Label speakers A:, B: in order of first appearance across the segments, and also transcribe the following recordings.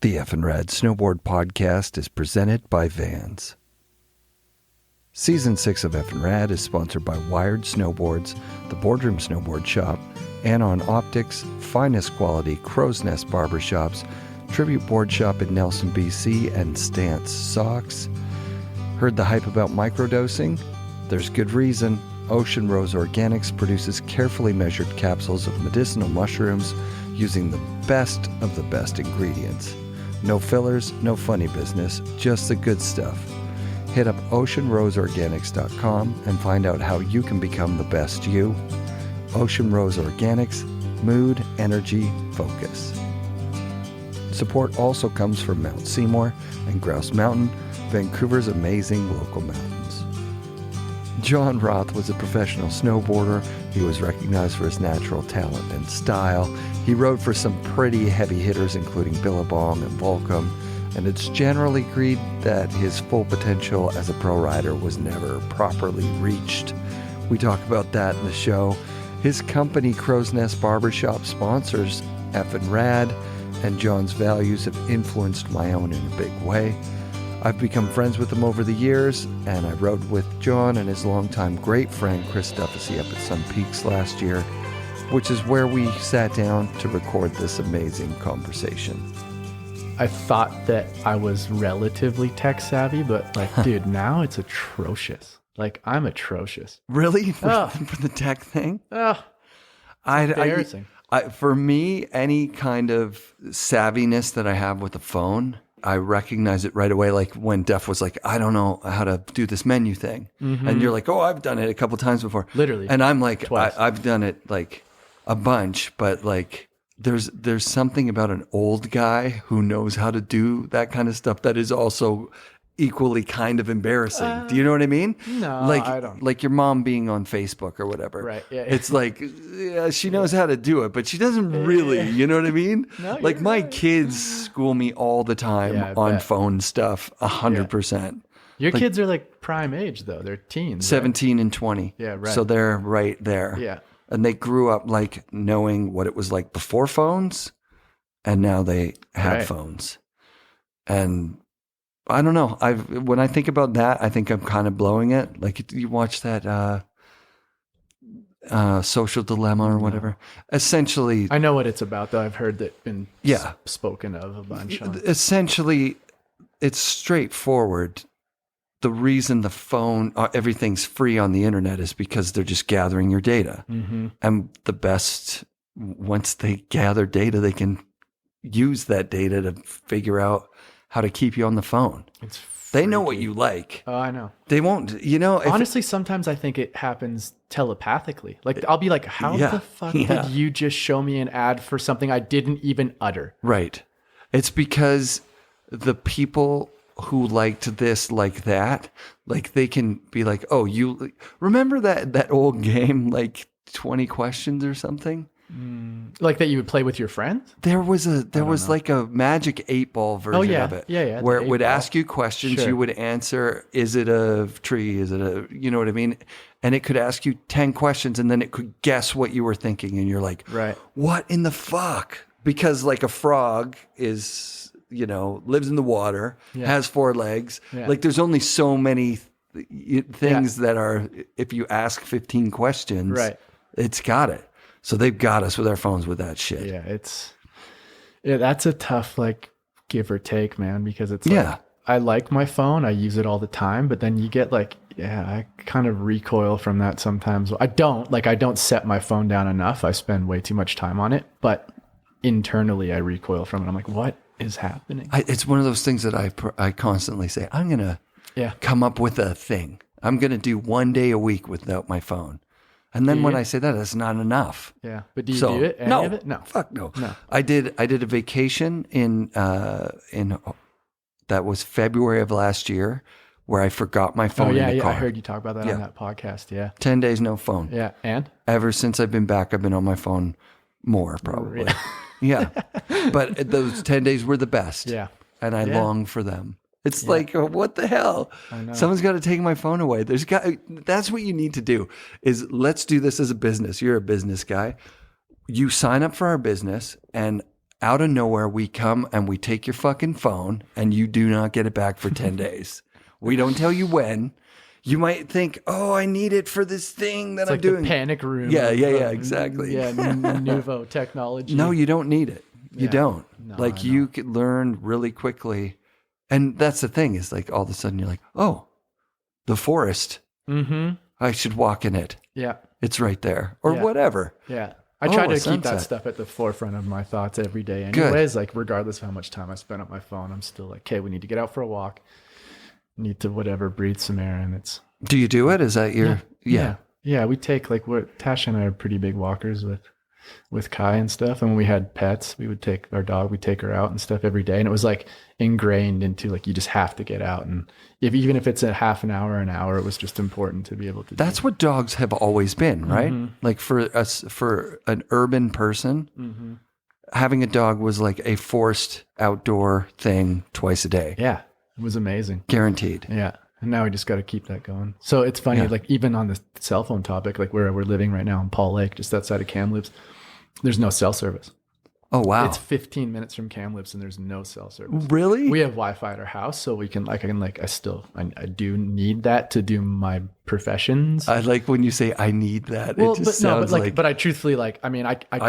A: The FNRad Snowboard Podcast is presented by Vans. Season 6 of FNRad is sponsored by Wired Snowboards, the Boardroom Snowboard Shop, Anon Optics, Finest Quality Crow's Nest Barbershops, Tribute Board Shop in Nelson, BC, and Stance Socks. Heard the hype about microdosing? There's good reason. Ocean Rose Organics produces carefully measured capsules of medicinal mushrooms using the best of the best ingredients. No fillers, no funny business, just the good stuff. Hit up oceanroseorganics.com and find out how you can become the best you. Ocean Rose Organics, mood, energy, focus. Support also comes from Mount Seymour and Grouse Mountain, Vancouver's amazing local mountains. Jon Roth was a professional snowboarder. He was recognized for his natural talent and style. He rode for some pretty heavy hitters, including Billabong and Volcom, and it's generally agreed that his full potential as a pro rider was never properly reached. We talk about that in the show. His company, Crow's Nest Barbershop, sponsors FNRad, and Jon's values have influenced my own in a big way. I've become friends with him over the years, and I rode with Jon and his longtime great friend Chris Duffy up at Sun Peaks last year, which is where we sat down to record this amazing conversation.
B: I thought that I was relatively tech savvy, but dude, now it's atrocious. I'm atrocious.
A: Really? For the tech thing?
B: Oh, embarrassing.
A: For me, any kind of savviness that I have with the phone, I recognize it right away. Like when Def was like, I don't know how to do this menu thing. Mm-hmm. And you're like, oh, I've done it a couple times before.
B: Literally.
A: And I'm like, I've done it a bunch, but there's something about an old guy who knows how to do that kind of stuff that is also equally kind of embarrassing. Do you know what I mean?
B: No, I don't.
A: Like your mom being on Facebook or whatever.
B: Right. Yeah.
A: It's she knows how to do it, but she doesn't really, you know what I mean?
B: No,
A: my kids school me all the time on phone stuff, 100%.
B: Your kids are prime age though. They're teens.
A: 17 and 20.
B: Yeah, right.
A: So they're right there.
B: Yeah.
A: And they grew up knowing what it was like before phones, and now they have phones. And I don't know. When I think about that, I think I'm kind of blowing it. Like you watch that Social Dilemma or whatever. Essentially,
B: I know what it's about, though. I've heard that been spoken of a bunch.
A: Essentially, it's straightforward. The reason the phone, everything's free on the internet is because they're just gathering your data. Mm-hmm. And the best, once they gather data, they can use that data to figure out how to keep you on the phone. They know what you like.
B: Oh, I know.
A: They won't,
B: honestly, sometimes I think it happens telepathically. I'll be like, how the fuck did you just show me an ad for something I didn't even utter?
A: Right. It's because the people who liked this like that, they can be like, oh, you remember that old game, 20 questions or something?
B: That you would play with your friends?
A: There was a magic 8-ball version of it.
B: Yeah.
A: Where it would ask you questions, you would answer, is it a tree? Is it you know what I mean? And it could ask you 10 questions and then it could guess what you were thinking. And you're like,
B: right.
A: What in the fuck? Because a frog is, lives in the water, has 4 legs. Yeah. There's only so many things that are, if you ask 15 questions, it's got it. So they've got us with our phones with that shit.
B: Yeah, that's a tough give or take, man, because it's I like my phone, I use it all the time, but then you get I kind of recoil from that sometimes. I don't set my phone down enough. I spend way too much time on it, but internally I recoil from it. I'm like, what is happening?
A: It's one of those things that I constantly say, I'm going to come up with a thing. I'm going to do 1 day a week without my phone. And then when I say that, that's not enough.
B: Yeah, but do you do it? Any of it? No,
A: fuck no. I did a vacation in that was February of last year, where I forgot my phone in the car.
B: I heard you talk about that on that podcast. Yeah,
A: 10 days no phone.
B: Yeah, and
A: ever since I've been back, I've been on my phone more probably. Yeah, but those 10 days were the best.
B: Yeah,
A: and I long for them. It's what the hell?
B: I know.
A: Someone's got to take my phone away. That's what you need to do is let's do this as a business. You're a business guy. You sign up for our business and out of nowhere, we come and we take your fucking phone and you do not get it back for 10 days. We don't tell you when. You might think, oh, I need it for this thing that I'm doing.
B: The panic room.
A: Yeah, exactly.
B: Yeah, nouveau technology.
A: No, you don't need it. You don't.
B: No,
A: you can learn really quickly. And that's the thing is like all of a sudden you're like, oh, the forest. Mm-hmm. I should walk in it.
B: Yeah.
A: It's right there or whatever.
B: Yeah. I try to keep that stuff at the forefront of my thoughts every day anyways. Good. Like regardless of how much time I spend on my phone, I'm still like, okay, we need to get out for a walk. Need to whatever, breathe some air. And
A: do you do it? Is that your,
B: Yeah. We take Tasha and I are pretty big walkers with Kai and stuff. And when we had pets, we would take our dog, we'd take her out and stuff every day. And it was like ingrained into like, you just have to get out. And even if it's a half an hour, it was just important to be able to
A: That's what dogs have always been, right? Mm-hmm. Like for us, for an urban person, mm-hmm. having a dog was like a forced outdoor thing twice a day.
B: Yeah. It was amazing.
A: Guaranteed.
B: Yeah. And now we just got to keep that going. So it's funny, like even on the cell phone topic, like where we're living right now in Paul Lake, just outside of Kamloops, there's no cell service.
A: Oh, wow.
B: It's 15 minutes from Kamloops and there's no cell service.
A: Really?
B: We have Wi-Fi at our house, so we can I do need that to do my professions.
A: I like when you say I need that. Well, it just sounds like...
B: But I truthfully, I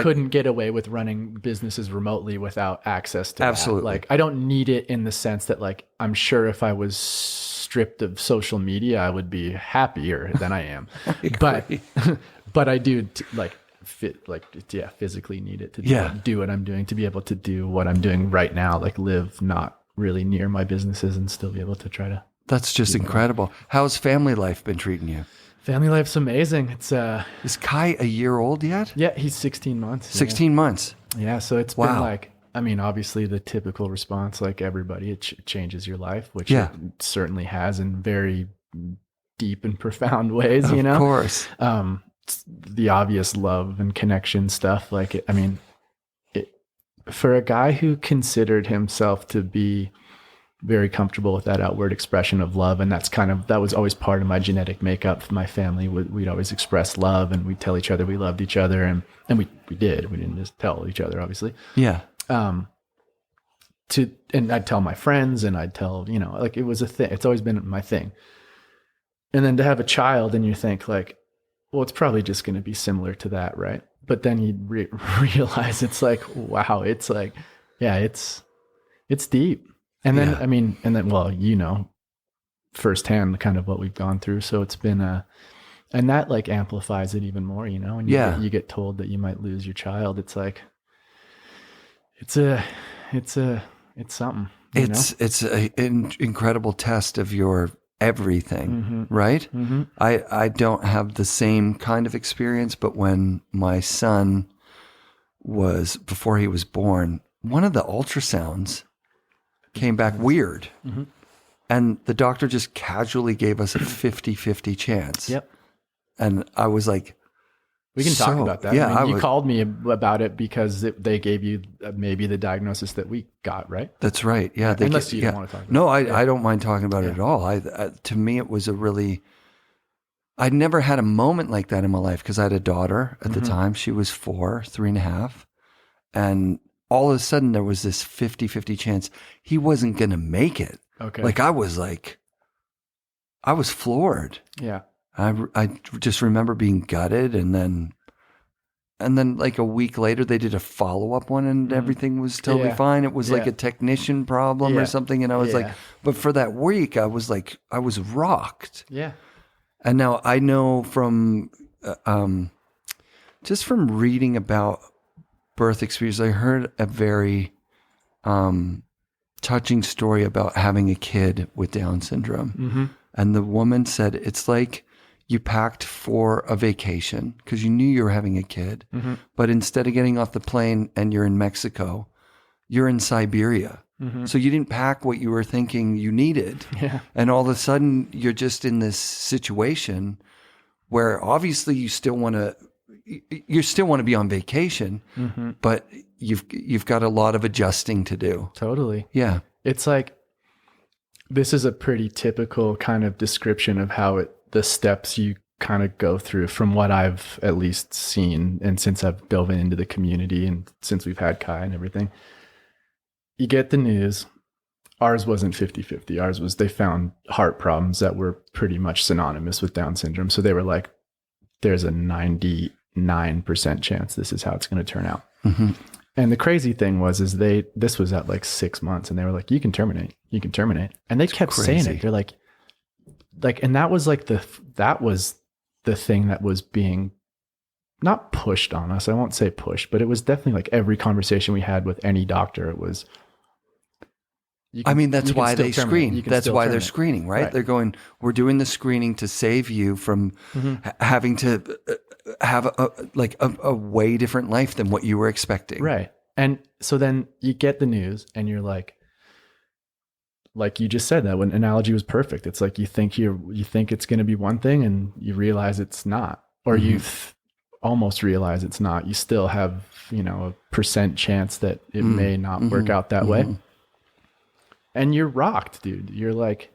B: couldn't get away with running businesses remotely without access to
A: absolutely.
B: That. Like, I don't need it in the sense that like, I'm sure if I was stripped of social media, I would be happier than I am. But I do physically need it to do what I'm doing, to be able to do what I'm doing right now, like live not really near my businesses and still be able to try to.
A: That's just incredible. How's family life been treating you?
B: Family life's amazing. It's
A: Is Kai a year old yet?
B: Yeah, he's 16 months.
A: 16 months.
B: Yeah, so it's been like, I mean, obviously the typical response, like everybody, it changes your life, which it certainly has in very deep and profound ways, you know?
A: Of course.
B: The obvious love and connection stuff. Like, for a guy who considered himself to be very comfortable with that outward expression of love, and that was always part of my genetic makeup. My family, we'd always express love, and we'd tell each other we loved each other, and we did. We didn't just tell each other, obviously.
A: Yeah.
B: And I'd tell my friends, and I'd tell, like it was a thing. It's always been my thing. And then to have a child, and you think like, well, it's probably just going to be similar to that, right? But then you realize it's like, wow, it's like, yeah, it's deep. And then, well, firsthand kind of what we've gone through. So it's been and that like amplifies it even more, and you get told that you might lose your child. It's like, it's something.
A: It's an incredible test of your everything, mm-hmm. right? Mm-hmm. I don't have the same kind of experience, but when my son before he was born, one of the ultrasounds came back weird. Mm-hmm. And the doctor just casually gave us a 50-50 chance.
B: Yep.
A: And I was like,
B: we can talk about that. Yeah, you called me about it because they gave you maybe the diagnosis that we got, right?
A: That's right. Yeah.
B: Unless you don't want to talk about it.
A: No, I don't mind talking about it at all. To me, it was I'd never had a moment like that in my life because I had a daughter at the time. She was 3.5. And all of a sudden there was this 50-50 chance he wasn't going to make it.
B: Okay.
A: Like I was floored.
B: Yeah.
A: I just remember being gutted, and then like a week later they did a follow-up one and everything was totally fine. It was like a technician problem or something, and I was like, but for that week I was rocked.
B: Yeah.
A: And now I know from just from reading about birth experience, I heard a very touching story about having a kid with Down syndrome. Mm-hmm. And the woman said it's like you packed for a vacation because you knew you were having a kid, but instead of getting off the plane and you're in Mexico, you're in Siberia. Mm-hmm. So you didn't pack what you were thinking you needed. Yeah. And all of a sudden you're just in this situation where obviously you still want to be on vacation, but you've got a lot of adjusting to do.
B: Totally.
A: Yeah.
B: It's like, this is a pretty typical kind of description of how the steps you kind of go through from what I've at least seen. And since I've dove into the community and since we've had Kai and everything, you get the news. Ours wasn't 50-50. Ours was, they found heart problems that were pretty much synonymous with Down syndrome. So they were like, there's a 99% chance this is how it's going to turn out. Mm-hmm. And the crazy thing was, this was at like 6 months, and they were like, you can terminate. And they kept saying it. They're like, and that was like that was the thing that was being not pushed on us. I won't say pushed, but it was definitely like every conversation we had with any doctor, it was,
A: that's why they screen. That's why they're screening, right? They're going, we're doing the screening to save you from having to have a way different life than what you were expecting.
B: Right. And so then you get the news and you're like you just said, that one analogy was perfect. It's like, you think it's going to be one thing and you realize it's not, or you almost realize it's not. You still have, a % chance that it may not work out that way. And you're rocked, dude. You're like,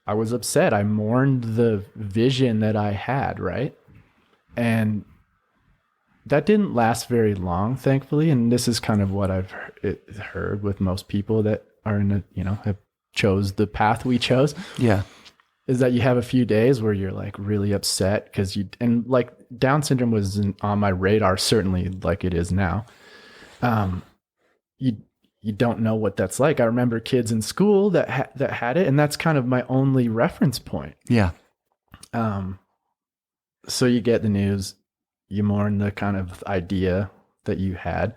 B: I was upset. I mourned the vision that I had, right? And that didn't last very long, thankfully. And this is kind of what I've heard with most people that are in have chose the path we chose. Yeah. Is that you have a few days where you're like really upset because and like Down syndrome was on my radar, certainly like it is now. You don't know what that's like. I remember kids in school that had it, and that's kind of my only reference point. Yeah. So you get the news, you mourn the kind of idea that you had,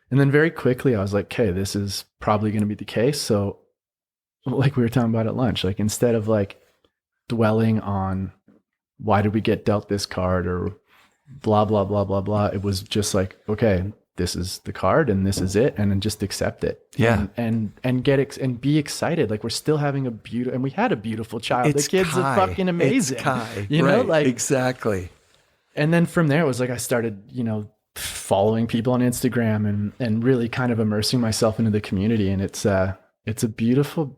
B: and then very quickly I was like, okay, this is probably going to be the case. So like we were talking about at lunch, like instead of like dwelling on why did we get dealt this card or blah, blah, blah, blah, blah, it was just like, okay, this is the card and this is it. And then just accept it. Yeah. And be excited. Like we're still having and we had a beautiful child. The kid's fucking amazing. It's Kai.
A: Exactly.
B: And then from there it was like, I started, following people on Instagram and really kind of immersing myself into the community. And it's beautiful.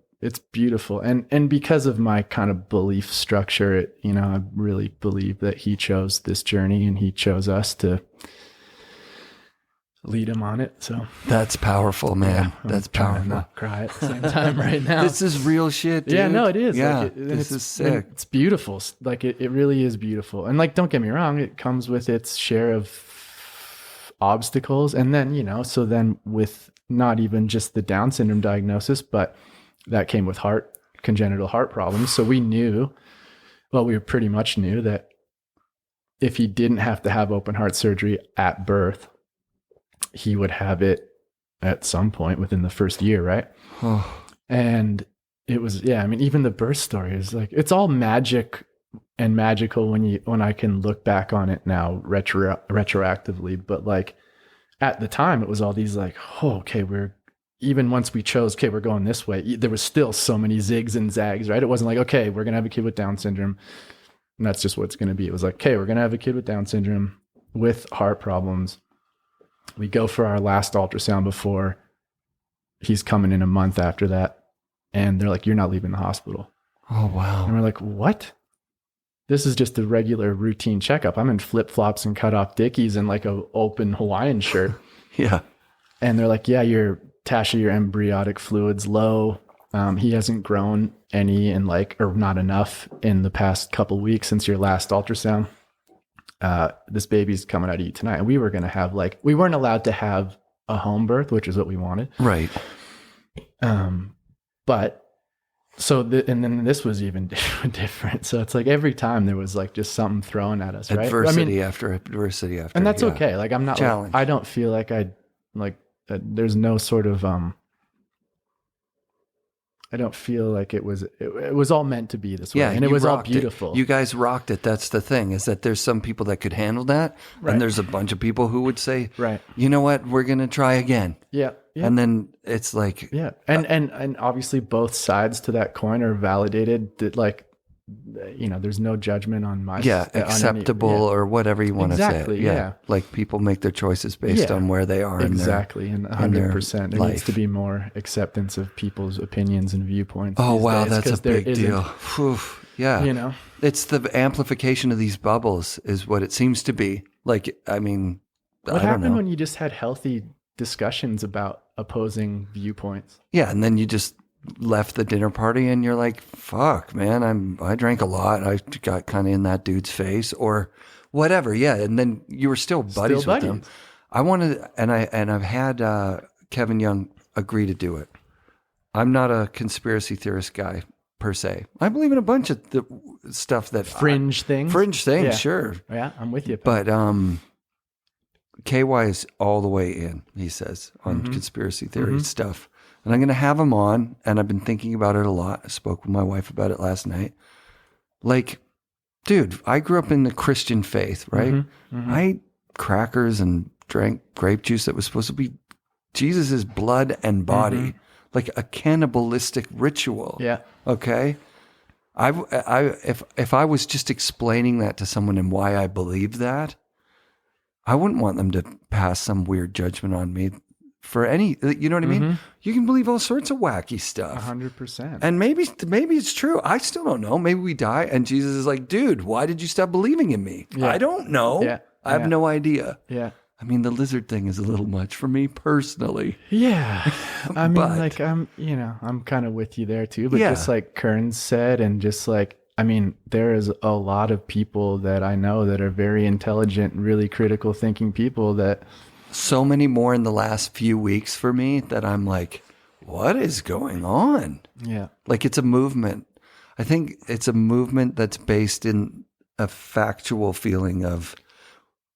B: And because of my kind of belief structure, I really believe that he chose this journey and he chose us to lead him on it. So
A: that's powerful, man. That's powerful.
B: Not cry at the same time right now.
A: This is real shit, dude.
B: Yeah, no, it is.
A: Yeah, this is sick.
B: It's beautiful. Like it really is beautiful. And like, don't get me wrong, it comes with its share of obstacles. And then, so then with not even just the Down syndrome diagnosis, but that came with congenital heart problems. So we pretty much knew that if he didn't have to have open heart surgery at birth, he would have it at some point within the first year. Right. And it was, even the birth story is like, it's all magical when I can look back on it now retroactively. But like at the time it was all these like, even once we chose, we're going this way, there was still so many zigs and zags, right? It wasn't like, okay, we're going to have a kid with Down syndrome and that's just what it's going to be. It was like, okay, we're going to have a kid with Down syndrome with heart problems. We go for our last ultrasound before he's coming in a month after that. And they're like, you're not leaving the hospital.
A: Oh, wow.
B: And we're like, what? This is just a regular routine checkup. I'm in flip flops and cut off dickies and like a open Hawaiian shirt.
A: Yeah.
B: And they're like, yeah, your embryonic fluid's low. He hasn't grown any or not enough in the past couple weeks since your last ultrasound. This baby's coming out of you tonight. And we were going to have we weren't allowed to have a home birth, which is what we wanted.
A: Right.
B: But and then this was even different. So it's like every time there was just something thrown at us, right?
A: Adversity after adversity after.
B: And that's okay. Like I'm not, I don't feel like there's no sort of, I don't feel like it was all meant to be this way. And it was all beautiful.
A: You guys rocked it. That's the thing, is that there's some people that could handle that. Right. And there's a bunch of people who would say, right, you know what, we're going to try again. Yeah. Yeah. And then it's like,
B: yeah. And obviously both sides to that coin are validated that there's no judgment on my
A: acceptable or whatever you want to say.
B: Exactly. Yeah.
A: Like people make their choices based on where they are.
B: Exactly. And 100%. There needs to be more acceptance of people's opinions and viewpoints.
A: Oh, wow. That's a big deal. Yeah.
B: You know?
A: It's the amplification of these bubbles is what it seems to be. Like, I mean,
B: What
A: I don't
B: happened
A: know.
B: when you just had healthy discussions about opposing viewpoints?
A: Yeah. And then you just left the dinner party and you're like, fuck, man, I drank a lot. I got kind of in that dude's face or whatever. Yeah. And then you were still buddies with them. I wanted, and I've had Kevin Young agree to do it. I'm not a conspiracy theorist guy per se. I believe in a bunch of the stuff that
B: fringe things,
A: yeah. Sure.
B: Yeah, I'm with you.
A: But KY is all the way in, he says, on conspiracy theory stuff. And I'm going to have him on, and I've been thinking about it a lot. I spoke with my wife about it last night. Like, dude, I grew up in the Christian faith, right? I ate crackers and drank grape juice that was supposed to be Jesus's blood and body, like a cannibalistic ritual.
B: Yeah.
A: Okay. If I was just explaining that to someone and why I believe that, I wouldn't want them to pass some weird judgment on me for any, you know what I mean? You can believe all sorts of wacky stuff.
B: 100%.
A: And maybe it's true. I still don't know. Maybe we die and Jesus is like, dude, why did you stop believing in me? Yeah. I don't know.
B: Yeah.
A: I have no idea.
B: Yeah.
A: I mean, the lizard thing is a little much for me personally.
B: Yeah. I mean, like, I'm kind of with you there too. But just like Kern said, and just like, I mean, there is a lot of people that I know that are very intelligent, really critical thinking people that.
A: So many more in the last few weeks for me that I'm like, what is going on?
B: Yeah.
A: Like it's a movement. I think it's a movement that's based in a factual feeling of,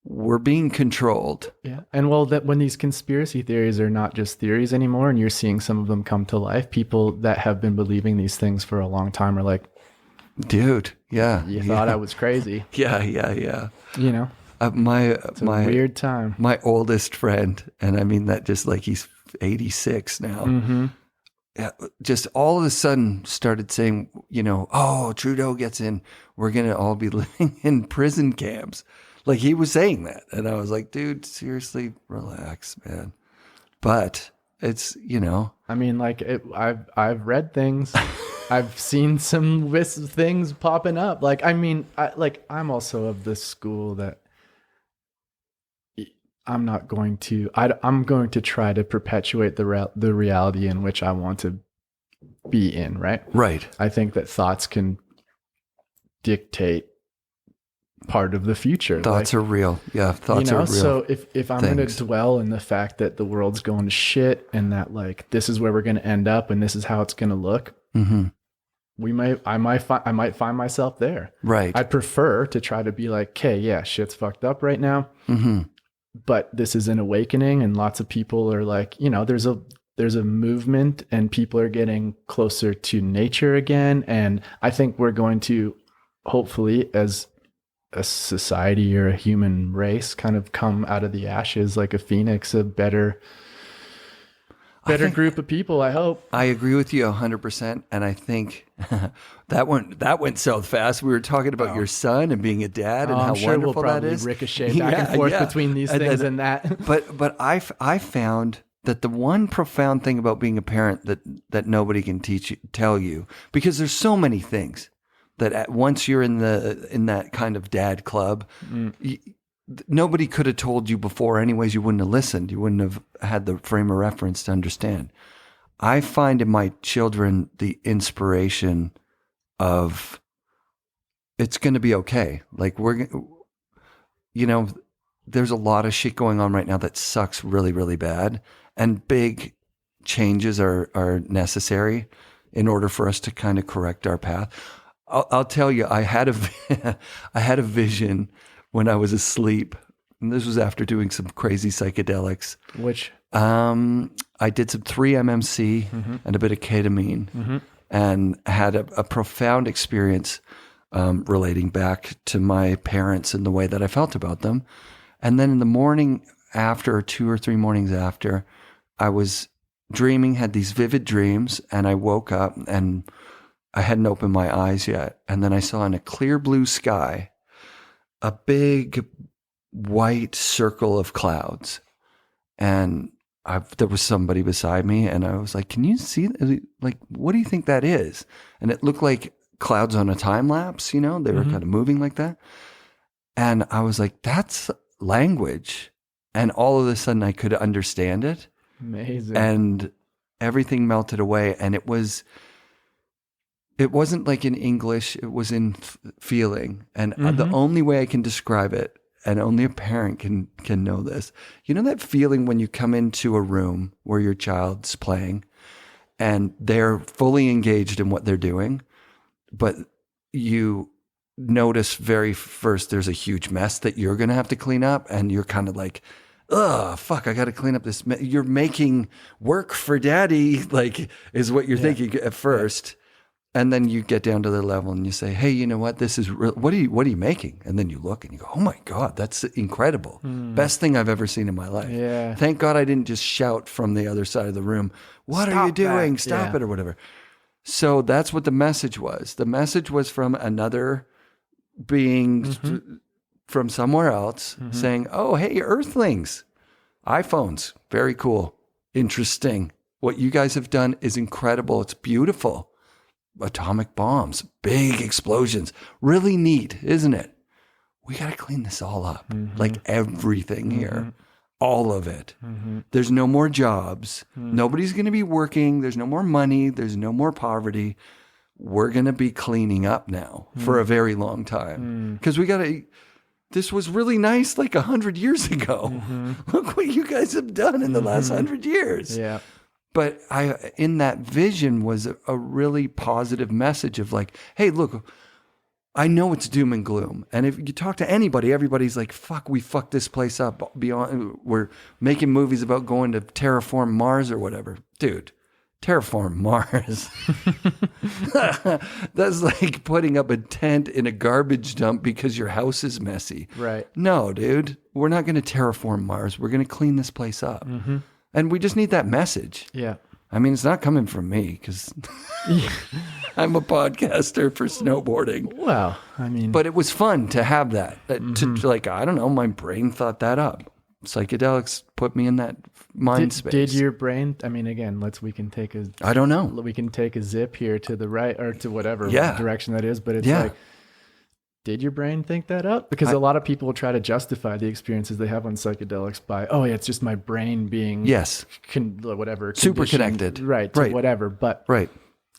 A: we're being controlled.
B: Yeah. And well, that when these conspiracy theories are not just theories anymore, and you're seeing some of them come to life, people that have been believing these things for a long time are like,
A: dude, yeah.
B: You thought I was crazy.
A: Yeah.
B: You know?
A: It's
B: a weird time.
A: My oldest friend, and I mean that just like he's 86 now, just all of a sudden started saying, oh, Trudeau gets in, we're going to all be living in prison camps. Like he was saying that. And I was like, dude, seriously, relax, man. But it's,
B: I mean, like I've read things. I've seen some things popping up. Like, I mean, I'm also of the school that I'm going to try to perpetuate the reality in which I want to be in. Right.
A: Right.
B: I think that thoughts can dictate part of the future.
A: Thoughts are real. Yeah. Thoughts are real.
B: So if I'm going to dwell in the fact that the world's going to shit and that like, this is where we're going to end up and this is how it's going to look. I might find myself there.
A: Right.
B: I prefer to try to be like, okay, yeah, shit's fucked up right now. But this is an awakening and lots of people are like, there's a movement and people are getting closer to nature again. And I think we're going to hopefully as a society or a human race kind of come out of the ashes like a phoenix, a better group of people, I hope.
A: I agree with you 100%. And I think that went south fast. We were talking about your son and being a dad and how wonderful that is.
B: Ricochet back and forth between these things and that.
A: But I found that the one profound thing about being a parent that nobody can tell you, because there's so many things that once you're in that kind of dad club, nobody could have told you before anyways. You wouldn't have listened. You wouldn't have had the frame of reference to understand. I find in my children the inspiration of it's going to be okay. Like there's a lot of shit going on right now that sucks really, really bad. And big changes are necessary in order for us to kind of correct our path. I'll tell you, I had a vision when I was asleep, and this was after doing some crazy psychedelics.
B: Which?
A: I did some 3-MMC and a bit of ketamine, and had a profound experience relating back to my parents and the way that I felt about them. And then in the morning after, 2 or 3 mornings after, I was dreaming, had these vivid dreams, and I woke up and I hadn't opened my eyes yet. And then I saw in a clear blue sky a big white circle of clouds. And there was somebody beside me, and I was like, can you see, like, what do you think that is? And it looked like clouds on a time lapse, they were kind of moving like that. And I was like, that's language. And all of a sudden I could understand it.
B: Amazing.
A: And everything melted away. And it wasn't like in English, it was in feeling. And the only way I can describe it, and only a parent can know this, that feeling when you come into a room where your child's playing and they're fully engaged in what they're doing, but you notice very first there's a huge mess that you're going to have to clean up, and you're kind of like, oh, fuck, I got to clean up this. You're making work for daddy, like, is what you're thinking at first. And then you get down to their level and you say, hey, you know what? This is real. What are you making? And then you look and you go, oh my God, that's incredible. Best thing I've ever seen in my life.
B: Yeah.
A: Thank God I didn't just shout from the other side of the room, what are you doing?
B: That.
A: Stop it, or whatever. So that's what the message was. The message was from another being from somewhere else saying, oh, hey, Earthlings, iPhones, very cool, interesting. What you guys have done is incredible. It's beautiful. Atomic bombs, big explosions, really neat, isn't it? We got to clean this all up, like everything here, all of it. There's no more jobs. Nobody's going to be working. There's no more money. There's no more poverty. We're going to be cleaning up now for a very long time, because this was really nice like 100 years ago. Look what you guys have done in the last 100 years.
B: Yeah.
A: But in that vision was a really positive message of like, hey, look, I know it's doom and gloom. And if you talk to anybody, everybody's like, fuck, we fucked this place up. We're making movies about going to terraform Mars or whatever. Dude, terraform Mars. That's like putting up a tent in a garbage dump because your house is messy.
B: Right.
A: No, dude, we're not going to terraform Mars. We're going to clean this place up. And we just need that message.
B: Yeah.
A: I mean, it's not coming from me because I'm a podcaster for snowboarding.
B: Well, I mean.
A: But it was fun to have that. To like, I don't know, my brain thought that up. Psychedelics put me in that mind space.
B: Did your brain, I mean, again, we can take a.
A: I don't know.
B: We can take a zip here to the right or to whatever direction that is. But it's like, did your brain think that up? Because a lot of people try to justify the experiences they have on psychedelics by, oh, yeah, it's just my brain being whatever
A: super connected,
B: right, to whatever. But
A: right,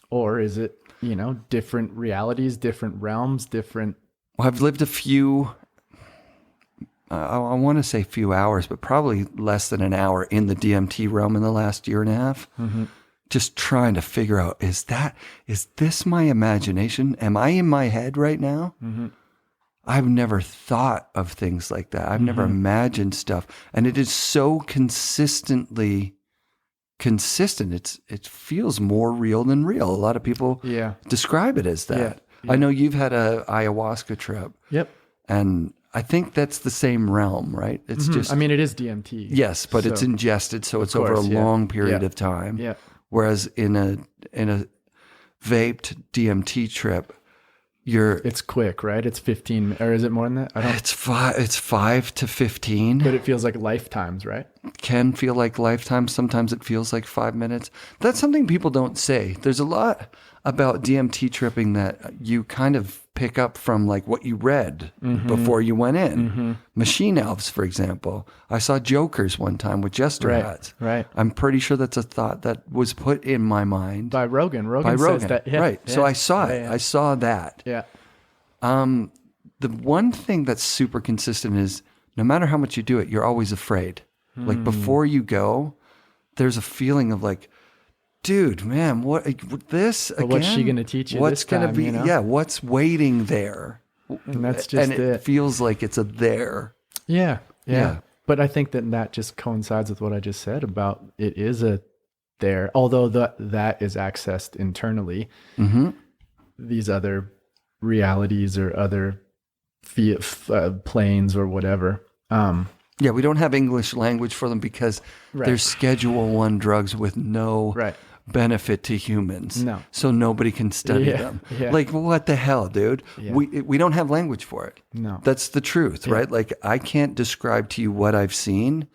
B: or is it different realities, different realms, different?
A: Well, I've lived a few. I want to say few hours, but probably less than an hour in the DMT realm in the last year and a half. Just trying to figure out, is this my imagination? Am I in my head right now? I've never thought of things like that. I've never imagined stuff. And it is so consistently consistent. It feels more real than real. A lot of people describe it as that. Yeah. I know you've had a ayahuasca trip.
B: Yep.
A: And I think that's the same realm, right? It's just,
B: I mean, it is DMT.
A: Yes, but it's ingested, so it's over a long period of time.
B: Yeah.
A: Whereas in a vaped DMT trip, it's
B: quick, right? It's 15, or is it more than that?
A: It's 5 to 15.
B: But it feels like lifetimes, right?
A: Can feel like lifetimes. Sometimes it feels like 5 minutes. That's something people don't say. There's a lot about DMT tripping that you kind of pick up from like what you read before you went in. Machine elves, for example. I saw Jokers one time with Jester hats.
B: Right.
A: I'm pretty sure that's a thought that was put in my mind.
B: By Rogan. Rogan says that. Yeah.
A: Right. Yeah. So I saw it. Yeah. I saw that.
B: Yeah.
A: The one thing that's super consistent is no matter how much you do it, you're always afraid. Like before you go, there's a feeling of like, dude, man, what this again?
B: What's she going to teach you?
A: What's
B: going to
A: be? Yeah, what's waiting there?
B: And that's just
A: it feels like it's a there.
B: Yeah. But I think that just coincides with what I just said about it is a there. Although that is accessed internally. These other realities or other planes or whatever.
A: Yeah, we don't have English language for them because they're Schedule 1 drugs with no benefit to humans.
B: No.
A: So nobody can study them.
B: Yeah.
A: Like, what the hell, dude? Yeah. We don't have language for it.
B: No.
A: That's the truth, right? Like, I can't describe to you what I've seen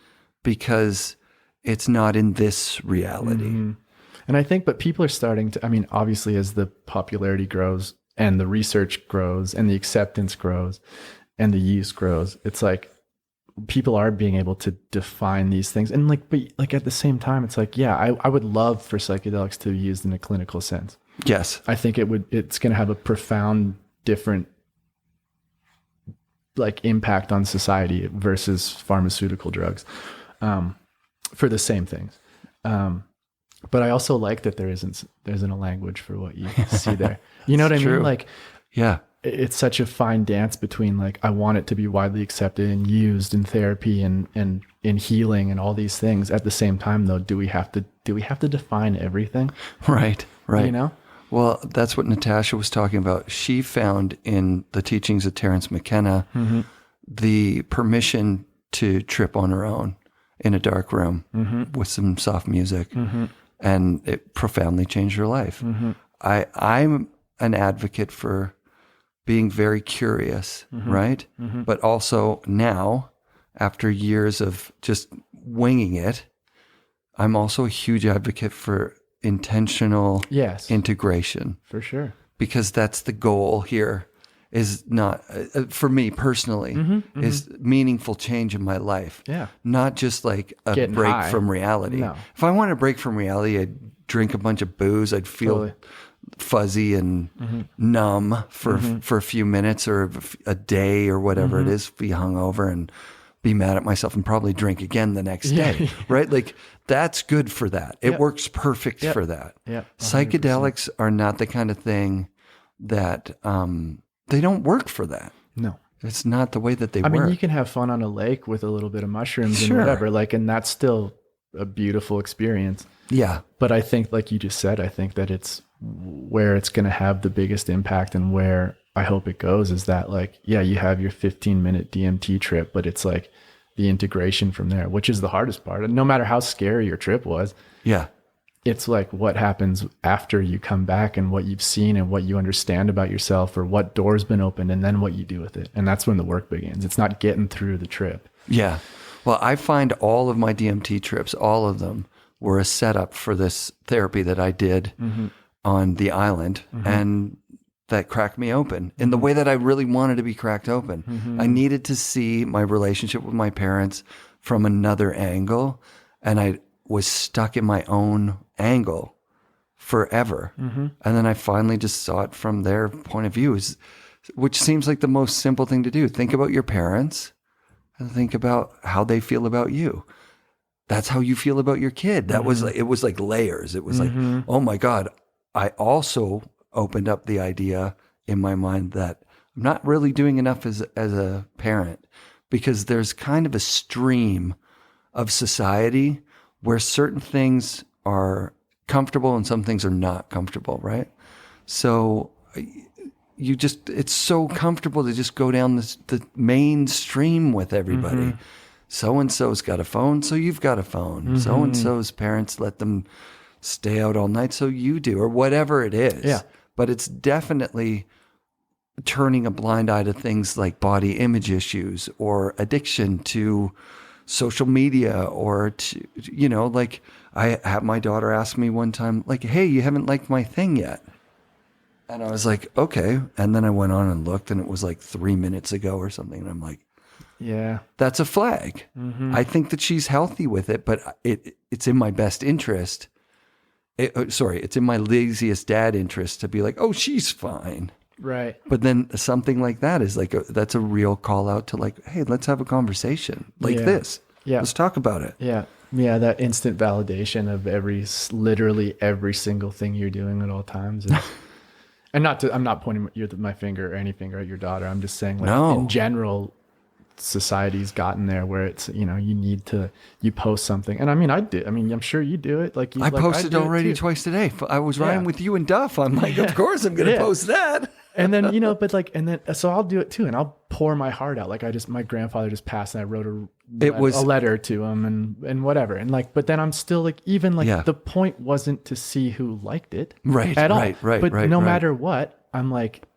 A: because it's not in this reality.
B: And I think, but people are starting to, I mean, obviously as the popularity grows, and the research grows and the acceptance grows and the use grows, it's like people are being able to define these things. And like, but like at the same time, it's like, yeah, I would love for psychedelics to be used in a clinical sense.
A: Yes.
B: I think it's going to have a profound different like impact on society versus pharmaceutical drugs, for the same things. But I also like that there isn't a language for what you see there. You know what I mean? Like,
A: yeah,
B: it's such a fine dance between like, I want it to be widely accepted and used in therapy and in healing and all these things. At the same time though, do we have to define everything?
A: Right.
B: You know?
A: Well, that's what Natasha was talking about. She found in the teachings of Terence McKenna, the permission to trip on her own in a dark room with some soft music. And it profoundly changed her life. I'm an advocate for being very curious, right? But also now, after years of just winging it, I'm also a huge advocate for intentional integration.
B: For sure.
A: Because that's the goal here, is not, for me personally, is meaningful change in my life.
B: Yeah.
A: Not just like a
B: Getting
A: break
B: high.
A: from reality.
B: No.
A: If I wanted a break from reality, I'd drink a bunch of booze. I'd feel fuzzy and numb for a few minutes or a day or whatever it is, be hungover and be mad at myself and probably drink again the next day, right? Like that's good for that. It works perfect for that.
B: Yeah.
A: Psychedelics are not the kind of thing that, they don't work for that.
B: No.
A: It's not the way that they
B: work. I mean, you can have fun on a lake with a little bit of mushrooms and whatever, like, and that's still a beautiful experience. Yeah. But I think, like you just said, I think that it's where it's going to have the biggest impact and where I hope it goes is that like, yeah, you have your 15-minute DMT trip, but it's like the integration from there, which is the hardest part. And no matter how scary your trip was. Yeah. It's like what happens after you come back and what you've seen and what you understand about yourself or what door's been opened and then what you do with it. And that's when the work begins. It's not getting through the trip. Yeah. Well, I find all of my DMT trips, all of them were a setup for this therapy that I did on the island. And that cracked me open in the way that I really wanted to be cracked open. I needed to see my relationship with my parents from another angle. And I was stuck in my own angle forever. And then I finally just saw it from their point of view, which seems like the most simple thing to do. Think about your parents and think about how they feel about you. That's how you feel about your kid. That was like, it was like layers. It was like, oh my God. I also opened up the idea in my mind that I'm not really doing enough as a parent, because there's kind of a stream of society where certain things are comfortable and some things are not comfortable, right? So it's so comfortable to just go down the mainstream with everybody. So-and-so's got a phone, so you've got a phone. So-and-so's parents let them stay out all night, so you do, or whatever it is. Yeah. But it's definitely turning a blind eye to things like body image issues or addiction to social media or to, like I had my daughter ask me one time, like, hey, you haven't liked my thing yet. And I was like, okay. And then I went on and looked and it was like 3 minutes ago or something. And I'm like, yeah, that's a flag. I think that she's healthy with it, but it's in my best interest. It's in my laziest dad interest to be like, oh, she's fine. Right. But then something like that is like, that's a real call out to like, hey, let's have a conversation like this. Yeah. Let's talk about it. Yeah. Yeah. That instant validation of literally every single thing you're doing at all times. And I'm not pointing my finger or any finger at your daughter. I'm just saying like in general, society's gotten there where it's, you post something. And I mean, I'm sure you do it. Like I posted already twice today. I was riding with you and Duff. I'm like, of course I'm going to post that. And then, so I'll do it too. And I'll pour my heart out. Like my grandfather just passed and I wrote a letter to him and whatever. And like, but then I'm still like, even like the point wasn't to see who liked it. Right. At all. Right. But no matter what, I'm like,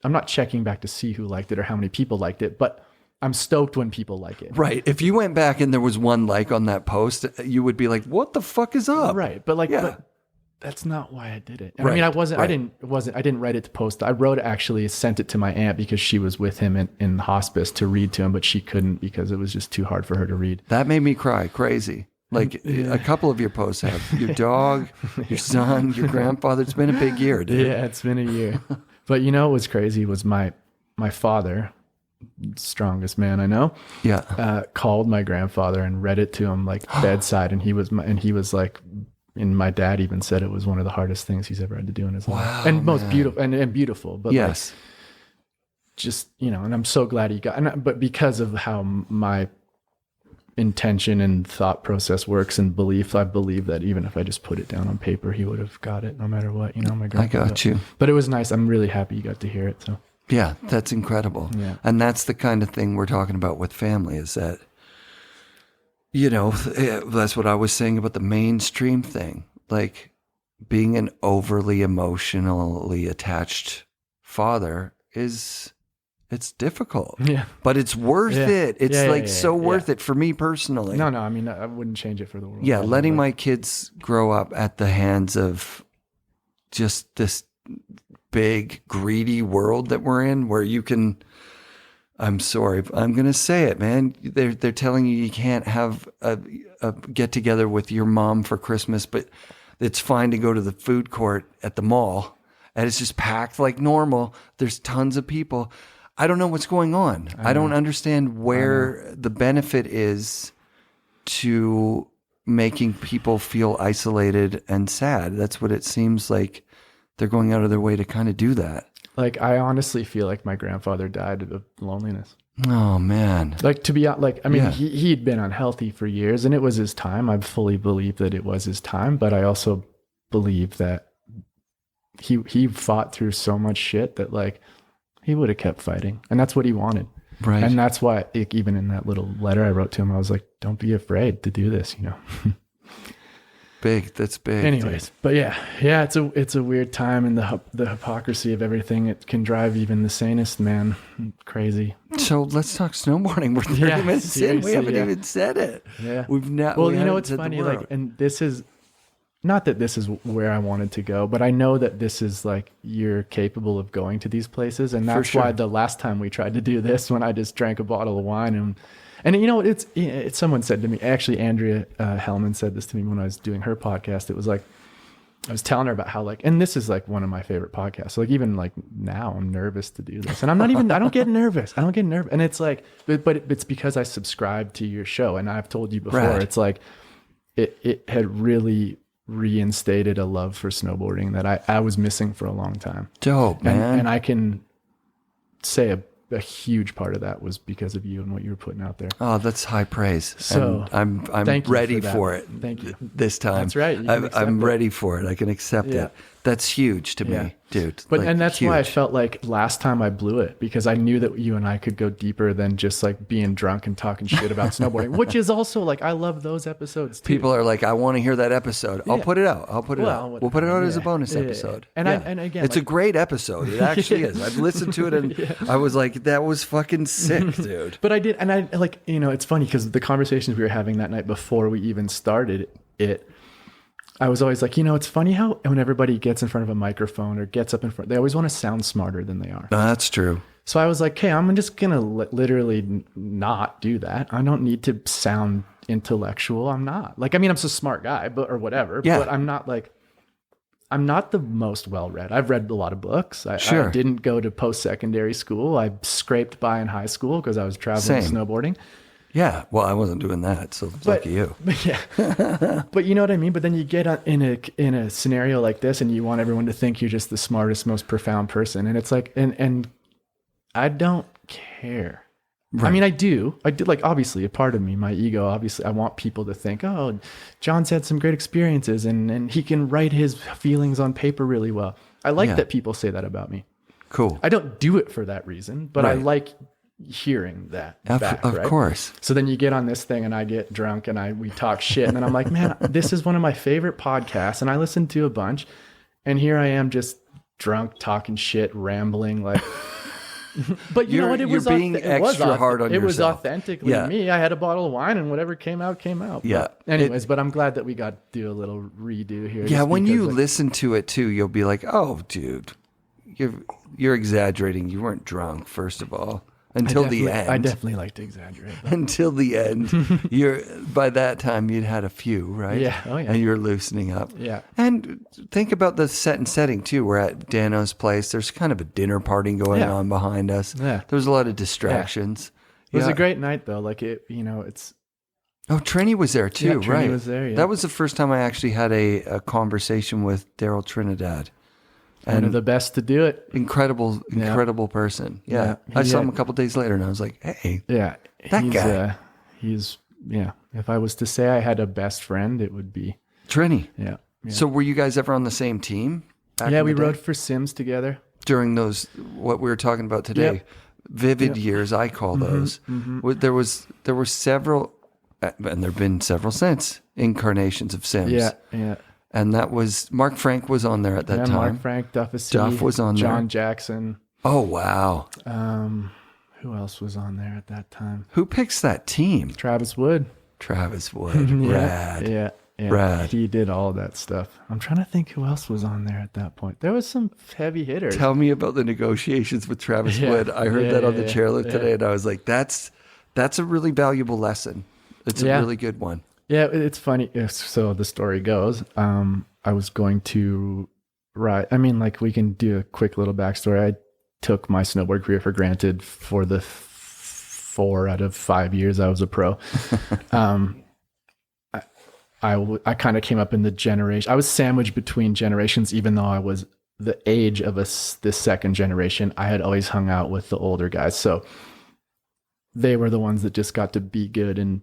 B: I'm not checking back to see who liked it or how many people liked it, but I'm stoked when people like it. Right. If you went back and there was one like on that post, you would be like, what the fuck is up? Right. But like, but that's not why I did it. I mean, I didn't write it to post. I sent it to my aunt because she was with him in hospice to read to him, but she couldn't because it was just too hard for her to read.
A: That made me cry crazy. Like a couple of your posts have your dog, your son, your grandfather. It's been a big year, dude.
B: Yeah, it's been a year. But you know what was crazy was my father, strongest man I know.
A: Yeah.
B: Called my grandfather and read it to him like bedside, and he was like, and my dad even said it was one of the hardest things he's ever had to do in his life, and most beautiful and beautiful. But
A: yes,
B: like, just and I'm so glad he got. But because of how my intention and thought process works and belief, I believe that even if I just put it down on paper, he would have got it no matter what. My grandpa.
A: I got you.
B: But it was nice. I'm really happy you got to hear it. So
A: yeah, that's incredible.
B: Yeah,
A: and that's the kind of thing we're talking about with family. Is that that's what I was saying about the mainstream thing, like being an overly emotionally attached father it's difficult.
B: Yeah.
A: But it's worth it. It's so worth it for me personally.
B: No, I mean, I wouldn't change it for the world.
A: Yeah, letting my kids grow up at the hands of just this big, greedy world that we're in, where you can, I'm sorry, I'm going to say it, man. They're telling you can't have a get together with your mom for Christmas, but it's fine to go to the food court at the mall, and it's just packed like normal. There's tons of people. I don't know what's going on. I don't understand where the benefit is to making people feel isolated and sad. That's what it seems like they're going out of their way to kind of do that.
B: Like, I honestly feel like my grandfather died of loneliness.
A: Oh, man.
B: Like, to be like, I mean, he'd been unhealthy for years, and it was his time. I fully believe that it was his time, but I also believe that he fought through so much shit that, like, he would have kept fighting, and that's what he wanted.
A: Right.
B: And that's why, even in that little letter I wrote to him, I was like, don't be afraid to do this,
A: Big. That's big.
B: Anyways, but yeah, it's a weird time, and the hypocrisy of everything, it can drive even the sanest man crazy.
A: So let's talk snowboarding. We're 30 minutes in. We haven't even said it.
B: Yeah.
A: We've not.
B: Well, it's funny, like, and this is not that this is where I wanted to go, but I know that this is like, you're capable of going to these places. And that's why the last time we tried to do this, when I just drank a bottle of wine and it's someone said to me, actually, Andrea Hellman said this to me when I was doing her podcast. It was like, I was telling her about how, like, and this is like one of my favorite podcasts. So like, even like now I'm nervous to do this, and I don't get nervous. And it's like, but it's because I subscribe to your show. And I've told you before, It's like, it had really reinstated a love for snowboarding that I was missing for a long time.
A: Dope, man.
B: And I can say a huge part of that was because of you and what you were putting out there.
A: Oh, that's high praise.
B: So
A: I'm ready for it.
B: Thank you.
A: This time.
B: That's right.
A: I'm ready for it. I can accept it. That's huge to me, dude.
B: But
A: like,
B: and that's
A: huge.
B: why I felt like last time I blew it, because I knew that you and I could go deeper than just like being drunk and talking shit about snowboarding, which is also like, I love those episodes too.
A: People are like, I want to hear that episode. I'll put it out. We'll put it out as a bonus episode.
B: And again,
A: it's a great episode. It actually is. I've listened to it and I was like, that was fucking sick, dude.
B: But I did, and I like, it's funny because the conversations we were having that night before we even started it, I was always like, it's funny how when everybody gets in front of a microphone or gets up in front, they always want to sound smarter than they are.
A: That's true.
B: So I was like, hey, I'm just going to literally not do that. I don't need to sound intellectual. I'm not. Like, I mean, I'm a smart guy, or whatever, but I'm not the most well-read. I've read a lot of books. I didn't go to post-secondary school. I scraped by in high school because I was traveling snowboarding.
A: Yeah, well, I wasn't doing that, so lucky you.
B: But you know what I mean? But then you get in a scenario like this, and you want everyone to think you're just the smartest, most profound person, and it's like, and I don't care. Right. I mean, I do. Like, obviously, a part of me, my ego, obviously, I want people to think, oh, John's had some great experiences, and he can write his feelings on paper really well. I like that people say that about me.
A: Cool.
B: I don't do it for that reason, but I like hearing that back,
A: of course.
B: So then you get on this thing and I get drunk and we talk shit, and then I'm like, man, this is one of my favorite podcasts and I listen to a bunch, and here I am just drunk talking shit, rambling, like But you know what?
A: You're being extra hard on yourself.
B: It was authentically me. I had a bottle of wine, and whatever came out, came out.
A: Yeah.
B: But anyways, but I'm glad that we got to do a little redo here.
A: Yeah, when you listen to it too, you'll be like, "Oh, dude, you're exaggerating. You weren't drunk, first of all." Until the end.
B: I definitely like to exaggerate.
A: Until the end. By that time you'd had a few, right?
B: Yeah. Oh yeah.
A: And you're loosening up.
B: Yeah.
A: And think about the set and setting too. We're at Dano's place. There's kind of a dinner party going on behind us.
B: Yeah.
A: There's a lot of distractions.
B: It was a great night though. Like it's.
A: Oh, Trini was there too,
B: Trini
A: right?
B: was there, yeah.
A: That was the first time I actually had a conversation with Daryl Trinidad.
B: And one of the best to do it.
A: Incredible person. Yeah. I saw him a couple days later and I was like, hey, that guy.
B: If I was to say I had a best friend, it would be
A: Trini.
B: Yeah.
A: So were you guys ever on the same team?
B: Yeah, we rode for Sims together.
A: During those, what we were talking about today, vivid years, I call those. Mm-hmm. There were several, and there have been several since, incarnations of Sims.
B: Yeah.
A: And that was, Mark Frank was on there at that time.
B: Mark Frank, Duff
A: was on there.
B: John Jackson.
A: Oh, wow.
B: Who else was on there at that time?
A: Who picks that team?
B: Travis Wood.
A: Rad.
B: Yeah.
A: Rad.
B: He did all that stuff. I'm trying to think who else was on there at that point. There was some heavy hitters.
A: Tell me about the negotiations with Travis Wood. I heard that on the chairlift today, and I was like, that's a really valuable lesson. It's a really good one.
B: Yeah, it's funny. So the story goes, I was going to ride. I mean, like, we can do a quick little backstory. I took my snowboard career for granted for the 4 out of 5 years I was a pro. I kind of came up in the generation. I was sandwiched between generations, even though I was the age of the second generation. I had always hung out with the older guys. So they were the ones that just got to be good and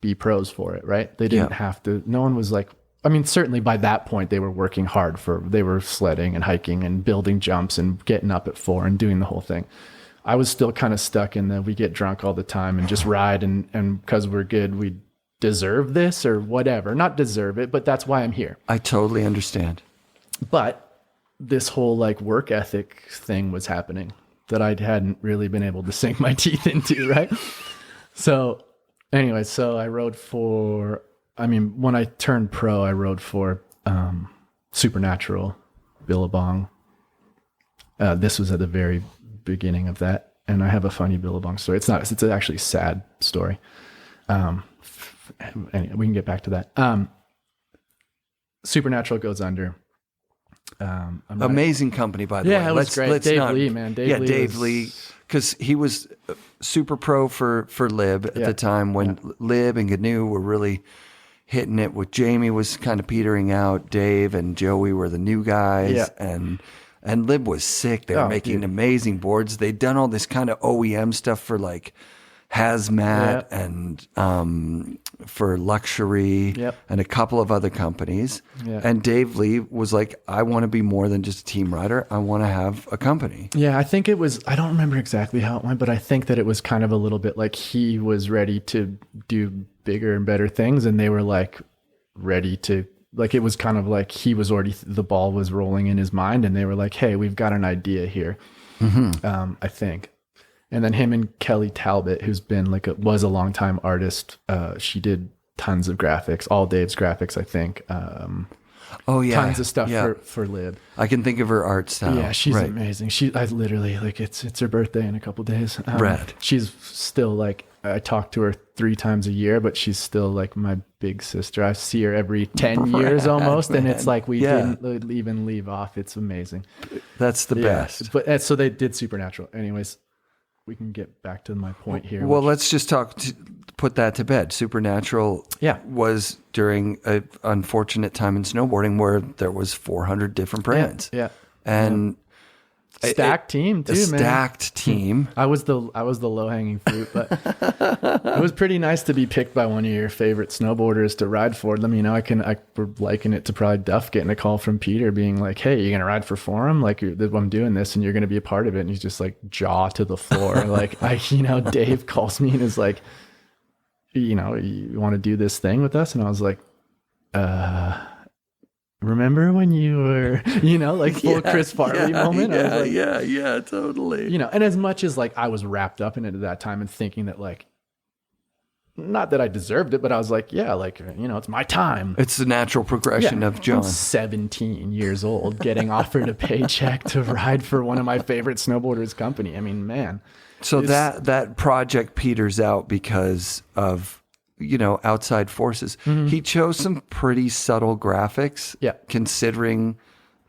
B: be pros for it, right? They didn't have to. No one was like, I mean, certainly by that point they were working hard they were sledding and hiking and building jumps and getting up at 4 and doing the whole thing. I was still kind of stuck in we get drunk all the time and just ride and because we're good, we deserve this or whatever. Not deserve it, but that's why I'm here.
A: I totally understand.
B: But this whole like work ethic thing was happening that I hadn't really been able to sink my teeth into, right? So anyway, so I rode when I turned pro, I rode for Supernatural, Billabong. This was at the very beginning of that. And I have a funny Billabong story. It's actually a sad story. Anyway, we can get back to that. Supernatural goes under.
A: Amazing company, by the way.
B: Yeah, it was great. Dave Lee, man.
A: Dave Lee. Because he was super pro for Lib at the time when Lib and Gnu were really hitting it. With Jamie was kind of petering out. Dave and Joey were the new guys. And Lib was sick. They were making amazing boards. They'd done all this kind of OEM stuff for like Hazmat and for Luxury and a couple of other companies. And Dave Lee was like, I want to be more than just a team rider. I want to have a company.
B: Yeah, I think it was, I don't remember exactly how it went, but I think that it was kind of a little bit like he was ready to do bigger and better things. And they were like ready to, like, it was kind of like he was already, the ball was rolling in his mind and they were like, hey, we've got an idea here. I think. And then him and Kelly Talbot, who's been was a longtime artist. She did tons of graphics, all Dave's graphics, I think. Tons of stuff for Lib.
A: I can think of her art style.
B: Yeah, she's amazing. I literally it's her birthday in a couple days.
A: Rad.
B: She's still I talk to her 3 times a year, but she's still like my big sister. I see her every 10 years almost, man. And it's like we didn't even leave off. It's amazing.
A: That's the best.
B: But so they did Supernatural. Anyways. We can get back to my point here.
A: Well, let's just put that to bed. Supernatural was during an unfortunate time in snowboarding where there was 400 different brands. Yeah. And
B: stacked team too, man.
A: Stacked team.
B: I was the low hanging fruit, but it was pretty nice to be picked by one of your favorite snowboarders to ride for them. You know, I would liken it to probably Duff getting a call from Peter being like, "Hey, you're gonna ride for Forum? Like, I'm doing this, and you're gonna be a part of it." And he's just like jaw to the floor. Dave calls me and is like, "You want to do this thing with us?" And I was like, remember when you were, like full Chris Farley moment?
A: Yeah,
B: I was like,
A: yeah, totally.
B: and as much as like I was wrapped up in it at that time and thinking that like, not that I deserved it, but I was like, yeah, like, it's my time.
A: It's the natural progression of Jon.
B: I'm 17 years old getting offered a paycheck to ride for one of my favorite snowboarders company. I mean, man.
A: So that project peters out because of, outside forces. Mm-hmm. He chose some pretty subtle graphics, considering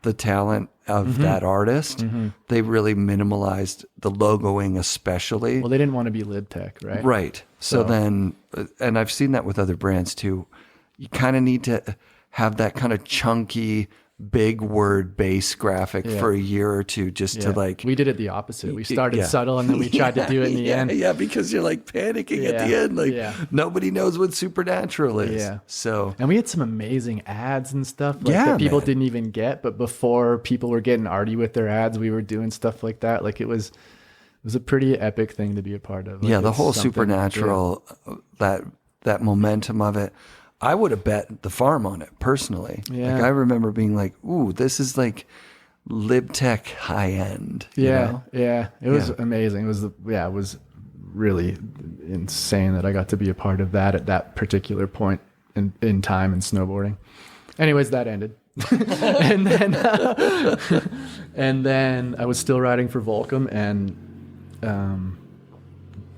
A: the talent of that artist. Mm-hmm. They really minimalized the logoing, especially.
B: Well, they didn't want to be LibTech, right?
A: Right. So then, and I've seen that with other brands too. You kind of need to have that kind of chunky, big word base graphic for a year or two just to like.
B: We did it the opposite. We started subtle and then we tried to do it in the end.
A: Yeah, because you're like panicking at the end. Like nobody knows what Supernatural is. Yeah. So. And
B: we had some amazing ads and stuff that people didn't even get. But before people were getting arty with their ads, we were doing stuff like that. Like it was a pretty epic thing to be a part of. Like,
A: the whole Supernatural, that momentum of it. I would have bet the farm on it personally. Yeah. Like I remember being like, ooh, this is like LibTech high end.
B: Yeah. It was amazing. It was really insane that I got to be a part of that at that particular point in time in snowboarding. Anyways, that ended. and then I was still riding for Volcom, and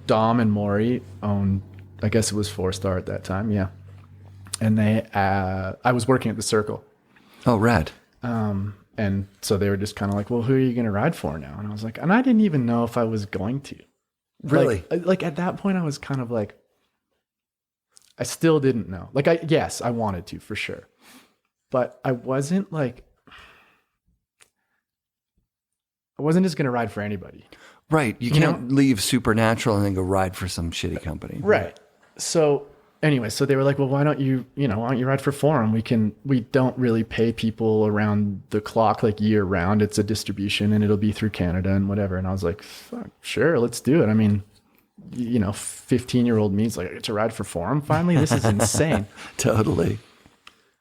B: Dom and Maury owned, I guess it was 4-Star at that time. Yeah. And I was working at the Circle.
A: Oh, rad.
B: And so they were just kind of like, well, who are you going to ride for now? And I was like, and I didn't even know if I was going to.
A: Really?
B: Like at that point, I was kind of like, I still didn't know. Like, I wanted to for sure. But I wasn't just going to ride for anybody.
A: Right. You can't leave Supernatural and then go ride for some shitty company.
B: Right. So anyway, so they were like, well, why don't you ride for Forum? We don't really pay people around the clock, like year round. It's a distribution and it'll be through Canada and whatever. And I was like, fuck, sure, let's do it. I mean, 15-year-old me's like, I get to ride for Forum finally? This is insane.
A: Totally.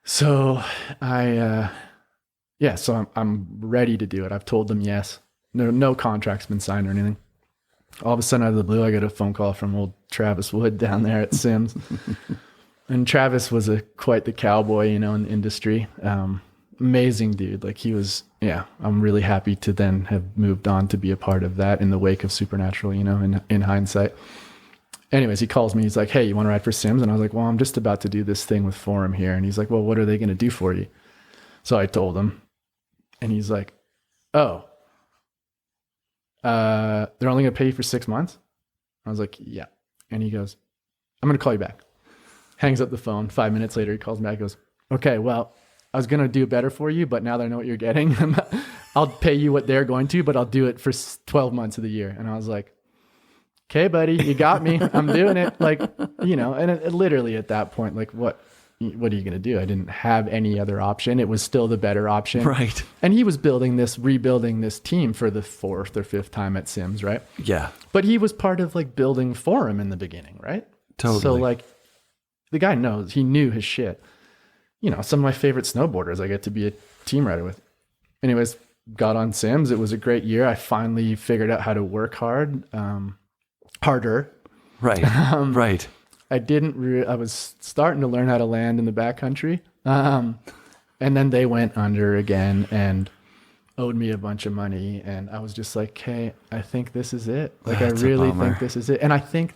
B: So I'm ready to do it. I've told them yes. No contract's been signed or anything. All of a sudden, out of the blue, I get a phone call from old Travis Wood down there at Sims. And Travis was quite the cowboy, in the industry. Amazing dude. Like he was, I'm really happy to then have moved on to be a part of that in the wake of Supernatural, in hindsight. Anyways, he calls me. He's like, hey, you want to ride for Sims? And I was like, well, I'm just about to do this thing with Forum here. And he's like, well, what are they going to do for you? So I told him. And he's like, oh. They're only going to pay you for 6 months? I was like, yeah. And he goes, I'm going to call you back. Hangs up the phone. 5 minutes later, he calls me back. Goes, okay, well, I was going to do better for you, but now that I know what you're getting, I'll pay you what they're going to, but I'll do it for 12 months of the year. And I was like, okay, buddy, you got me. I'm doing it. Like, and it literally at that point, like what are you going to do? I didn't have any other option. It was still the better option.
A: Right.
B: And he was rebuilding this team for the 4th or 5th time at Sims, right?
A: Yeah.
B: But he was part of like building Forum in the beginning, right?
A: Totally.
B: So like the guy he knew his shit. Some of my favorite snowboarders I get to be a team rider with. Anyways, got on Sims. It was a great year. I finally figured out how to work harder.
A: Right. Right.
B: I was starting to learn how to land in the backcountry. And then they went under again and owed me a bunch of money. And I was just like, hey, I think this is it. Like, I really think this is it. And I think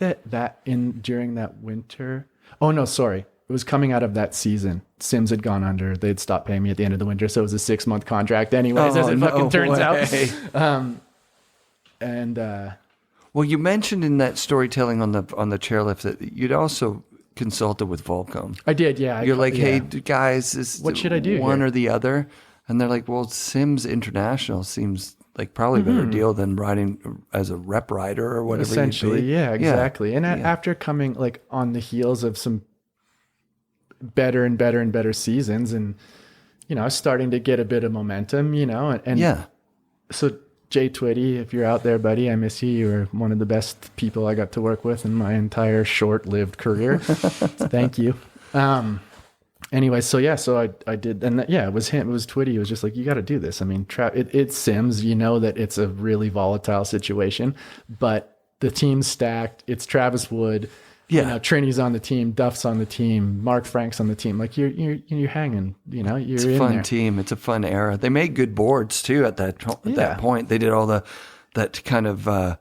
B: during that winter, oh no, sorry. It was coming out of that season. Sims had gone under. They'd stopped paying me at the end of the winter. So it was a 6-month contract anyways, as it fucking turns out.
A: Well, you mentioned in that storytelling on the chairlift that you'd also consulted with Volcom.
B: I did, yeah.
A: You're like, hey, guys,
B: what should I do?
A: One or the other? And they're like, well, Sims International seems like probably a better deal than riding as a rep rider or whatever.
B: Essentially, yeah, exactly. Yeah. And after coming like on the heels of some better and better and better seasons, and I was starting to get a bit of momentum, and
A: yeah.
B: So Jay Twitty, if you're out there, buddy, I miss you. You were one of the best people I got to work with in my entire short-lived career. Thank you. anyway, so yeah, so I did, and yeah, it was him. It was Twitty. It was just like, you got to do this. I mean, it's Sims. You know that it's a really volatile situation, but the team's stacked. It's Travis Wood.
A: Yeah.
B: You know, Trini's on the team, Duff's on the team, Mark Frank's on the team. Like you're hanging. You know, you're
A: it's a fun team. It's a fun era. They made good boards too at that point. They did all that kind of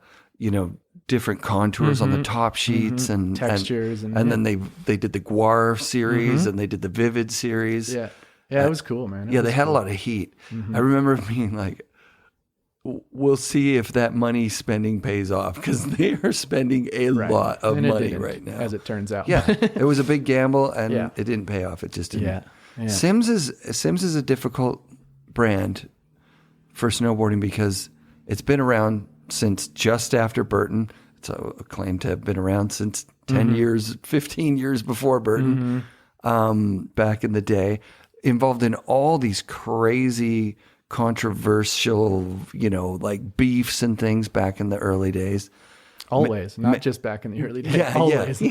A: different contours on the top sheets and
B: textures, and
A: then they did the Guar series and they did the Vivid series.
B: Yeah, it was cool, man.
A: They had a lot of heat. I remember being like, we'll see if that money spending pays off, because they are spending a lot of money right now,
B: as it turns out.
A: Yeah, it was a big gamble, and it didn't pay off. It just didn't.
B: Yeah.
A: Sims is a difficult brand for snowboarding because it's been around since just after Burton. It's claimed to have been around since 10 years, 15 years before Burton, back in the day, involved in all these crazy controversial, like beefs and things back in the early days.
B: Always, not just back in the early days. Always.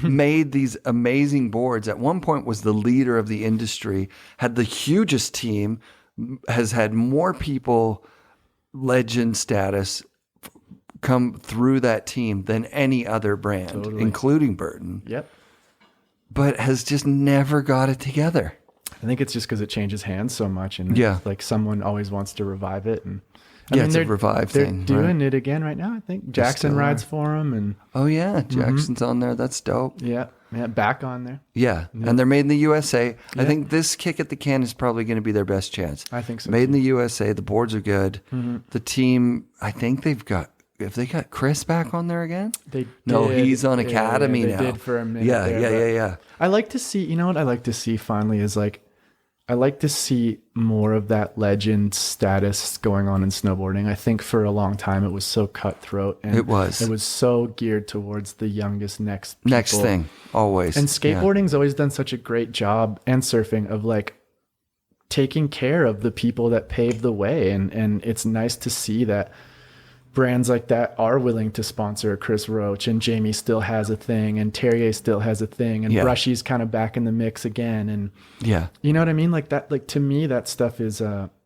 A: Made these amazing boards. At one point was the leader of the industry, had the hugest team, has had more people, legend status, come through that team than any other brand, including Burton.
B: Yep.
A: But has just never got it together.
B: I think it's just because it changes hands so much, and like someone always wants to revive it. And
A: it's a revive thing.
B: They're doing it again right now. I think Jackson rides for them, and
A: Jackson's on there. That's dope.
B: Yeah, back on there.
A: Yeah, and they're made in the USA. I think this kick at the can is probably going to be their best chance.
B: I think so.
A: Made in the USA. The boards are good. The team, I think they've got. If they got Chris back on there again? No, he's on Academy now.
B: They did for a minute.
A: Yeah.
B: I like to see, you know what I like to see finally is like, I like to see more of that legend status going on in snowboarding. I think for a long time it was so cutthroat. And
A: it was
B: so geared towards the youngest next
A: thing, always.
B: And skateboarding's always done such a great job, and surfing, of like taking care of the people that paved the way. And it's nice to see that brands like that are willing to sponsor Chris Roach, and Jamie still has a thing, and Terrier still has a thing, and Brushy's kind of back in the mix again. And you know what I mean? Like that, like to me, that stuff is,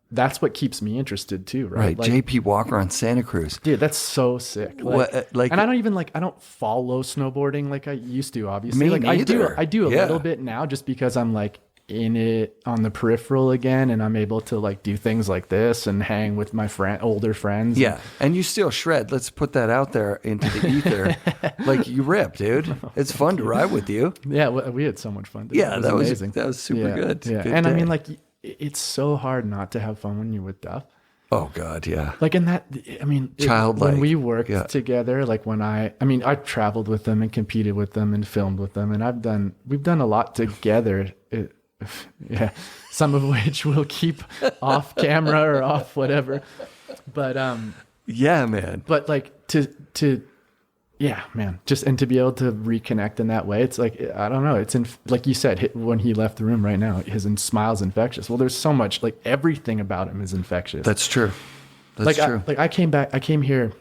B: that's what keeps me interested too. Right.
A: Like, JP Walker on Santa Cruz.
B: Dude, that's so sick. Like, and I don't follow snowboarding like I used to, obviously.
A: Me neither.
B: I do a little bit now, just because I'm like in it on the peripheral again, and I'm able to like do things like this and hang with my older friends.
A: And you still shred. Let's put that out there into the ether. Like, you rip, dude. It's fun to ride with you.
B: Yeah, we had so much fun.
A: That was amazing. That was super good.
B: Good and day. I mean, like, it's so hard not to have fun when you're with Duff.
A: Oh God, yeah.
B: Like in that, I mean,
A: childlike.
B: When we worked together, like when I traveled with them and competed with them and filmed with them, and we've done a lot together. Some of which we'll keep off camera or off whatever, but
A: man,
B: but like to man, just, and to be able to reconnect in that way, it's like, I don't know, it's like you said, when he left the room right now, his smile's infectious. Well, there's so much, like everything about him is infectious.
A: That's true.
B: I came here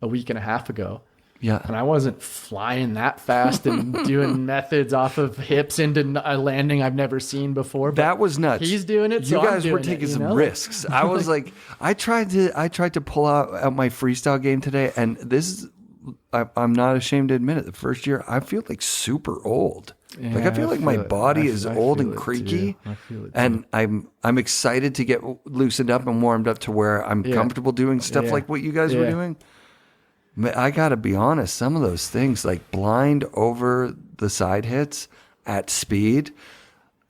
B: a week and a half ago.
A: Yeah.
B: And I wasn't flying that fast and doing methods off of hips into a landing I've never seen before. But
A: that was nuts.
B: He's doing it.
A: You guys were taking some risks. I was like, I tried to pull out my freestyle game today, and this is, I'm not ashamed to admit it, the first year I feel like super old.
B: Yeah,
A: like I feel like my body is old and creaky, and I'm excited to get loosened up and warmed up to where I'm comfortable doing stuff like what you guys were doing. I gotta be honest, some of those things, like blind over the side hits at speed,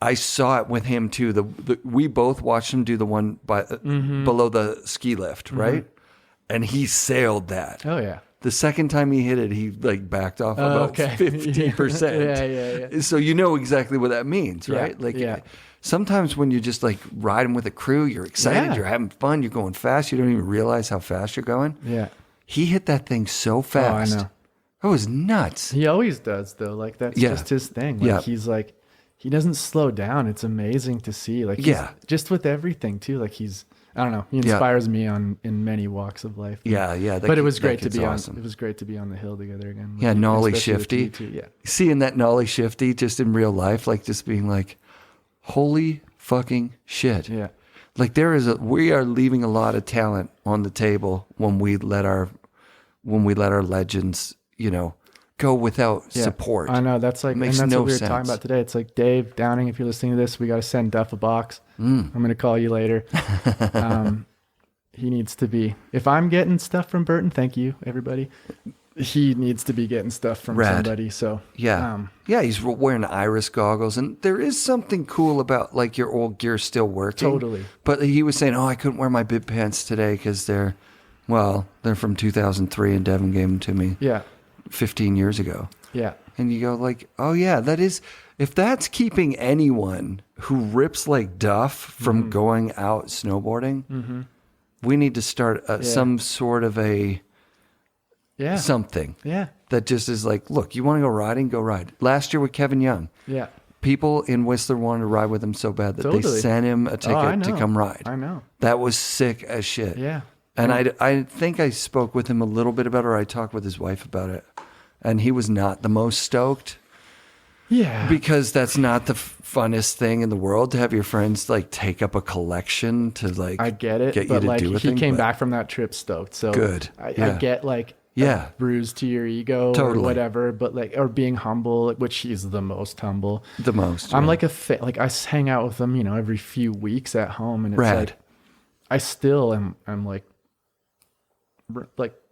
A: I saw it with him too. We both watched him do the one below the ski lift, right? And he sailed that.
B: Oh yeah.
A: The second time he hit it, he like backed off about 50%.
B: Yeah.
A: So you know exactly what that means, right? Sometimes when you're just like riding with a crew, you're excited, you're having fun, you're going fast, you don't even realize how fast you're going.
B: Yeah.
A: He hit that thing so fast.
B: Oh, I know.
A: That was nuts.
B: He always does, though. Like, that's just his thing. Like, he's like, he doesn't slow down. It's amazing to see. Like, just with everything, too. Like, I don't know. He inspires me in many walks of life.
A: But
B: it was great to be awesome. It was great to be on the hill together again.
A: Nollie Shifty. Seeing that Nollie Shifty just in real life, like just being like, Holy fucking shit.
B: Yeah.
A: Like we are leaving a lot of talent on the table when we let our legends, go without support.
B: I know that's like,
A: it makes
B: and that's
A: no
B: what we were
A: sense.
B: talking about today. It's like, Dave Downing, if you're listening to this, we got to send Duff a box. I'm going to call you later. He needs to be, if I'm getting stuff from Burton, thank you everybody. He needs to be getting stuff from somebody. So
A: yeah, he's wearing iris goggles, and there is something cool about like your old gear still working.
B: Totally.
A: But he was saying, I couldn't wear my bib pants today because they're from 2003, and Devin gave them to me. 15 years ago. Yeah. And you go like, oh yeah, that is, if that's keeping anyone who rips like Duff from going out snowboarding, we need to start some sort of a something. Yeah. That just is like, look, you want to go riding? Go ride. Last year with Kevin Young. Yeah. People in Whistler wanted to ride with him so bad that they sent him a ticket to come ride. I know. That was sick as shit. Yeah. And I think I spoke with him a little bit about it, or I talked with his wife about it. And he was not the most stoked. Yeah. Because that's not the funnest thing in the world to have your friends like take up a collection to like
B: I get it,
A: get
B: but
A: you to
B: like
A: do a
B: he
A: thing,
B: came back from that trip stoked. So
A: good.
B: I get like a bruise to your ego or whatever, but like, or being humble, which he's the most humble. The most. I'm like like I hang out with him, every few weeks at home, and it's like I still am like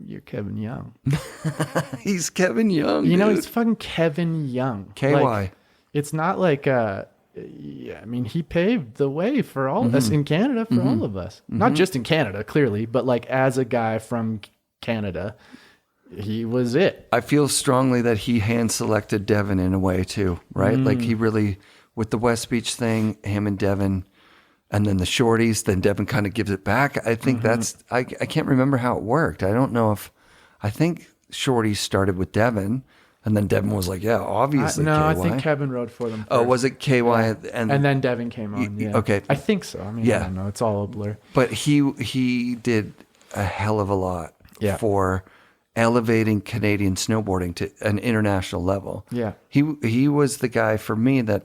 B: you're Kevin Young.
A: He's Kevin Young.
B: He's fucking Kevin Young. KY. Like, it's not like he paved the way for all of us in Canada, for all of us. Not just in Canada, clearly, but like as a guy from Canada, he was it.
A: I feel strongly that he hand selected Devin in a way too, right? Like he really, with the West Beach thing, him and Devin, and then the shorties, then Devin kind of gives it back. I think that's, I can't remember how it worked. I don't know I think shorties started with Devin, and then Devin was like, yeah, obviously
B: no,
A: KY.
B: I think Kevin rode for them first.
A: Oh, was it KY? Yeah.
B: And then Devin came on, yeah.
A: Okay.
B: I think so. I mean, I don't know. It's all a blur.
A: But he did a hell of a lot for elevating Canadian snowboarding to an international level. Yeah. He was the guy for me that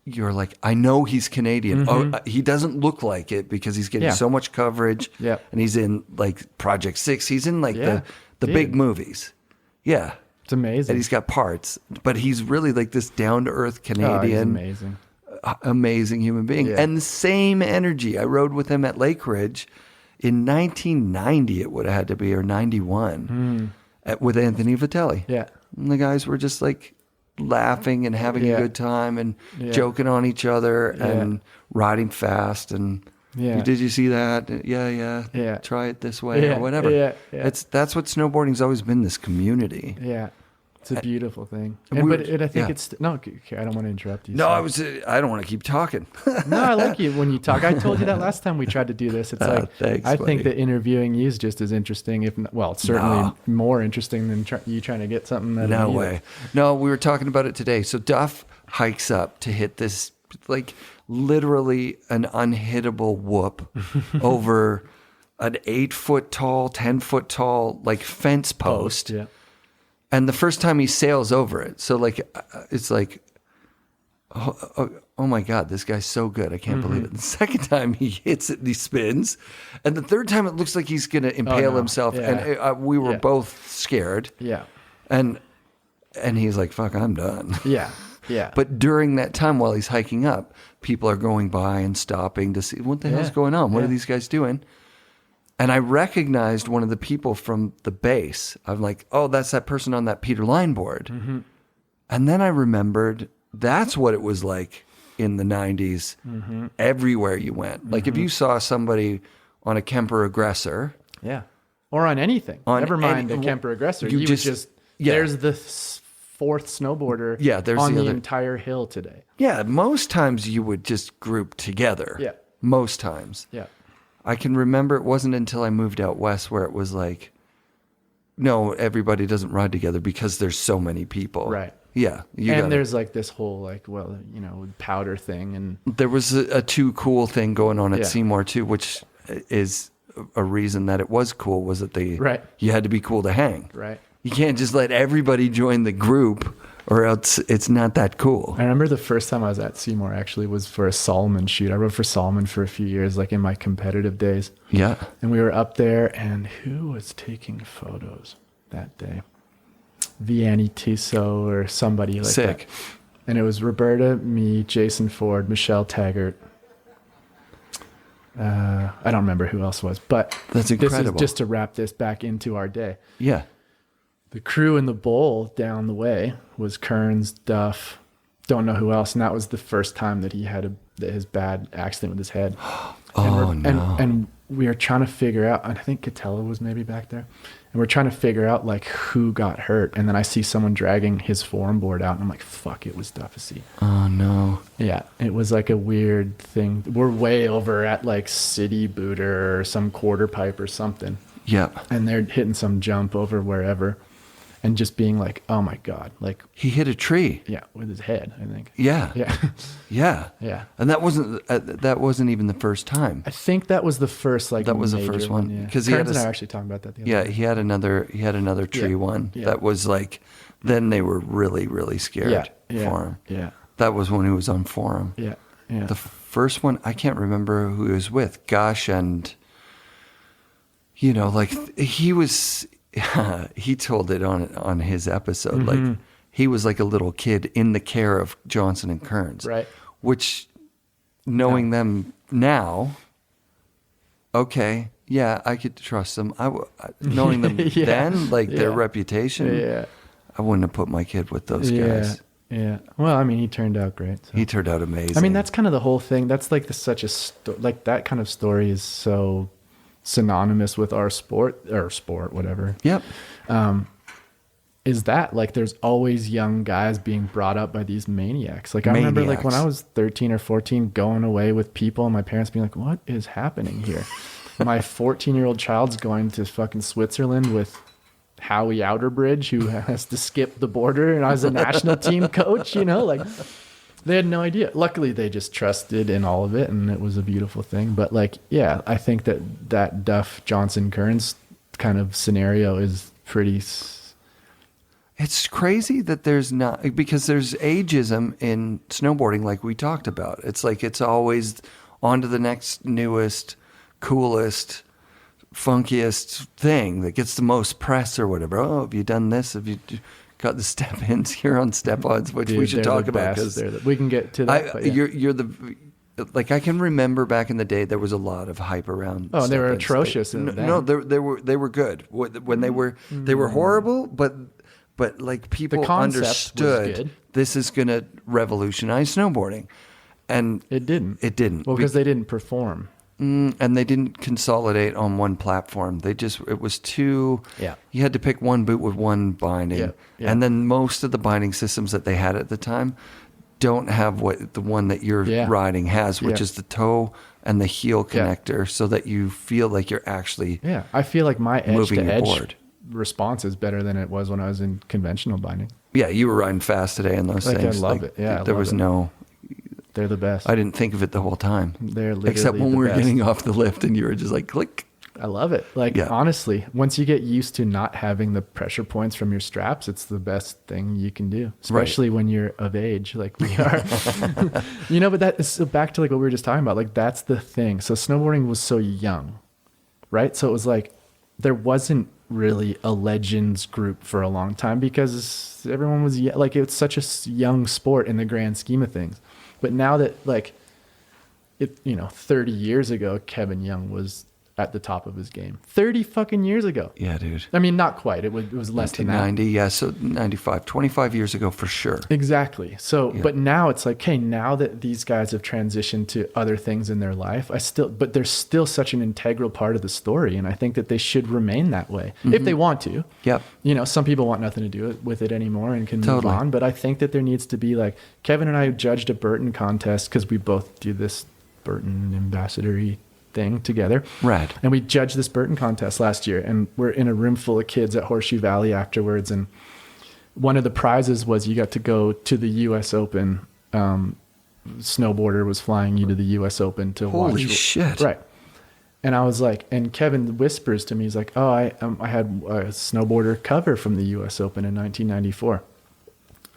A: you're like, I know he's Canadian. Oh, he doesn't look like it because he's getting so much coverage. Yeah. And he's in like Project 6. He's in like the big movies. Yeah.
B: It's amazing.
A: And he's got parts, but he's really like this down to earth Canadian. He's amazing. Amazing human being. Yeah. And the same energy. I rode with him at Lake Ridge in 1990, it would have had to be, or 91, with Anthony Vitelli. Yeah. And the guys were just like laughing and having a good time and joking on each other and riding fast. And did you see that? Yeah. Try it this way or whatever. That's what snowboarding's always been, this community. Yeah.
B: It's a beautiful thing. But I think it's... No, okay, I don't want to interrupt you.
A: No, I don't want to keep talking.
B: No, I like you when you talk. I told you that last time we tried to do this. It's like, thanks, I think that interviewing you is just as interesting, if not, well, certainly more interesting than you trying to get something that...
A: No way. No, we were talking about it today. So Duff hikes up to hit this, like, literally an unhittable whoop over an 8-foot tall, 10-foot tall, like, fence post. Yeah. And the first time he sails over it, so like it's like, oh my God, this guy's so good, I can't believe it. The second time he hits it, and he spins, and the third time it looks like he's going to impale himself, and we were both scared. Yeah, and he's like, "Fuck, I'm done." Yeah, yeah. But during that time, while he's hiking up, people are going by and stopping to see what the hell's going on. What are these guys doing? And I recognized one of the people from the base. I'm like, oh, that's that person on that Peter Line board. And then I remembered that's what it was like in the 90s everywhere you went. Like if you saw somebody on a Kemper Aggressor.
B: Yeah. Or on anything. Never mind the Kemper Aggressor. You just there's the fourth snowboarder on the entire hill today.
A: Yeah. Most times you would just group together. Yeah. Most times. Yeah. I can remember it wasn't until I moved out west where it was like, no, everybody doesn't ride together because there's so many people. Right. Yeah.
B: There's like this whole like, well, powder thing. And
A: there was a too cool thing going on at Seymour too, which is a reason that it was cool, was that you had to be cool to hang. Right. You can't just let everybody join the group or else it's not that cool.
B: I remember the first time I was at Seymour actually was for a Salomon shoot. I rode for Salomon for a few years, like in my competitive days.
A: Yeah.
B: And we were up there, and who was taking photos that day? Vianney Tissot or somebody like
A: Sick.
B: that. And it was Roberta, me, Jason Ford, Michelle Taggart. I don't remember who else was, but
A: that's incredible.
B: This is just to wrap this back into our day.
A: Yeah.
B: The crew in the bowl down the way was Kearns, Duff, don't know who else. And that was the first time that he had his bad accident with his head.
A: No.
B: And we were trying to figure out, and I think Catella was maybe back there. And we're trying to figure out like who got hurt. And then I see someone dragging his form board out, and I'm like, fuck, it was Duffy.
A: Oh no.
B: Yeah. It was like a weird thing. We're way over at like City Booter or some quarter pipe or something.
A: Yeah.
B: And they're hitting some jump over wherever. And just being like, oh my God, like
A: he hit a tree.
B: Yeah, with his head, I think.
A: Yeah.
B: Yeah.
A: Yeah.
B: Yeah.
A: And that wasn't even the first time.
B: I think that was the first
A: that was the first one
B: because
A: he
B: and I actually talking about that.
A: He had another tree one that was like. Then they were really really scared for him. Yeah. That was when he was on forum.
B: Yeah. Yeah.
A: The first one I can't remember who he was with. Gosh, and like he was. He told it on his episode.
B: Mm-hmm.
A: Like he was like a little kid in the care of Johnson and Kearns,
B: right?
A: Which, knowing them now, okay, yeah, I could trust them. Knowing them then, like their reputation, I wouldn't have put my kid with those guys.
B: Yeah. Well, I mean, he turned out great. So.
A: He turned out amazing.
B: I mean, that's kind of the whole thing. That's like like that kind of story is so synonymous with our sport, whatever.
A: Yep.
B: Is that like there's always young guys being brought up by these maniacs. Like I remember like when I was 13 or 14 going away with people and my parents being like, what is happening here? My 14-year-old child's going to fucking Switzerland with Howie Outerbridge, who has to skip the border, and I was a national team coach, like they had no idea. Luckily, they just trusted in all of it, and it was a beautiful thing. But like, yeah, I think that Duff Johnson Kearns kind of scenario is pretty.
A: It's crazy that there's not, because there's ageism in snowboarding, like we talked about. It's like it's always on to the next newest, coolest, funkiest thing that gets the most press or whatever. Oh, have you done this? Have you got the step-ins here on step-ons, which we should talk about, because
B: we can get to that.
A: You're the, like, I can remember back in the day there was a lot of hype around.
B: Oh, they were atrocious.
A: No, they were good. When they were horrible, but like people understood this is going to revolutionize snowboarding, and
B: it didn't. Well, because they didn't perform.
A: And they didn't consolidate on one platform. it was too, you had to pick one boot with one binding. And then most of the binding systems that they had at the time don't have what the one that you're riding has, which is the toe and the heel connector, so that you feel like you're actually
B: I feel like my edge
A: moving
B: to
A: your
B: edge
A: board.
B: Response is better than it was when I was in conventional binding.
A: Yeah, you were riding fast today in those things.
B: I love it. Yeah,
A: there was no...
B: They're the best.
A: I didn't think of it the whole time.
B: They're literally
A: except when
B: the
A: we were
B: best.
A: getting off the lift and you were just like, click.
B: I love it. Like, honestly, once you get used to not having the pressure points from your straps, it's the best thing you can do, especially when you're of age like we are. But that is so back to like what we were just talking about. Like, that's the thing. So snowboarding was so young, right? So it was like there wasn't really a legends group for a long time because everyone was like, it's such a young sport in the grand scheme of things. But now that, like, 30 years ago, Kevin Young was at the top of his game. 30 fucking years ago.
A: Yeah, dude.
B: I mean, not quite. It was less than that.
A: 1990, yeah, so 95. 25 years ago for sure.
B: Exactly. So, but now it's like, hey, now that these guys have transitioned to other things in their life, but they're still such an integral part of the story, and I think that they should remain that way if they want to.
A: Yep.
B: Some people want nothing to do with it anymore and can move on, but I think that there needs to be, like, Kevin and I judged a Burton contest because we both do this Burton ambassador-y thing together.
A: Rad.
B: And we judged this Burton contest last year, and we're in a room full of kids at Horseshoe Valley afterwards, and one of the prizes was you got to go to the US Open. Snowboarder was flying you to the US Open to watch.
A: Holy shit.
B: Right. And I was like, and Kevin whispers to me, he's like, oh, I had a snowboarder cover from the US Open in 1994.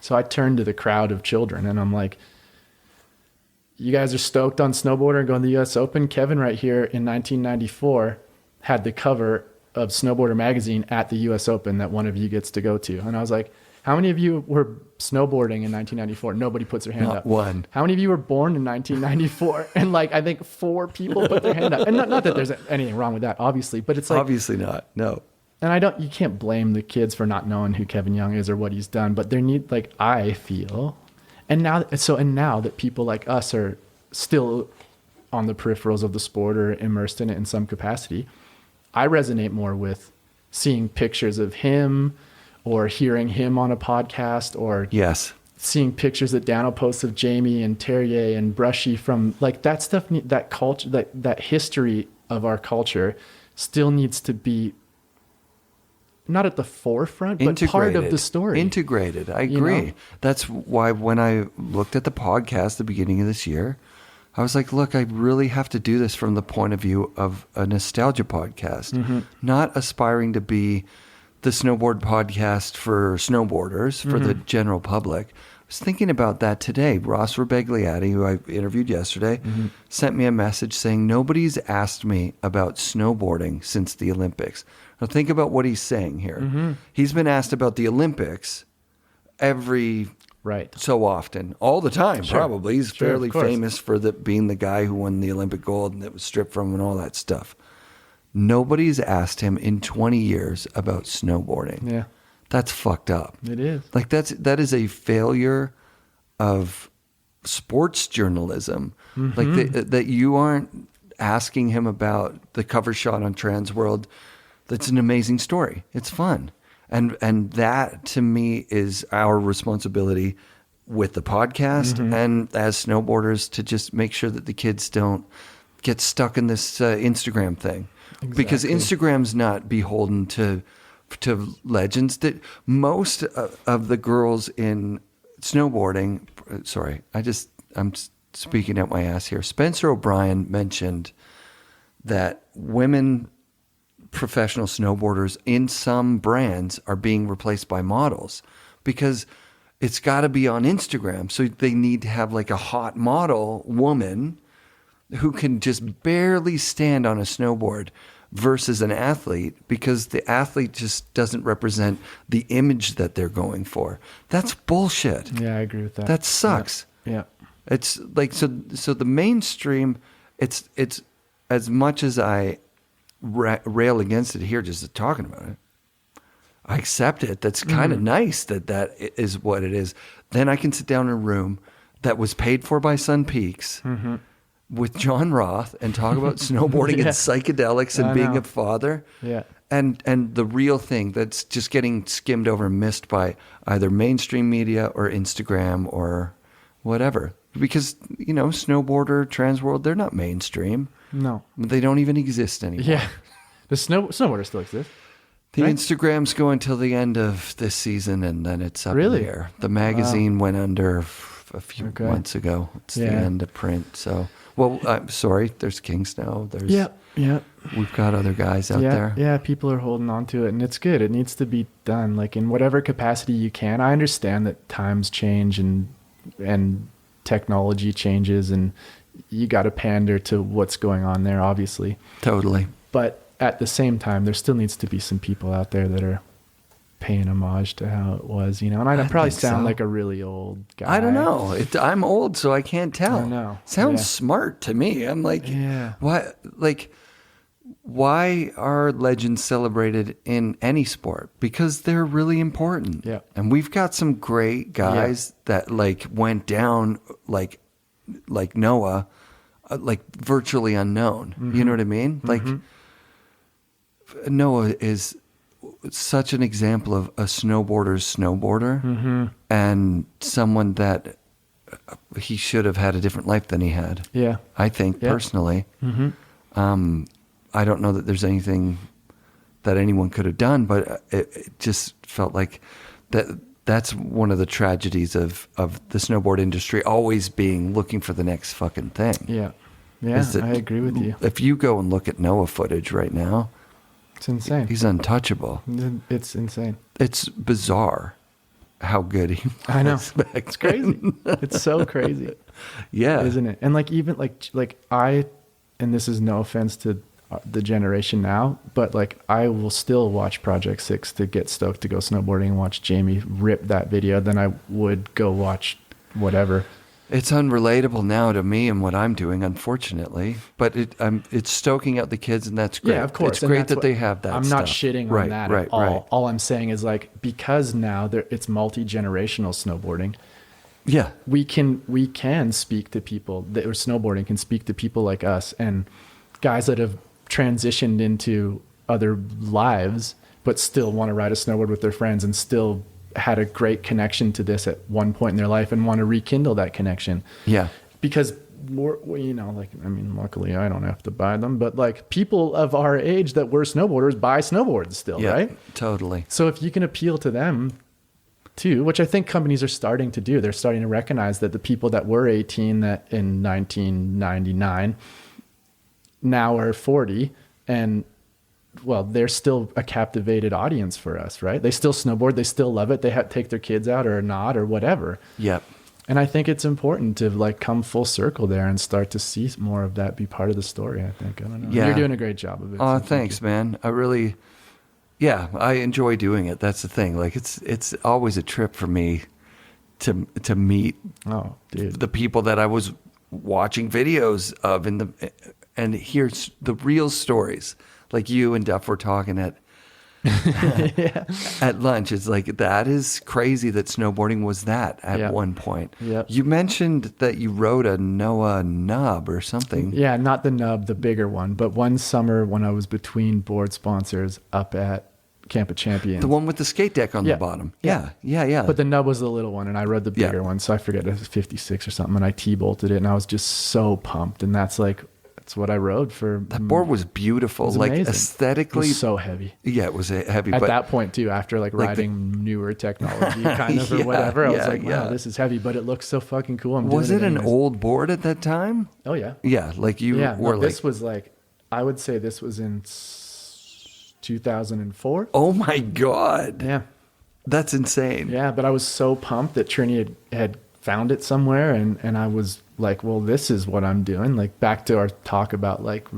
B: So I turned to the crowd of children and I'm like, you guys are stoked on snowboarder and going to the US Open? Kevin right here in 1994 had the cover of Snowboarder magazine at the US Open that one of you gets to go to. And I was like, how many of you were snowboarding in 1994? Nobody puts their hand
A: Not
B: up.
A: one.
B: How many of you were born in 1994? And like, I think 4 people put their hand up. And not that there's anything wrong with that, obviously, but it's like,
A: obviously not. No.
B: And you can't blame the kids for not knowing who Kevin Young is or what he's done, but I feel, and now that people like us are still on the peripherals of the sport or immersed in it in some capacity, I resonate more with seeing pictures of him or hearing him on a podcast or seeing pictures that Dano posts of Jamie and Terrier and Brushy from like that stuff, that culture, that history of our culture still needs to be not at the forefront, but part of the story.
A: Integrated. I agree. You know? That's why when I looked at the podcast at the beginning of this year, I was like, look, I really have to do this from the point of view of a nostalgia podcast, not aspiring to be the snowboard podcast for snowboarders, for the general public. I was thinking about that today. Ross Rebegliati, who I interviewed yesterday, sent me a message saying, nobody's asked me about snowboarding since the Olympics. Now think about what he's saying here. He's been asked about the Olympics every so often, all the time, probably. He's fairly famous for being the guy who won the Olympic gold and that was stripped from him and all that stuff. Nobody's asked him in 20 years about snowboarding.
B: Yeah.
A: That's fucked up.
B: It is.
A: Like that is a failure of sports journalism. Like that you aren't asking him about the cover shot on Transworld. That's an amazing story. It's fun. And that to me is our responsibility with the podcast and as snowboarders to just make sure that the kids don't get stuck in this Instagram thing. Exactly. Because Instagram's not beholden to legends. That most of the girls in snowboarding, sorry, I'm speaking out my ass here. Spencer O'Brien mentioned that women professional snowboarders in some brands are being replaced by models because it's got to be on Instagram. So they need to have like a hot model woman who can just barely stand on a snowboard versus an athlete because the athlete just doesn't represent the image that they're going for. That's bullshit.
B: Yeah, I agree with that.
A: That sucks.
B: Yeah.
A: It's like, so the mainstream, it's as much as I rail against it here, just talking about it, I accept it. That's kind of nice that is what it is. Then I can sit down in a room that was paid for by Sun Peaks with Jon Roth and talk about snowboarding and psychedelics and being a father. Yeah. And the real thing that's just getting skimmed over and missed by either mainstream media or Instagram or whatever. Because, snowboarder, Transworld, they're not mainstream.
B: No.
A: They don't even exist anymore.
B: Yeah. The snowboarder still exists.
A: The Instagrams go until the end of this season, and then it's up in the air. The magazine went under a few months ago. It's the end of print. So, I'm sorry. There's King Snow. There's We've got other guys out there.
B: Yeah, people are holding on to it, and it's good. It needs to be done, like in whatever capacity you can. I understand that times change and technology changes, and you got to pander to what's going on there, obviously.
A: Totally.
B: But at the same time, there still needs to be some people out there that are paying homage to how it was, And I probably sound like a really old guy.
A: I don't know. I'm old, so I can't tell.
B: I know.
A: Sounds smart to me. I'm like, what? Like, why are legends celebrated in any sport? Because they're really important. Yeah. And we've got some great guys that went down like Noah, virtually unknown. You know what I mean? Like Noah is such an example of a snowboarder's snowboarder and someone that he should have had a different life than he had. Yeah. I think personally. I don't know that there's anything that anyone could have done, but it just felt like that's one of the tragedies of the snowboard industry always being looking for the next fucking thing.
B: Yeah. Yeah, I agree with you.
A: If you go and look at Noah footage right now,
B: it's insane.
A: He's untouchable.
B: It's insane.
A: It's bizarre. how good he was.
B: I know.
A: Back
B: It's crazy. It's so crazy.
A: Yeah.
B: Isn't it? And like, even like and this is no offense to the generation now, but like I will still watch Project 6 to get stoked to go snowboarding and watch Jamie rip that video than I would go watch whatever.
A: It's unrelatable now to me and what I'm doing, unfortunately. But it's stoking out the kids, and that's great.
B: Yeah, of course.
A: It's great that they have that.
B: I'm not shitting on that at all.
A: Right.
B: All I'm saying is like, because now it's multi-generational snowboarding.
A: Yeah,
B: we can speak to people that, or snowboarding can speak to people like us and guys that have transitioned into other lives, but still want to ride a snowboard with their friends and still had a great connection to this at one point in their life and want to rekindle that connection.
A: Yeah.
B: Because more, like, I mean, luckily I don't have to buy them, but like people of our age that were snowboarders buy snowboards still, right?
A: Totally.
B: So if you can appeal to them too, which I think companies are starting to do, they're starting to recognize that the people that were 18 that in 1999 now are 40, and well, they're still a captivated audience for us, right? They still snowboard, they still love it. They take their kids out or not or whatever.
A: Yep.
B: And I think it's important to like come full circle there and start to see more of that be part of the story. I think, I don't know.
A: Yeah.
B: You're doing a great job of it.
A: Oh, thanks, man. I enjoy doing it. That's the thing. Like it's always a trip for me to meet the people that I was watching videos of and hear the real stories. Like you and Duff were talking at at lunch. It's like, that is crazy that snowboarding was that at one point.
B: Yep.
A: You mentioned that you rode a Noah nub or something.
B: Yeah, not the nub, the bigger one. But one summer when I was between board sponsors up at Camp of Champions.
A: The one with the skate deck on the bottom. Yeah. But
B: the nub was the little one, and I rode the bigger one. So I forget, it was 56 or something, and I T-bolted it, and I was just so pumped. And that's what I rode for.
A: That board was beautiful. Like
B: amazing.
A: Aesthetically.
B: It was so heavy.
A: Yeah, it was heavy.
B: At that point too, after like riding newer technology kind of or whatever, I was like, wow, this is heavy, but it looks so fucking cool.
A: Was it an old board at that time?
B: Oh yeah.
A: Yeah, like you were
B: this was like, I would say this was in 2004.
A: Oh my God.
B: Yeah.
A: That's insane.
B: Yeah, but I was so pumped that Trini had found it somewhere, and I was like, well, this is what I'm doing. Like, back to our talk about like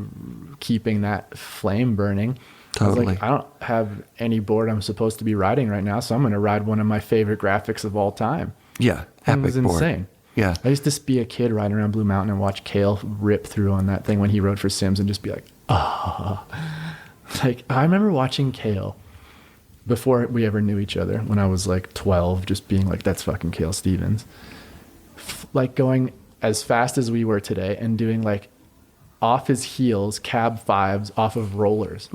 B: keeping that flame burning.
A: Totally.
B: I was like, I don't have any board I'm supposed to be riding right now, so I'm going to ride one of my favorite graphics of all time.
A: Yeah,
B: and it was insane.
A: Yeah.
B: I used to be a kid riding around Blue Mountain and watch Kale rip through on that thing when he rode for Sims and just be like, oh. Like, I remember watching Kale before we ever knew each other when I was like 12, just being like, that's fucking Kale Stevens. Like going as fast as we were today and doing like off his heels cab fives off of rollers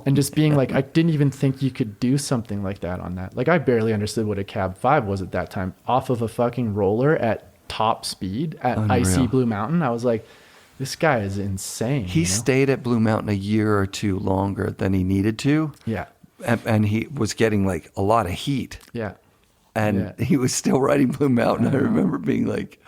B: and just being like, I didn't even think you could do something like that on that. Like, I barely understood what a cab five was at that time, off of a fucking roller at top speed at
A: Unreal.
B: icy Blue Mountain. I was like, this guy is insane.
A: He stayed at Blue Mountain a year or two longer than he needed to.
B: Yeah.
A: And he was getting like a lot of heat.
B: Yeah.
A: And he was still riding Blue Mountain. I remember being like,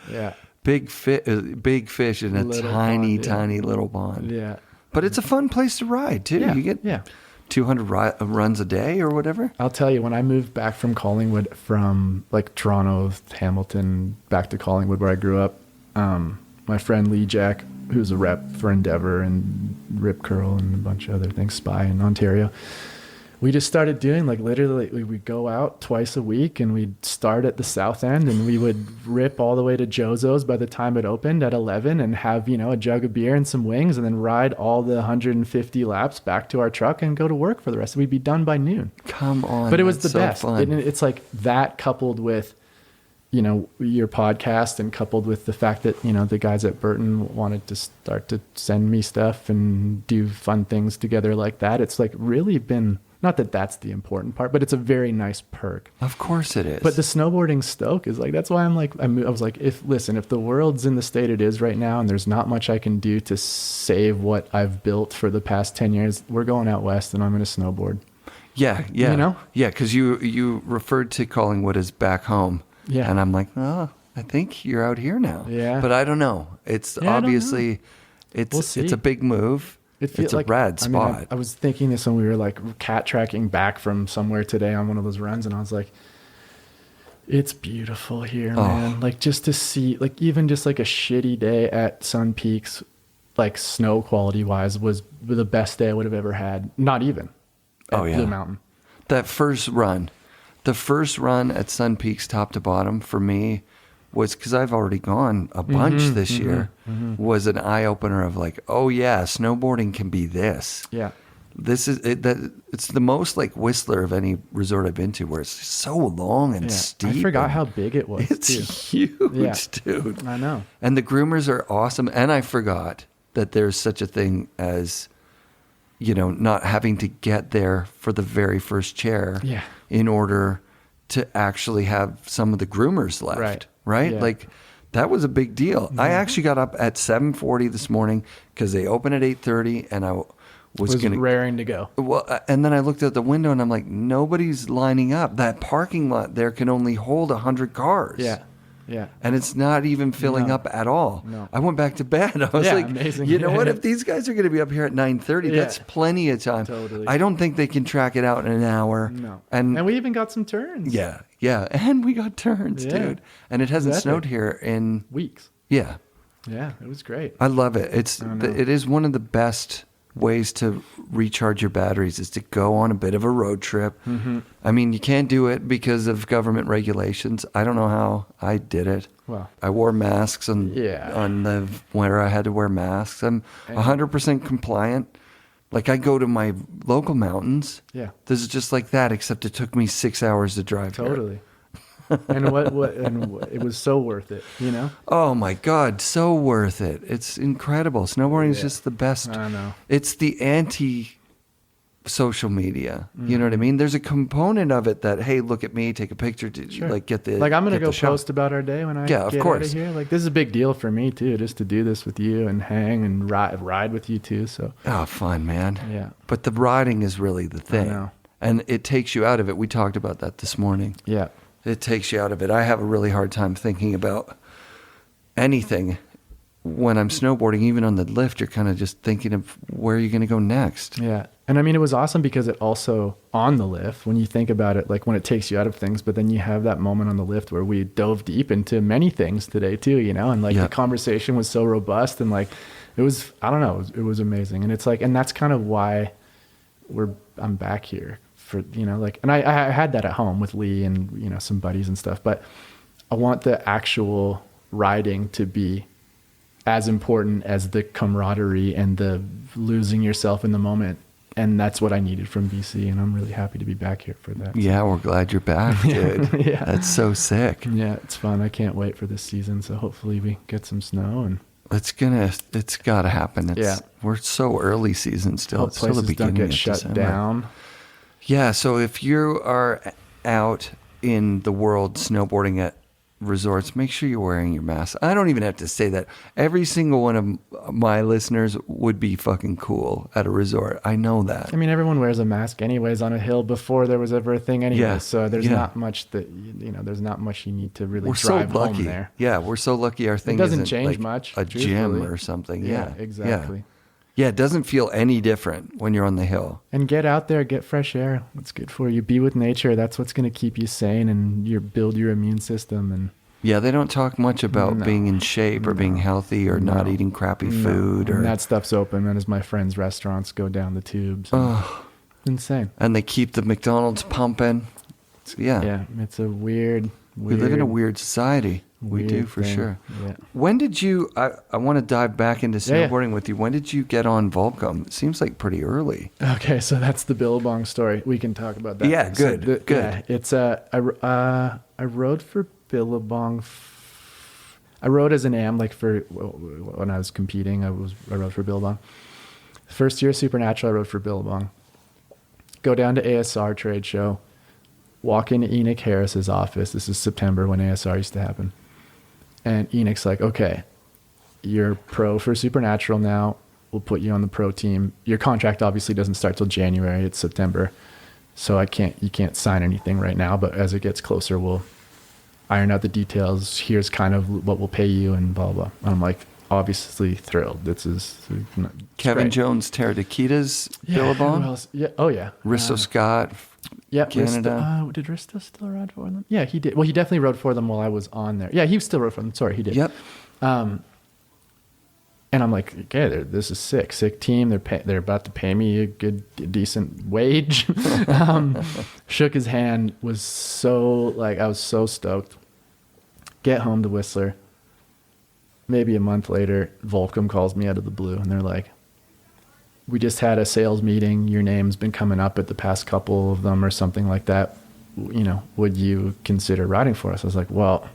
A: big fish in a little tiny little pond.
B: Yeah.
A: But it's a fun place to ride too.
B: Yeah.
A: You get 200 runs a day or whatever.
B: I'll tell you, when I moved back from Collingwood, from like Toronto, Hamilton, back to Collingwood where I grew up, my friend Lee Jack, who's a rep for Endeavour and Rip Curl and a bunch of other things, Spy in Ontario, we just started doing like, literally we would go out twice a week and we'd start at the south end and we would rip all the way to Jozo's by the time it opened at 11 and have, a jug of beer and some wings and then ride all the 150 laps back to our truck and go to work for the rest. We'd be done by noon.
A: Come on.
B: But it was the
A: so
B: best.
A: Fun.
B: It's like that coupled with, your podcast, and coupled with the fact that, the guys at Burton wanted to start to send me stuff and do fun things together like that. It's like really been, not that that's the important part, but it's a very nice perk.
A: Of course it is.
B: But the snowboarding stoke is like, that's why I'm like, I was like, if the world's in the state it is right now and there's not much I can do to save what I've built for the past 10 years, we're going out west and I'm going to snowboard.
A: Yeah. Yeah, because you referred to Collingwood as back home. Yeah. And I'm like, oh, I think you're out here now.
B: Yeah.
A: But I don't know. It's obviously, it's a big move. It's a rad spot.
B: I was thinking this when we were like cat tracking back from somewhere today on one of those runs. And I was like, It's beautiful here, man. Like just to see, like even just like a shitty day at Sun Peaks, like snow quality wise, was the best day I would have ever had. Not even at Blue Mountain.
A: That first run, the first run at Sun Peaks top to bottom for me was, because I've already gone a bunch this year, was an eye opener of like, oh yeah, snowboarding can be this.
B: Yeah.
A: This is it. That it's the most like Whistler of any resort I've been to, where it's so long and steep.
B: I forgot how big it was.
A: It's huge, dude.
B: I know.
A: And the groomers are awesome. And I forgot that there's such a thing as, you know, not having to get there for the very first chair in order to actually have some of the groomers left. Right?
B: Yeah.
A: Like that was a big deal. I actually got up at 7:40 this morning because they open at 8:30, and I was
B: raring to go.
A: Well, and then I looked out the window and I'm like, nobody's lining up. That parking lot there can only hold 100 cars.
B: Yeah. Yeah.
A: And it's not even filling up at all.
B: No.
A: I went back to bed. I was like,
B: amazing.
A: You know what? If these guys are going to be up here at 9:30, that's plenty of time.
B: Totally.
A: I don't think they can track it out in an hour.
B: No.
A: And
B: we even got some turns.
A: Yeah. And we got turns, dude. And it hasn't snowed here in
B: weeks.
A: Yeah.
B: Yeah. It was great.
A: I love it. It is one of the best ways to recharge your batteries is to go on a bit of a road trip. I mean, you can't do it because of government regulations. I don't know how I did it.
B: Well,
A: I wore masks on the where I had to wear masks. I'm 100% compliant. Like I go to my local mountains. Yeah, this is just like that, except it took me 6 hours to drive.
B: Totally. And it was so worth it, you know?
A: Oh my God, so worth it. It's incredible. Snowboarding is just the best.
B: I know.
A: It's the anti-social media. You know what I mean? There's a component of it that, hey, look at me, take a picture, like get the
B: I'm gonna go post about our day when I get out of here. Like this is a big deal for me too, just to do this with you and hang and ride with you too. So
A: fun, man.
B: Yeah.
A: But the riding is really the thing,
B: I know.
A: And it takes you out of it. We talked about that this morning.
B: Yeah.
A: It takes you out of it. I have a really hard time thinking about anything when I'm snowboarding. Even on the lift, you're kind of just thinking of where you're going to go next.
B: Yeah. And I mean, it was awesome because it also, on the lift, when you think about it, like when it takes you out of things, but then you have that moment on the lift where we dove deep into many things today too, you know, and like the conversation was so robust and like, it was, I don't know, it was amazing. And it's like, and that's kind of why I'm back here. For, you know, like, and I had that at home with Lee and, you know, some buddies and stuff, but I want the actual riding to be as important as the camaraderie and the losing yourself in the moment. And that's what I needed from BC. And I'm really happy to be back here for that.
A: Yeah. We're glad you're back, dude.
B: Yeah.
A: That's so sick.
B: Yeah. It's fun. I can't wait for this season. So hopefully we get some snow and
A: it's gotta happen. We're so early season still.
B: Hope
A: it's still the beginning
B: don't get
A: of
B: shut
A: December.
B: down.
A: Yeah, so if you are out in the world snowboarding at resorts, make sure you're wearing your mask. I don't even have to say that. Every single one of my listeners would be fucking cool at a resort. I know that.
B: I mean, everyone wears a mask anyways on a hill before there was ever a thing anyway. Yeah. So there's not much there's not much you need to really drive home there.
A: Yeah, we're so lucky our thing
B: doesn't
A: isn't
B: change
A: like
B: much.
A: A gym or something. Yeah,
B: exactly.
A: Yeah, it doesn't feel any different when you're on the hill.
B: And get out there, get fresh air. It's good for you. Be with nature. That's what's going to keep you sane and build your immune system. And
A: yeah, they don't talk much about being in shape or being healthy or not eating crappy food.
B: And that stuff's open. And as my friends' restaurants go down the tubes. Insane.
A: And they keep the McDonald's pumping.
B: Yeah, it's a weird.
A: We live in a weird society. We do, for sure. Yeah. When did you, I want to dive back into snowboarding with you. When did you get on Volcom? It seems like pretty early.
B: Okay, so that's the Billabong story. We can talk about that.
A: Yeah, good, good.
B: Yeah, it's, I rode for Billabong. I rode as an AM, like when I was competing, I rode for Billabong. First year Supernatural, I rode for Billabong. Go down to ASR trade show. Walk into Enoch Harris's office. This is September when ASR used to happen. And Enoch's like, okay, you're pro for Supernatural now. We'll put you on the pro team. Your contract obviously doesn't start till January. It's September. So you can't sign anything right now, but as it gets closer, we'll iron out the details. Here's kind of what we'll pay you and blah, blah. And I'm like, obviously thrilled.
A: Kevin Jones, Terra Takita's Billabong?
B: Who else? Yeah. Oh, yeah.
A: Risto Scott,
B: Yeah,
A: Canada.
B: Did Risto still ride for them? Yeah, he did. Well, he definitely rode for them while I was on there. Yeah, he still rode for them. Sorry, he did.
A: Yep.
B: And I'm like, okay, this is sick team. They're about to pay me a decent wage. Shook his hand. Was so I was so stoked. Get home to Whistler. Maybe a month later, Volcom calls me out of the blue, and they're like, "We just had a sales meeting. Your name's been coming up at the past couple of them, or something like that. You know, would you consider riding for us?" I was like, "Well,"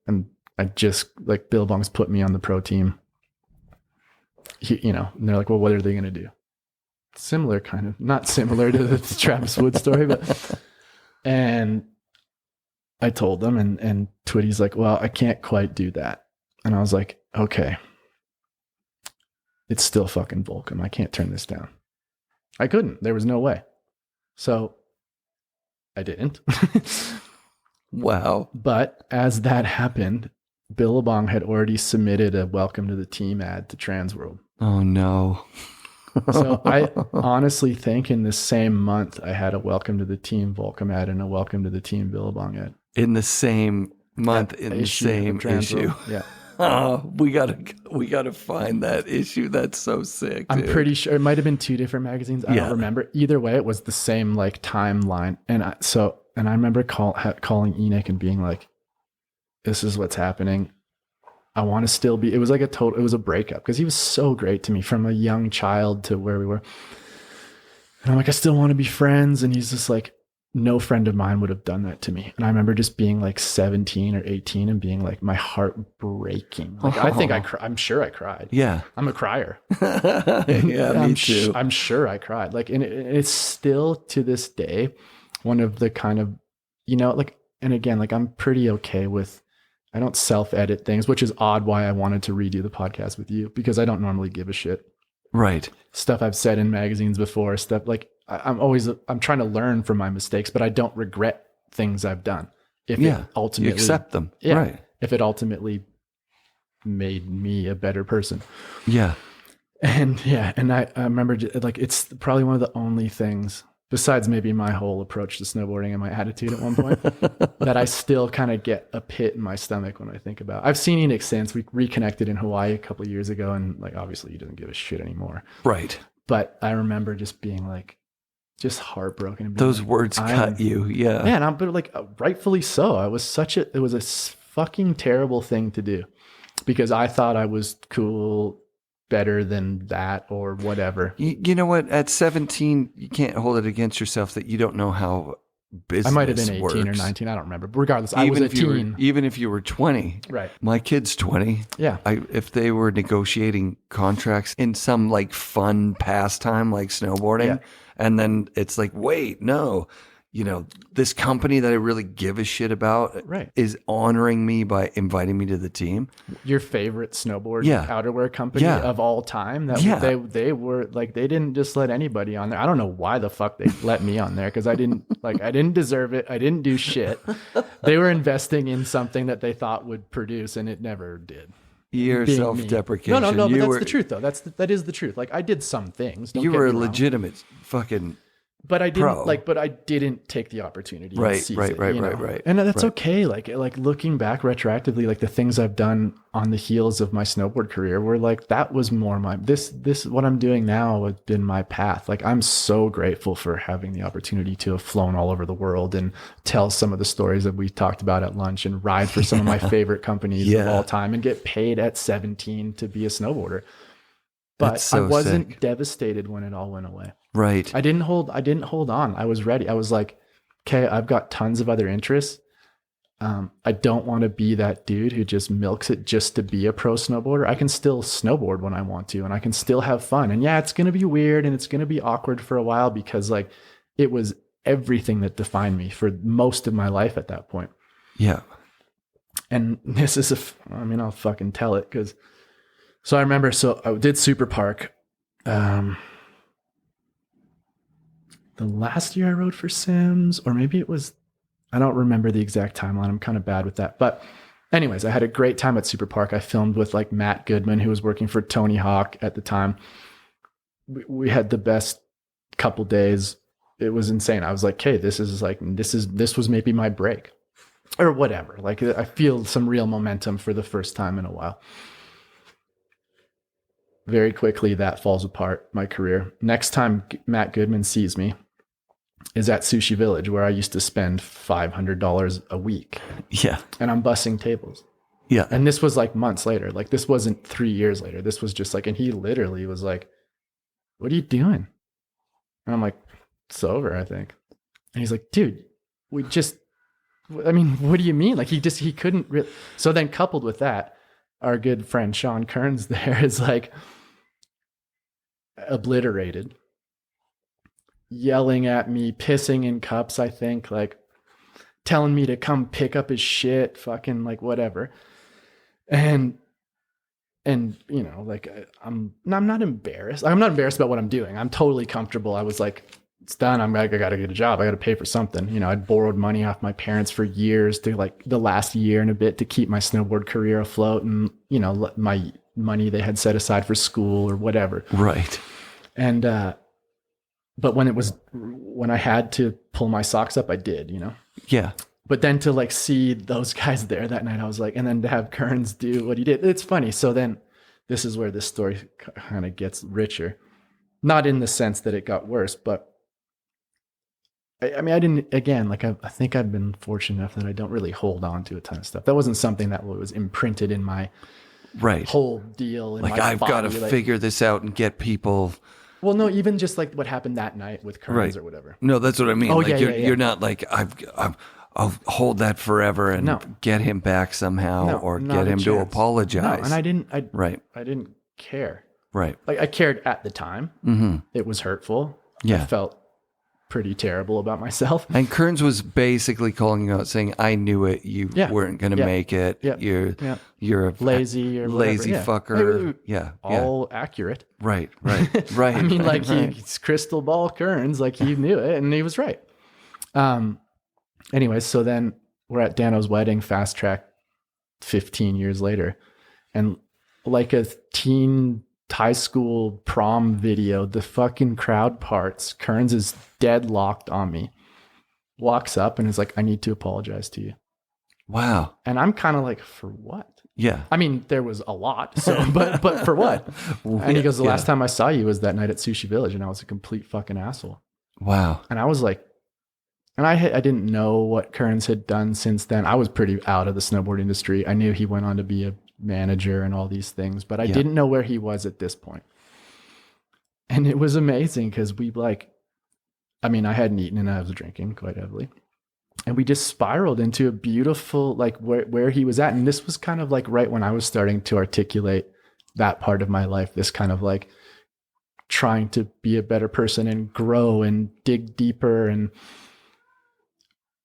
B: and I just Billabong's put me on the pro team. And they're like, "Well, what are they going to do?" Similar, kind of, not similar to the Travis Wood story, but and I told them, and Twitty's like, "Well, I can't quite do that," and I was like, "Okay, it's still fucking Volcom. I can't turn this down." I couldn't. There was no way. So I didn't.
A: Wow.
B: But as that happened, Billabong had already submitted a welcome to the team ad to Transworld.
A: Oh, no.
B: So I honestly think in the same month, I had a welcome to the team Volcom ad and a welcome to the team Billabong ad.
A: In the same month, in the same issue.
B: Yeah.
A: Oh, we gotta find that issue. That's so sick.
B: I'm
A: dude.
B: pretty sure it might have been two different magazines. I don't remember. Either way, it was the same timeline. And I remember calling Enoch and being like, "This is what's happening. I want to still be." It was it was a breakup because he was so great to me from a young child to where we were. And I'm like, "I still want to be friends." And he's just like, "No friend of mine would have done that to me." And I remember just being 17 or 18 and being my heart breaking. I think I'm sure I cried.
A: Yeah.
B: I'm a crier.
A: Yeah, me too.
B: I'm sure I cried. And it's still to this day, one of the kind of, and again, I'm pretty okay with, I don't self-edit things, which is odd why I wanted to redo the podcast with you, because I don't normally give a shit.
A: Right.
B: Stuff I've said in magazines before, stuff I'm trying to learn from my mistakes, but I don't regret things I've done. If it ultimately,
A: you accept them.
B: Yeah,
A: right.
B: If it ultimately made me a better person.
A: Yeah.
B: And I remember it's probably one of the only things, besides maybe my whole approach to snowboarding and my attitude at one point, that I still kind of get a pit in my stomach when I think about. I've seen Enoch since. We reconnected in Hawaii a couple of years ago, and obviously he doesn't give a shit anymore.
A: Right.
B: But I remember just being just heartbroken. And
A: those words cut you. Yeah.
B: Man, but rightfully so. It was a fucking terrible thing to do, because I thought I was cool, better than that, or whatever.
A: You know what? At 17, you can't hold it against yourself that you don't know how business
B: I might have been 18
A: works.
B: or 19. I don't remember. But regardless, I was a teen.
A: Even if you were 20.
B: Right.
A: My kid's 20.
B: Yeah.
A: If they were negotiating contracts in some fun pastime like snowboarding, and then it's wait, no. This company that I really give a shit about is honoring me by inviting me to the team. Your
B: favorite snowboard outerwear company of all time. They were they didn't just let anybody on there. I don't know why the fuck they let me on there, because I didn't I didn't deserve it. I didn't do shit. They were investing in something that they thought would produce, and it never did.
A: You're self-deprecation.
B: No, but that's the truth though. That is the truth. I did some things.
A: You were a legitimate fucking.
B: But I didn't but I didn't take the opportunity.
A: Right.
B: And that's okay. Looking back retroactively, the things I've done on the heels of my snowboard career were that was more this what I'm doing now has been my path. I'm so grateful for having the opportunity to have flown all over the world and tell some of the stories that we talked about at lunch and ride for some of my favorite companies of all time and get paid at 17 to be a snowboarder. But I wasn't devastated when it all went away.
A: Right.
B: I didn't hold on. I was ready. I was like, okay, I've got tons of other interests. I don't want to be that dude who just milks it just to be a pro snowboarder. I can still snowboard when I want to, and I can still have fun. And it's going to be weird and it's going to be awkward for a while, because it was everything that defined me for most of my life at that point.
A: Yeah.
B: And this is I'll fucking tell it, because so I remember, I did Super Park. The last year I rode for Sims, or maybe it was, I don't remember the exact timeline. I'm kind of bad with that. But anyways, I had a great time at Super Park. I filmed with Matt Goodman, who was working for Tony Hawk at the time. We had the best couple days. it was insane. I was like, okay, this was maybe my break or whatever. Like I feel some real momentum for the first time in a while. Very quickly that falls apart, my career. Next time Matt Goodman sees me is at Sushi Village, where I used to spend $500 a week.
A: Yeah.
B: And I'm bussing tables.
A: Yeah.
B: And this was like months later. Like this wasn't 3 years later. This was just like, and he literally was like, what are you doing? And I'm like, it's over, I think. And he's like, dude, what do you mean? Like he couldn't really. So then coupled with that, our good friend Sean Kearns there is like obliterated, yelling at me, pissing in cups, I think, like telling me to come pick up his shit, fucking like whatever. And you know, like I'm not embarrassed. I'm not embarrassed about what I'm doing. I'm totally comfortable. I was like, it's done. I got to get a job. I got to pay for something. You know, I'd borrowed money off my parents for years to like the last year and a bit to keep my snowboard career afloat, and, you know, my money they had set aside for school or whatever.
A: Right.
B: And, but when I had to pull my socks up, I did, you know?
A: Yeah.
B: But then to like see those guys there that night, I was like, and then to have Kearns do what he did, it's funny. So then this is where this story kind of gets richer. Not in the sense that it got worse, but I mean, I didn't, again, like I think I've been fortunate enough that I don't really hold on to a ton of stuff. That wasn't something that was imprinted in my whole deal.
A: Like I've got to figure this out and get people.
B: Well, no, even just like what happened that night with Kearns or whatever.
A: No, that's what I mean.
B: Oh,
A: like
B: yeah,
A: you're not like I'll hold that forever and get him back somehow or get him to apologize.
B: No, and I didn't care.
A: Right.
B: Like I cared at the time. Mm-hmm. It was hurtful.
A: Yeah.
B: I felt pretty terrible about myself.
A: And Kearns was basically calling you out, saying, "I knew it. You weren't going to make it. You're a
B: lazy or
A: lazy fucker."
B: All accurate.
A: Right. I
B: mean, like he's crystal ball Kearns, like he knew it, and he was right. Anyways, so then we're at Dano's wedding, fast track, 15 years later, and like a teen high school prom video, the fucking crowd parts. Kearns is deadlocked on me, walks up and is like, "I need to apologize to you."
A: Wow.
B: And I'm kind of like, for what?
A: Yeah.
B: I mean, there was a lot, so but for what? And he goes, "The last time I saw you was that night at Sushi Village, and I was a complete fucking asshole."
A: Wow.
B: And I was like, and I didn't know what Kearns had done since then. I was pretty out of the snowboard industry. I knew he went on to be a manager and all these things, but I didn't know where he was at this point. And it was amazing because I hadn't eaten and I was drinking quite heavily. And we just spiraled into a beautiful, like where he was at. And this was kind of like right when I was starting to articulate that part of my life, this kind of like trying to be a better person and grow and dig deeper and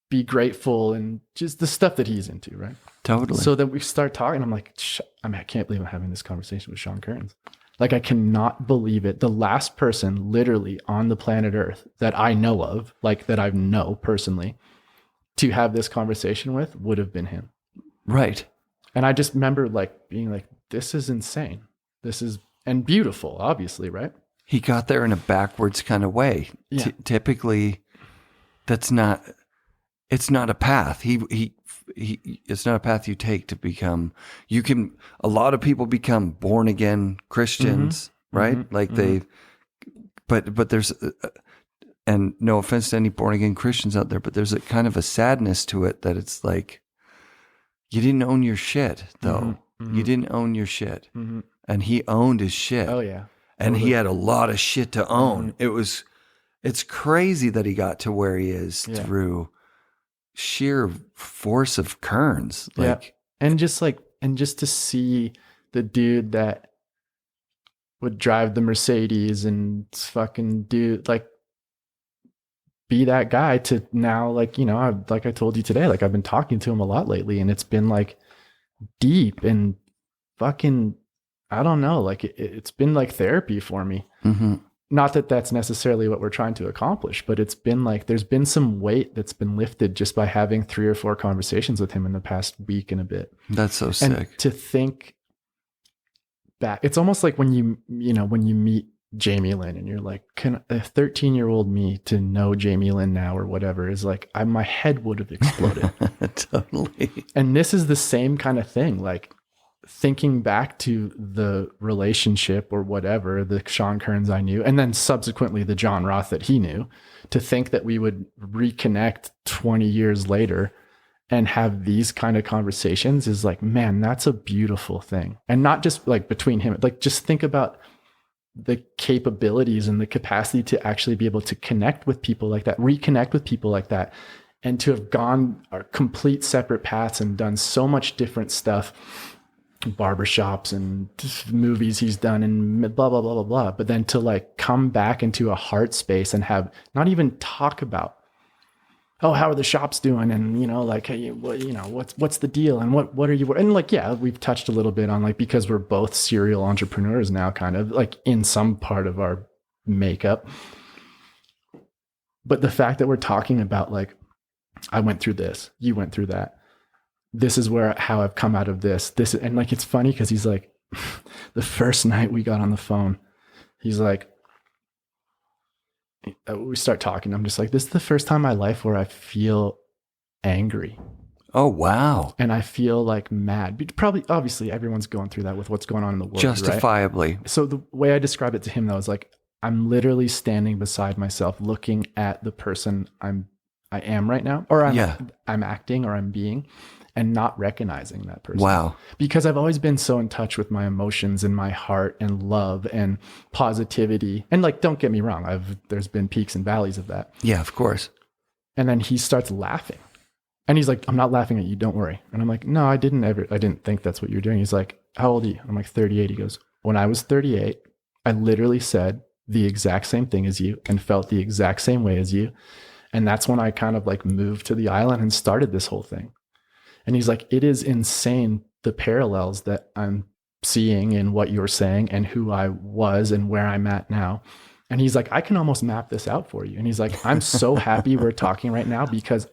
B: be grateful and just the stuff that he's into, right?
A: Totally.
B: So then we start talking. I'm like, I can't believe I'm having this conversation with Sean Kearns. Like, I cannot believe it. The last person literally on the planet Earth that I know of, like that I know personally, to have this conversation with would have been him.
A: Right.
B: And I just remember like being like, this is insane. This is, and beautiful, obviously, right?
A: He got there in a backwards kind of way.
B: Yeah.
A: Typically, it's not a path. It's not a path you take to become, a lot of people become born again Christians, right? Mm-hmm. Like but there's, and no offense to any born again Christians out there, but there's a kind of a sadness to it that it's like, you didn't own your shit though. Mm-hmm. You didn't own your shit. Mm-hmm. And he owned his shit.
B: Oh yeah.
A: And he had a lot of shit to own. Mm-hmm. It's crazy that he got to where he is through sheer force of Kearns.
B: And just to see the dude that would drive the Mercedes and fucking do like be that guy to now, like, you know, like I told you today, like I've been talking to him a lot lately and it's been like deep and fucking, I don't know, like it's been like therapy for me. Mm-hmm. Not that that's necessarily what we're trying to accomplish, but it's been like, there's been some weight that's been lifted just by having 3 or 4 conversations with him in the past week and a bit.
A: That's so sick.
B: And to think back, it's almost like when you meet Jamie Lynn, and you're like, can a 13-year-old me to know Jamie Lynn now or whatever is like, my head would have exploded.
A: Totally.
B: And this is the same kind of thing. Like thinking back to the relationship or whatever, the Sean Kearns I knew, and then subsequently the Jon Roth that he knew, to think that we would reconnect 20 years later and have these kind of conversations is like, man, that's a beautiful thing. And not just like between him, like just think about the capabilities and the capacity to actually be able to connect with people like that, reconnect with people like that, and to have gone our complete separate paths and done so much different stuff, barbershops and movies he's done and blah, blah, blah, blah, blah. But then to like come back into a heart space and have not even talk about, oh, how are the shops doing? And, you know, like, hey, what, you know, what's the deal? And what are you, and like, yeah, we've touched a little bit on like, because we're both serial entrepreneurs now, kind of like in some part of our makeup. But the fact that we're talking about like, I went through this, you went through that. This is how I've come out of this. And like, it's funny because he's like, the first night we got on the phone, he's like, we start talking. I'm just like, this is the first time in my life where I feel angry.
A: Oh, wow.
B: And I feel like mad. Probably, obviously, everyone's going through that with what's going on in the world.
A: Justifiably.
B: Right? So the way I describe it to him, though, is like, I'm literally standing beside myself, looking at the person I am right now, or I'm acting, or I'm being, and not recognizing that person.
A: Wow.
B: Because I've always been so in touch with my emotions and my heart and love and positivity. And like, don't get me wrong, there's been peaks and valleys of that.
A: Yeah, of course.
B: And then he starts laughing. And he's like, I'm not laughing at you, don't worry. And I'm like, no, I didn't think that's what you're doing. He's like, how old are you? I'm like, 38. He goes, when I was 38, I literally said the exact same thing as you and felt the exact same way as you. And that's when I kind of like moved to the island and started this whole thing. And he's like, it is insane, the parallels that I'm seeing in what you're saying and who I was and where I'm at now. And he's like, I can almost map this out for you. And he's like, I'm so happy we're talking right now because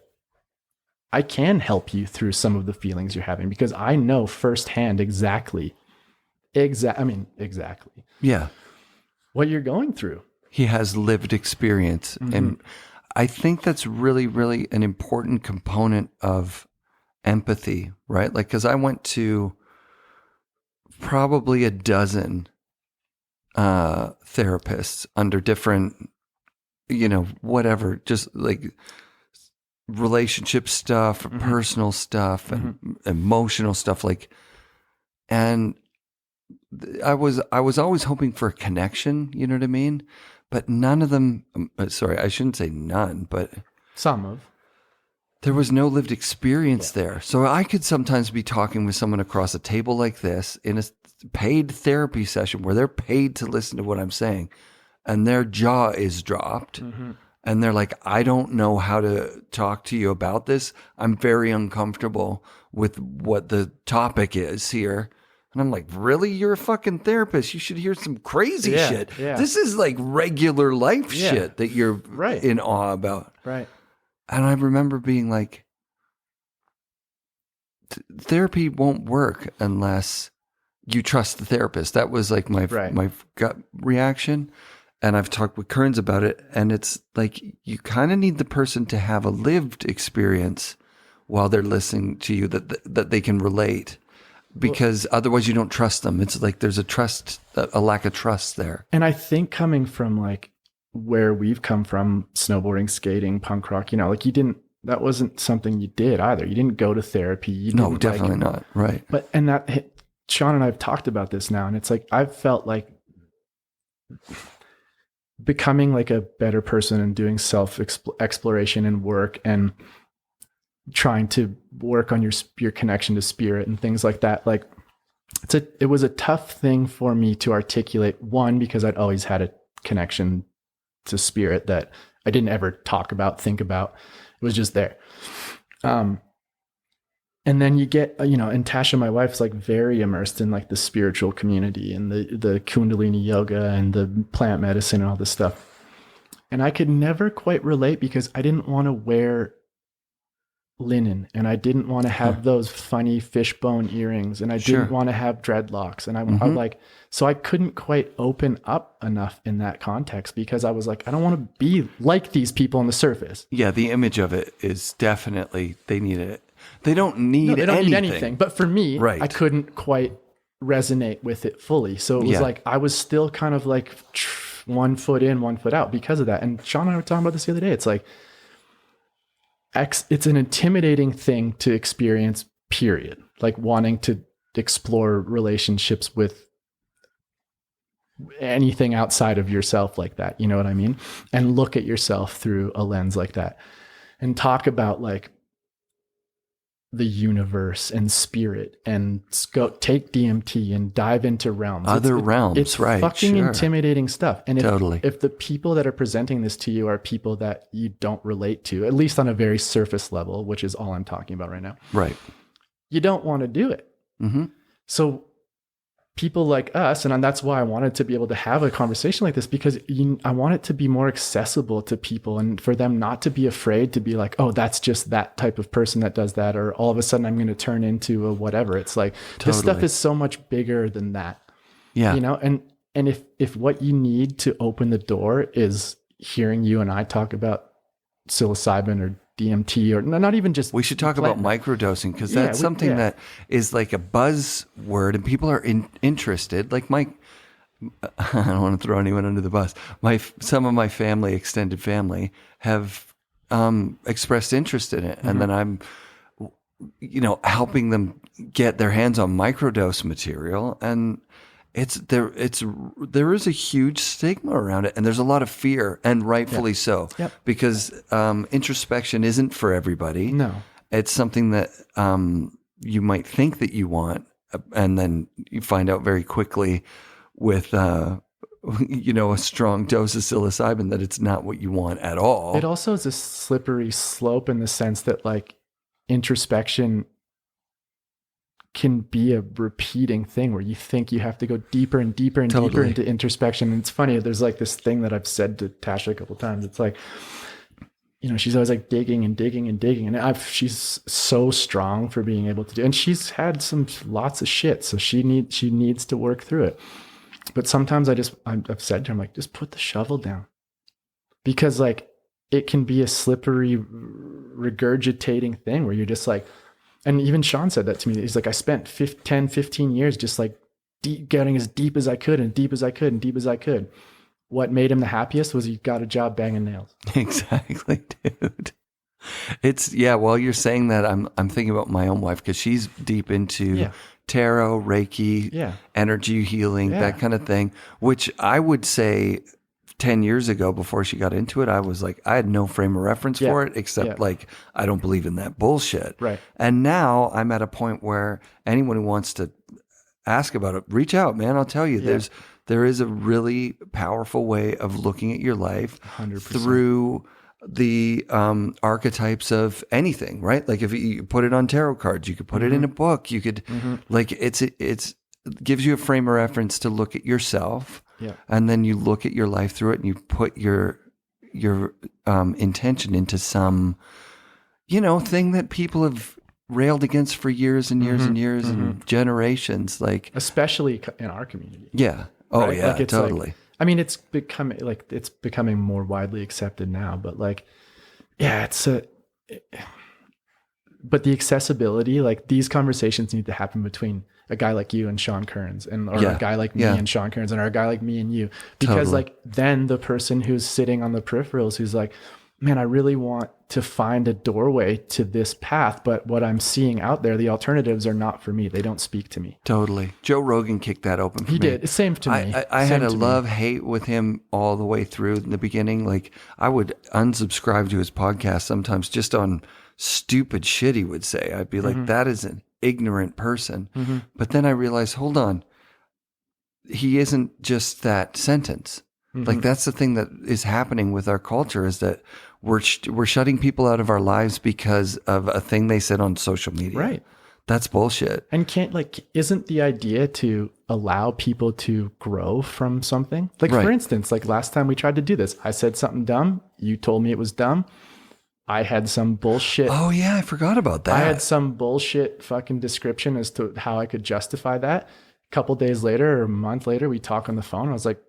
B: I can help you through some of the feelings you're having because I know firsthand exactly.
A: Yeah.
B: What you're going through.
A: He has lived experience. Mm-hmm. And I think that's really, really an important component of empathy, right? Like, because I went to probably a dozen therapists under different, whatever, just like relationship stuff, mm-hmm. personal stuff, and mm-hmm. emotional stuff. Like, and I was always hoping for a connection. You know what I mean? But none of them. Sorry, I shouldn't say none, but
B: some of.
A: There was no lived experience there. So I could sometimes be talking with someone across a table like this in a paid therapy session where they're paid to listen to what I'm saying and their jaw is dropped. Mm-hmm. And they're like, I don't know how to talk to you about this. I'm very uncomfortable with what the topic is here. And I'm like, really? You're a fucking therapist. You should hear some crazy shit. Yeah. This is like regular life shit that you're in awe about.
B: Right.
A: And I remember being like, therapy won't work unless you trust the therapist. That was like my gut reaction. And I've talked with Kearns about it. And it's like, you kind of need the person to have a lived experience while they're listening to you that they can relate. Because otherwise you don't trust them. It's like there's a lack of trust there.
B: And I think coming from like where we've come from, snowboarding, skating, punk rock, that wasn't something you did either. You didn't go to therapy.
A: No, definitely not. Right.
B: But, Sean and I have talked about this now, and it's like, I've felt like becoming like a better person and doing self-exploration and work and trying to work on your connection to spirit and things like that. Like it was a tough thing for me to articulate, one, because I'd always had a connection to spirit that I didn't ever talk about, think about. It was just there. And then you get, and Tasha, my wife's like very immersed in like the spiritual community and the Kundalini yoga and the plant medicine and all this stuff. And I could never quite relate because I didn't want to wear linen, and I didn't want to have those funny fishbone earrings, and I didn't want to have dreadlocks, and I like, so I couldn't quite open up enough in that context because I was like, I don't want to be like these people on the surface.
A: Yeah, the image of it is definitely, they need it. They don't need anything.
B: But for me, I couldn't quite resonate with it fully. So it was like, I was still kind of like 1 foot in, 1 foot out because of that. And Sean and I were talking about this the other day. It's like, it's an intimidating thing to experience, period. Like wanting to explore relationships with anything outside of yourself like that. You know what I mean? And look at yourself through a lens like that and talk about like the universe and spirit and take DMT and dive into realms.
A: Realms,
B: it's
A: right.
B: fucking intimidating stuff. And
A: totally.
B: If the people that are presenting this to you are people that you don't relate to, at least on a very surface level, which is all I'm talking about right now.
A: Right.
B: You don't want to do it. Mm-hmm. So people like us, and that's why I wanted to be able to have a conversation like this, because I want it to be more accessible to people and for them not to be afraid to be like, oh, that's just that type of person that does that, or all of a sudden I'm going to turn into a whatever. It's like, this stuff is so much bigger than that. Yeah. You know, and if what you need to open the door is hearing you and I talk about psilocybin or DMT, or not even just,
A: we should talk about microdosing, because that's something that is like a buzzword and people are interested. Like I don't want to throw anyone under the bus. Some of my family, extended family, have expressed interest in it, and then I'm helping them get their hands on microdose material, and there is a huge stigma around it, and there's a lot of fear, and rightfully so, because introspection isn't for everybody. No, it's something that you might think that you want, and then you find out very quickly with a strong dose of psilocybin that it's not what you want at all.
B: It also is a slippery slope in the sense that like introspection can be a repeating thing where you think you have to go deeper and deeper and deeper into introspection. And it's funny, there's like this thing that I've said to Tasha a couple of times. It's like, she's always like digging and digging and digging. And she's so strong for being able to do, and she's had lots of shit. So she needs to work through it. But sometimes I've said to her, I'm like, just put the shovel down, because like it can be a slippery regurgitating thing where you're just like, and even Sean said that to me. He's like, I spent 10, 15 years just like getting as deep as I could and deep as I could and deep as I could. What made him the happiest was he got a job banging nails.
A: Exactly, dude. While you're saying that, I'm thinking about my own wife, because she's deep into tarot, Reiki, energy healing, that kind of thing, which I would say 10 years ago, before she got into it, I was like, I had no frame of reference for it, except like, I don't believe in that bullshit. Right. And now I'm at a point where anyone who wants to ask about it, reach out, man. I'll tell you, there is a really powerful way of looking at your life 100%. Through the archetypes of anything, right? Like if you put it on tarot cards, you could put it in a book, you could like, it gives you a frame of reference to look at yourself. Yeah. And then you look at your life through it, and you put your intention into some, thing that people have railed against for years and years and years and generations, like
B: especially in our community.
A: Yeah. Oh right? Yeah, like totally.
B: Like, I mean, it's becoming more widely accepted now, but like, yeah, but the accessibility, like these conversations need to happen between a guy like you and Sean Kearns, or a guy like me and Sean Kearns, or a guy like me and you, because like then the person who's sitting on the peripherals, who's like, man, I really want to find a doorway to this path, but what I'm seeing out there, the alternatives are not for me. They don't speak to me.
A: Totally. Joe Rogan kicked that open for me.
B: He did. Same to me.
A: I had a love-hate with him all the way through in the beginning. Like I would unsubscribe to his podcast sometimes just on stupid shit he would say. I'd be like, that is an ignorant person. But then I realized, hold on, he isn't just that sentence. Like that's the thing that is happening with our culture, is that we're shutting people out of our lives because of a thing they said on social media. Right. That's bullshit.
B: And isn't the idea to allow people to grow from something? Like for instance, like last time we tried to do this, I said something dumb. You told me it was dumb. I had some bullshit.
A: Oh yeah, I forgot about that.
B: I had some bullshit fucking description as to how I could justify that. A couple days later or a month later, we talk on the phone. I was like,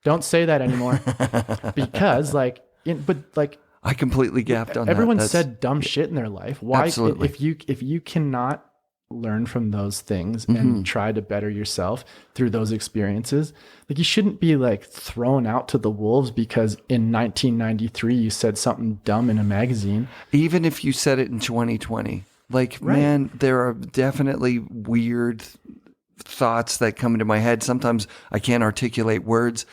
B: don't say that anymore. Because like,
A: I completely gapped on
B: everyone
A: that.
B: said dumb shit in their life. Why,
A: absolutely.
B: if you cannot learn from those things and try to better yourself through those experiences, like you shouldn't be like thrown out to the wolves because in 1993 you said something dumb in a magazine.
A: Even if you said it in 2020, like, man, there are definitely weird thoughts that come into my head. Sometimes I can't articulate words.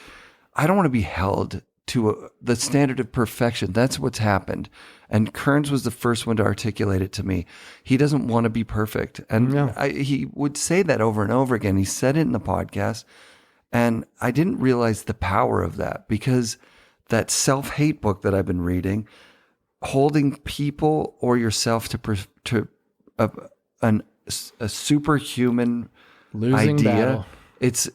A: I don't want to be held to the standard of perfection. That's what's happened. And Kearns was the first one to articulate it to me. He doesn't want to be perfect. And he would say that over and over again. He said it in the podcast. And I didn't realize the power of that, because that self-hate book that I've been reading, holding people or yourself to a superhuman
B: Losing
A: idea.
B: battle.
A: It's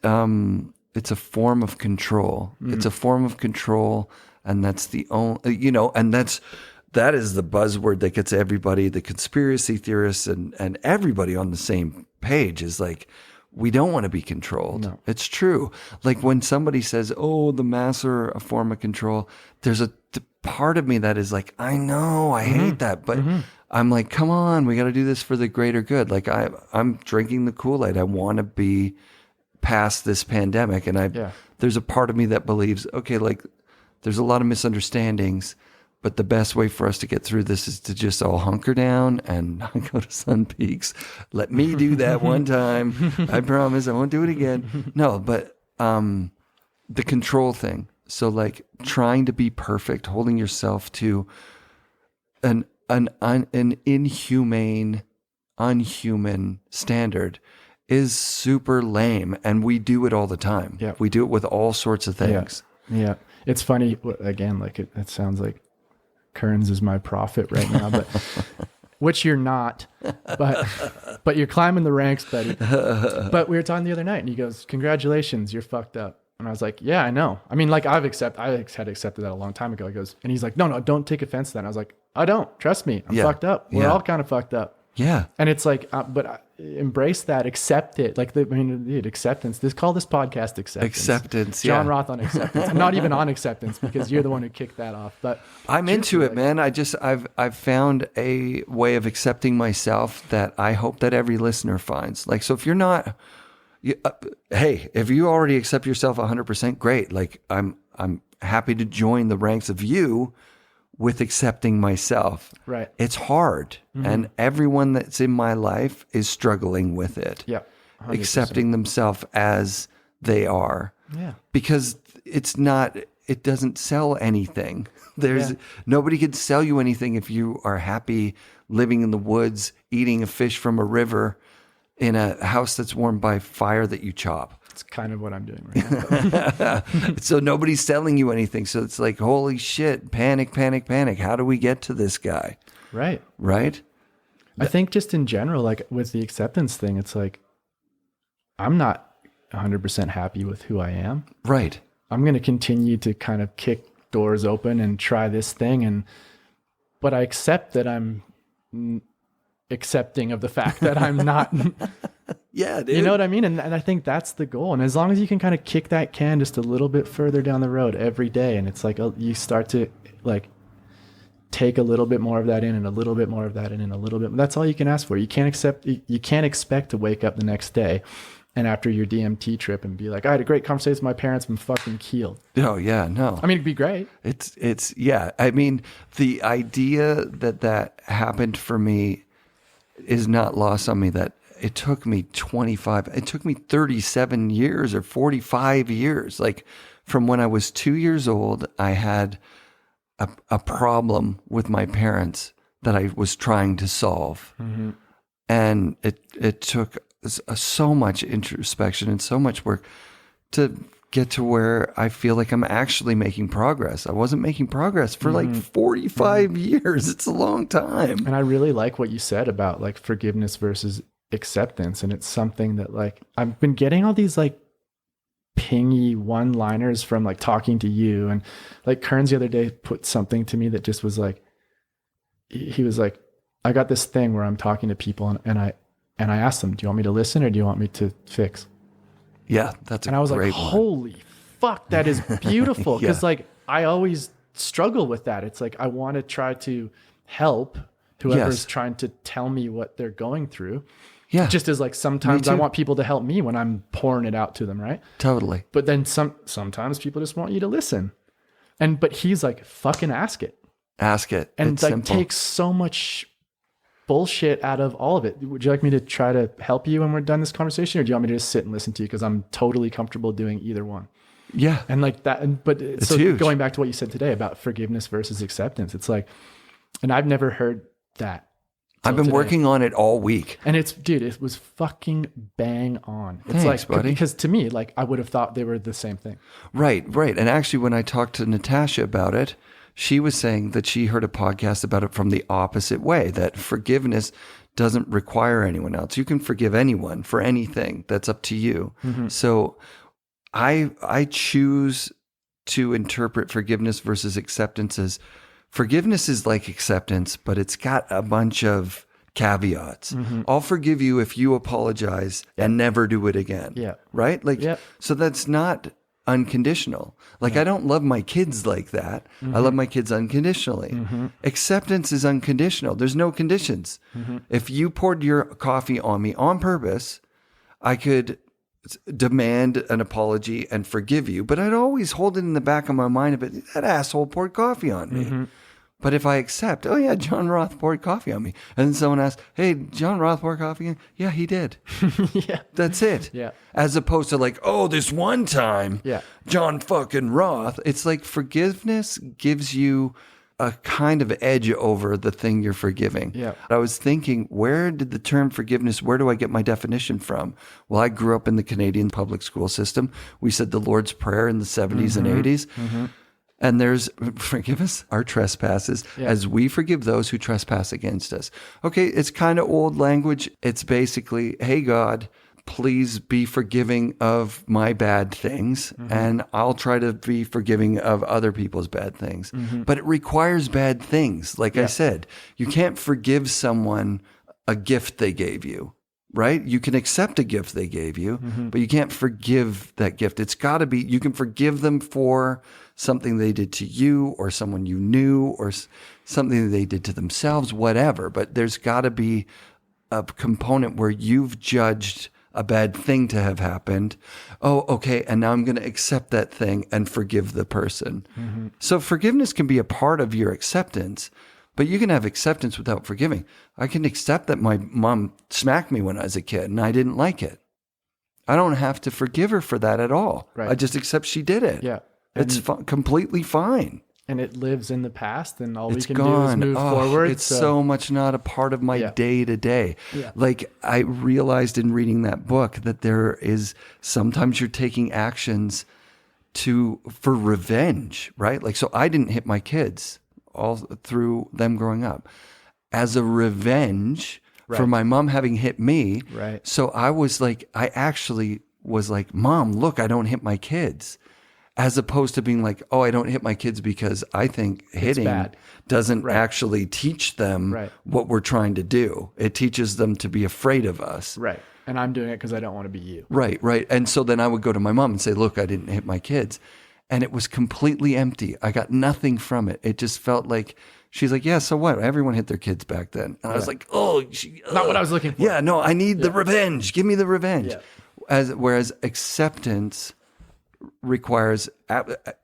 A: a form of control. It's a form of control. And that's the only, and that is the buzzword that gets everybody, the conspiracy theorists and everybody on the same page, is like, we don't want to be controlled. No. It's true. Like when somebody says, oh, the masks are a form of control, there's a part of me that is like, I know, I hate that. But I'm like, come on, we got to do this for the greater good. Like I'm drinking the Kool-Aid. I want to be past this pandemic. And there's a part of me that believes, okay, like, there's a lot of misunderstandings, but the best way for us to get through this is to just all hunker down and not go to Sun Peaks. Let me do that one time. I promise I won't do it again. No, but the control thing. So like trying to be perfect, holding yourself to an inhumane, unhuman standard is super lame. And we do it all the time. Yeah. We do it with all sorts of things.
B: Yeah. It's funny, again, like it sounds like Kearns is my prophet right now, but which you're not, but you're climbing the ranks, buddy. But we were talking the other night and he goes, congratulations, you're fucked up. And I was like, yeah, I know. I mean, like I had accepted that a long time ago. He goes, and he's like, no, don't take offense to that. And I was like, I don't, trust me. I'm fucked up. We're all kind of fucked up.
A: Yeah.
B: And it's like, embrace that, accept it. Like, acceptance. Call this podcast Acceptance.
A: Acceptance,
B: Jon Roth on acceptance. I'm not even on acceptance because you're the one who kicked that off. But
A: I'm into it, man. I've found a way of accepting myself that I hope that every listener finds. Like, so if you're not, hey, if you already accept yourself 100%, great. Like, I'm happy to join the ranks of you with accepting myself.
B: Right.
A: It's hard. And everyone that's in my life is struggling with it. Yeah. 100%. Accepting themselves as they are. Yeah. Because it doesn't sell anything. Nobody can sell you anything if you are happy living in the woods, eating a fish from a river in a house that's warmed by fire that you chop.
B: It's kind of what I'm doing right now.
A: So nobody's selling you anything. So it's like, holy shit, panic. How do we get to this guy?
B: Right.
A: Right?
B: I think just in general, like with the acceptance thing, it's like, I'm not 100% happy with who I am.
A: Right.
B: I'm going to continue to kind of kick doors open and try this thing. But I accept that I'm accepting of the fact that I'm not.
A: Yeah, dude.
B: You know what I mean? And I think that's the goal. And as long as you can kind of kick that can just a little bit further down the road every day, and it's like you start to like take a little bit more of that in and a little bit more of that in and a little bit. That's all you can ask for. You can't expect to wake up the next day and after your DMT trip and be like, I had a great conversation with my parents, I'm fucking keeled.
A: Oh yeah, no.
B: I mean, it'd be great.
A: It's yeah. I mean, the idea that happened for me is not lost on me. That it took me 37 years or 45 years. Like from when I was 2 years old, I had a problem with my parents that I was trying to solve. Mm-hmm. And it took so much introspection and so much work to get to where I feel like I'm actually making progress. I wasn't making progress for like 45 years. It's a long time.
B: And I really like what you said about like forgiveness versus acceptance. And it's something that like, I've been getting all these like pingy one-liners from like talking to you. And like Kearns the other day put something to me that just was like, he was like, I got this thing where I'm talking to people and I asked them, do you want me to listen or do you want me to fix?
A: Yeah, that's a great one.
B: And I was like, holy fuck, that is beautiful. Because like I always struggle with that. It's like I want to try to help whoever's trying to tell me what they're going through. Yeah. Just as like sometimes I want people to help me when I'm pouring it out to them, right?
A: Totally.
B: But then sometimes people just want you to listen. But he's like, fucking ask it.
A: Ask it.
B: And
A: it's
B: like
A: simple.
B: takes so much bullshit out of all of it. Would you like me to try to help you when we're done this conversation, or do you want me to just sit and listen to you? Because I'm totally comfortable doing either one. Yeah. And like that, but it's so huge. Going back to what you said today about forgiveness versus acceptance, it's like, and I've never heard that.
A: I've been working on it all week.
B: And it was fucking bang on. It's
A: Thanks,
B: like,
A: buddy.
B: Because to me, like I would have thought they were the same thing.
A: Right. And actually when I talked to Natasha about it, she was saying that she heard a podcast about it from the opposite way, that forgiveness doesn't require anyone else. You can forgive anyone for anything. That's up to you. Mm-hmm. So I choose to interpret forgiveness versus acceptance as forgiveness is like acceptance, but it's got a bunch of caveats. Mm-hmm. I'll forgive you if you apologize and never do it again. Yeah. Right? Like, so that's not unconditional. Like, I don't love my kids like that. Mm-hmm. I love my kids unconditionally. Mm-hmm. Acceptance is unconditional. There's no conditions. Mm-hmm. If you poured your coffee on me on purpose, I could demand an apology and forgive you, but I'd always hold it in the back of my mind, but that asshole poured coffee on me. Mm-hmm. But if I accept, oh yeah, Jon Roth poured coffee on me, and then someone asks, hey, Jon Roth poured coffee on? Yeah, he did. Yeah. That's it. Yeah. As opposed to like, oh, this one time, Jon fucking Roth. It's like forgiveness gives you a kind of edge over the thing you're forgiving. Yeah. I was thinking, where did the term forgiveness, where do I get my definition from? Well, I grew up in the Canadian public school system. We said the Lord's Prayer in the 70s and 80s. Mm-hmm. And there's, forgive us our trespasses as we forgive those who trespass against us. Okay, it's kind of old language. It's basically, hey, God, please be forgiving of my bad things, and I'll try to be forgiving of other people's bad things. Mm-hmm. But it requires bad things. Like I said, you can't forgive someone a gift they gave you, right? You can accept a gift they gave you, but you can't forgive that gift. It's got to be, you can forgive them for something they did to you or someone you knew or something that they did to themselves, whatever. But there's got to be a component where you've judged a bad thing to have happened. Oh, okay. And now I'm going to accept that thing and forgive the person. Mm-hmm. So forgiveness can be a part of your acceptance, but you can have acceptance without forgiving. I can accept that my mom smacked me when I was a kid and I didn't like it. I don't have to forgive her for that at all. Right. I just accept she did it. Yeah. It's completely fine. And it lives in the past, and all we can do is move forward. It's so much not a part of my day to day. Like, I realized in reading that book that there is sometimes you're taking actions for revenge, right? Like, so I didn't hit my kids all through them growing up as a revenge for my mom having hit me. Right. So I actually was like, Mom, look, I don't hit my kids. As opposed to being like, oh, I don't hit my kids because I think hitting doesn't actually teach them what we're trying to do. It teaches them to be afraid of us. Right. And I'm doing it because I don't want to be you. Right. And so then I would go to my mom and say, look, I didn't hit my kids. And it was completely empty. I got nothing from it. It just felt like, she's like, yeah, so what? Everyone hit their kids back then. And I was like, not what I was looking for. Yeah, no, I need the revenge. Give me the revenge. Yeah. Whereas acceptance requires,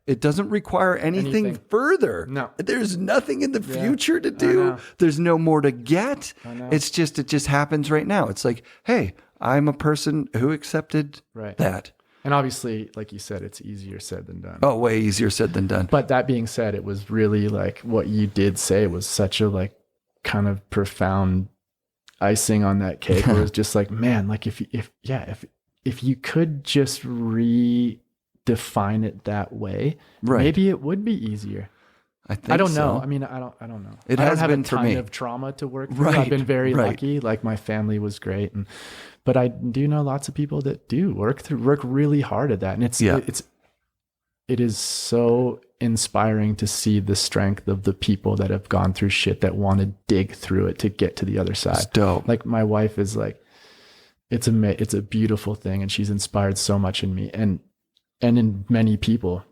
A: it doesn't require anything further. No, there's nothing in the future to do. There's no more to get. It just happens right now. It's like, hey, I'm a person who accepted that. And obviously, like you said, it's easier said than done. Oh, way easier said than done. But that being said, it was really like what you did say was such a like kind of profound icing on that cake. Where it was just like, man, like if you could just define it that way, maybe it would be easier. I don't know. I mean, I don't know. I don't have a ton of trauma to work through. I've been very lucky. Like my family was great,
B: But I do know lots of people that do work really hard at that. And it is so inspiring to see the strength of the people that have gone through shit that want to dig through it to get to the other side.
A: It's dope.
B: Like my wife is like, it's a beautiful thing. And she's inspired so much in me and in many people.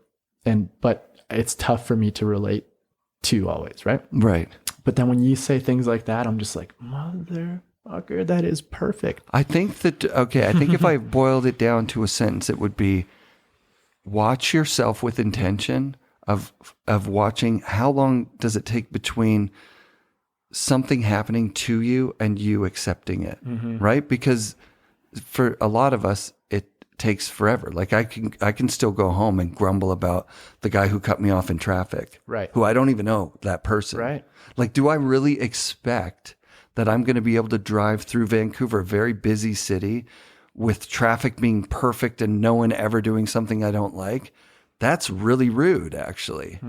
B: But it's tough for me to relate to always. Right.
A: Right.
B: But then when you say things like that, I'm just like, motherfucker, that is perfect.
A: I think if I boiled it down to a sentence, it would be watch yourself with intention of watching how long does it take between something happening to you and you accepting it, right? Because for a lot of us, it takes forever. Like I can still go home and grumble about the guy who cut me off in traffic,
B: right?
A: Who I don't even know that person,
B: right?
A: Like, do I really expect that I'm going to be able to drive through Vancouver, a very busy city, with traffic being perfect and no one ever doing something I don't like? That's really rude, actually.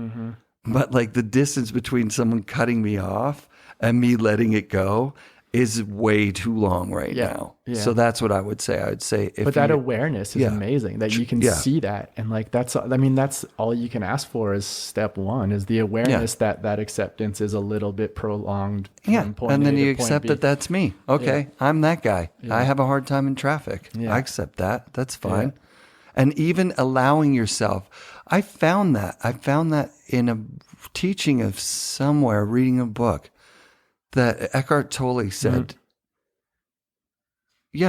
A: But like the distance between someone cutting me off and me letting it go is way too long right now. Yeah. So that's what I would say. I would say,
B: but that awareness is amazing that you can see that. And like, that's all you can ask for is step one is the awareness that acceptance is a little bit prolonged.
A: And then you accept that that's me. Okay. I'm that guy. I have a hard time in traffic. I accept that. That's fine. And even allowing yourself, I found that in a teaching of somewhere, reading a book, that Eckhart Tolle said,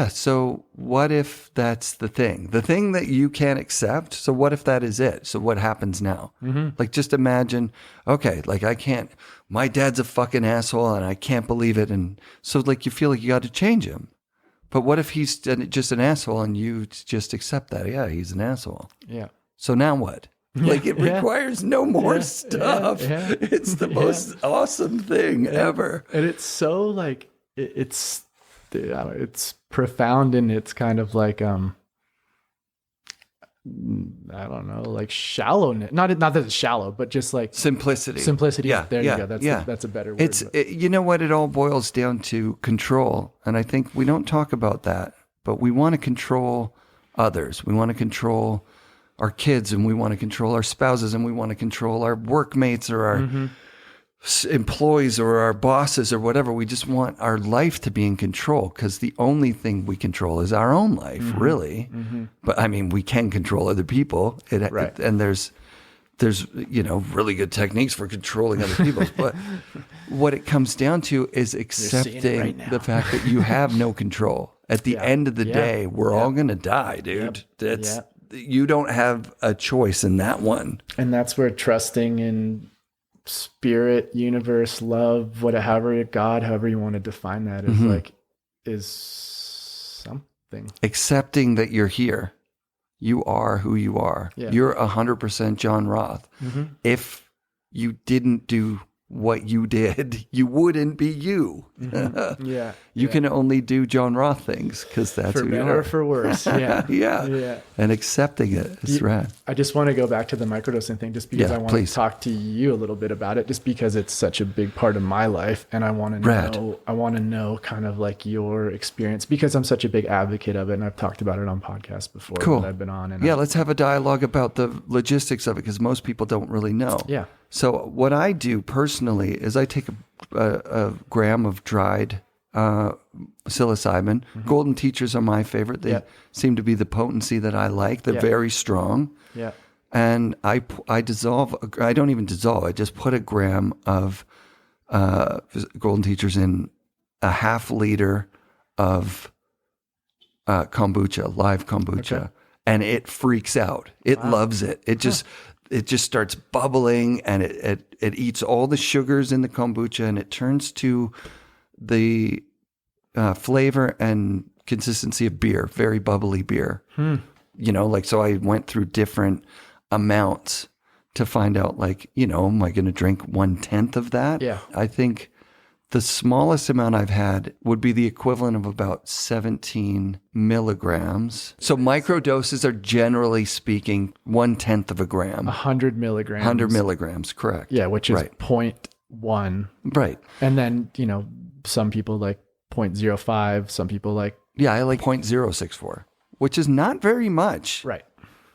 A: so what if that's the thing that you can't accept? So what if that is it? So what happens now? Like, just imagine, okay, like my dad's a fucking asshole and I can't believe it. And so like, you feel like you got to change him. But what if he's just an asshole and you just accept that? Yeah, he's an asshole. Yeah. So now what? Like it requires no more stuff. It's the most awesome thing ever.
B: And it's so like, it's profound and it's kind of like, I don't know, like shallowness. Not that it's shallow, but just like
A: simplicity.
B: Yeah. There you go. That's a better word.
A: You know what? It all boils down to control. And I think we don't talk about that, but we want to control others. We want to control our kids and we want to control our spouses and we want to control our workmates or our employees or our bosses or whatever. We just want our life to be in control because the only thing we control is our own life, really. But I mean, we can control other people. And there's really good techniques for controlling other people. But what it comes down to is accepting the fact that you have no control. At the end of the day, we're all going to die, dude. You don't have a choice in that one.
B: And that's where trusting in spirit, universe, love, however you want to define that is something.
A: Accepting that you're here. You are who you are. Yeah. You're 100% Jon Roth. If you didn't do what you did, you wouldn't be you. You can only do Jon Roth things because that's
B: for
A: who
B: better
A: you are.
B: or for worse. Yeah.
A: And accepting it is rad.
B: I just want to go back to the microdosing thing just because I want to talk to you a little bit about it, just because it's such a big part of my life. And I want to know kind of like your experience because I'm such a big advocate of it. And I've talked about it on podcasts before that I've been on. And
A: let's have a dialogue about the logistics of it because most people don't really know.
B: Yeah.
A: So what I do personally is I take a gram of dried psilocybin. Golden Teachers are my favorite. They seem to be the potency that I like. They're very strong. Yeah. And I dissolve. I don't even dissolve. I just put a gram of Golden Teachers in a half liter of kombucha, live kombucha, and it freaks out. It loves it. It just starts bubbling and it eats all the sugars in the kombucha and it turns to the flavor and consistency of beer, very bubbly beer. So I went through different amounts to find out am I going to drink 1/10 of that? Yeah. I think the smallest amount I've had would be the equivalent of about 17 milligrams. So microdoses are generally speaking 1/10 of a gram.
B: 100 milligrams.
A: 100 milligrams, correct.
B: Yeah, which is 0.1.
A: Right.
B: And then, some people like 0.05, some people like
A: Yeah, I like 0.064, which is not very much.
B: Right.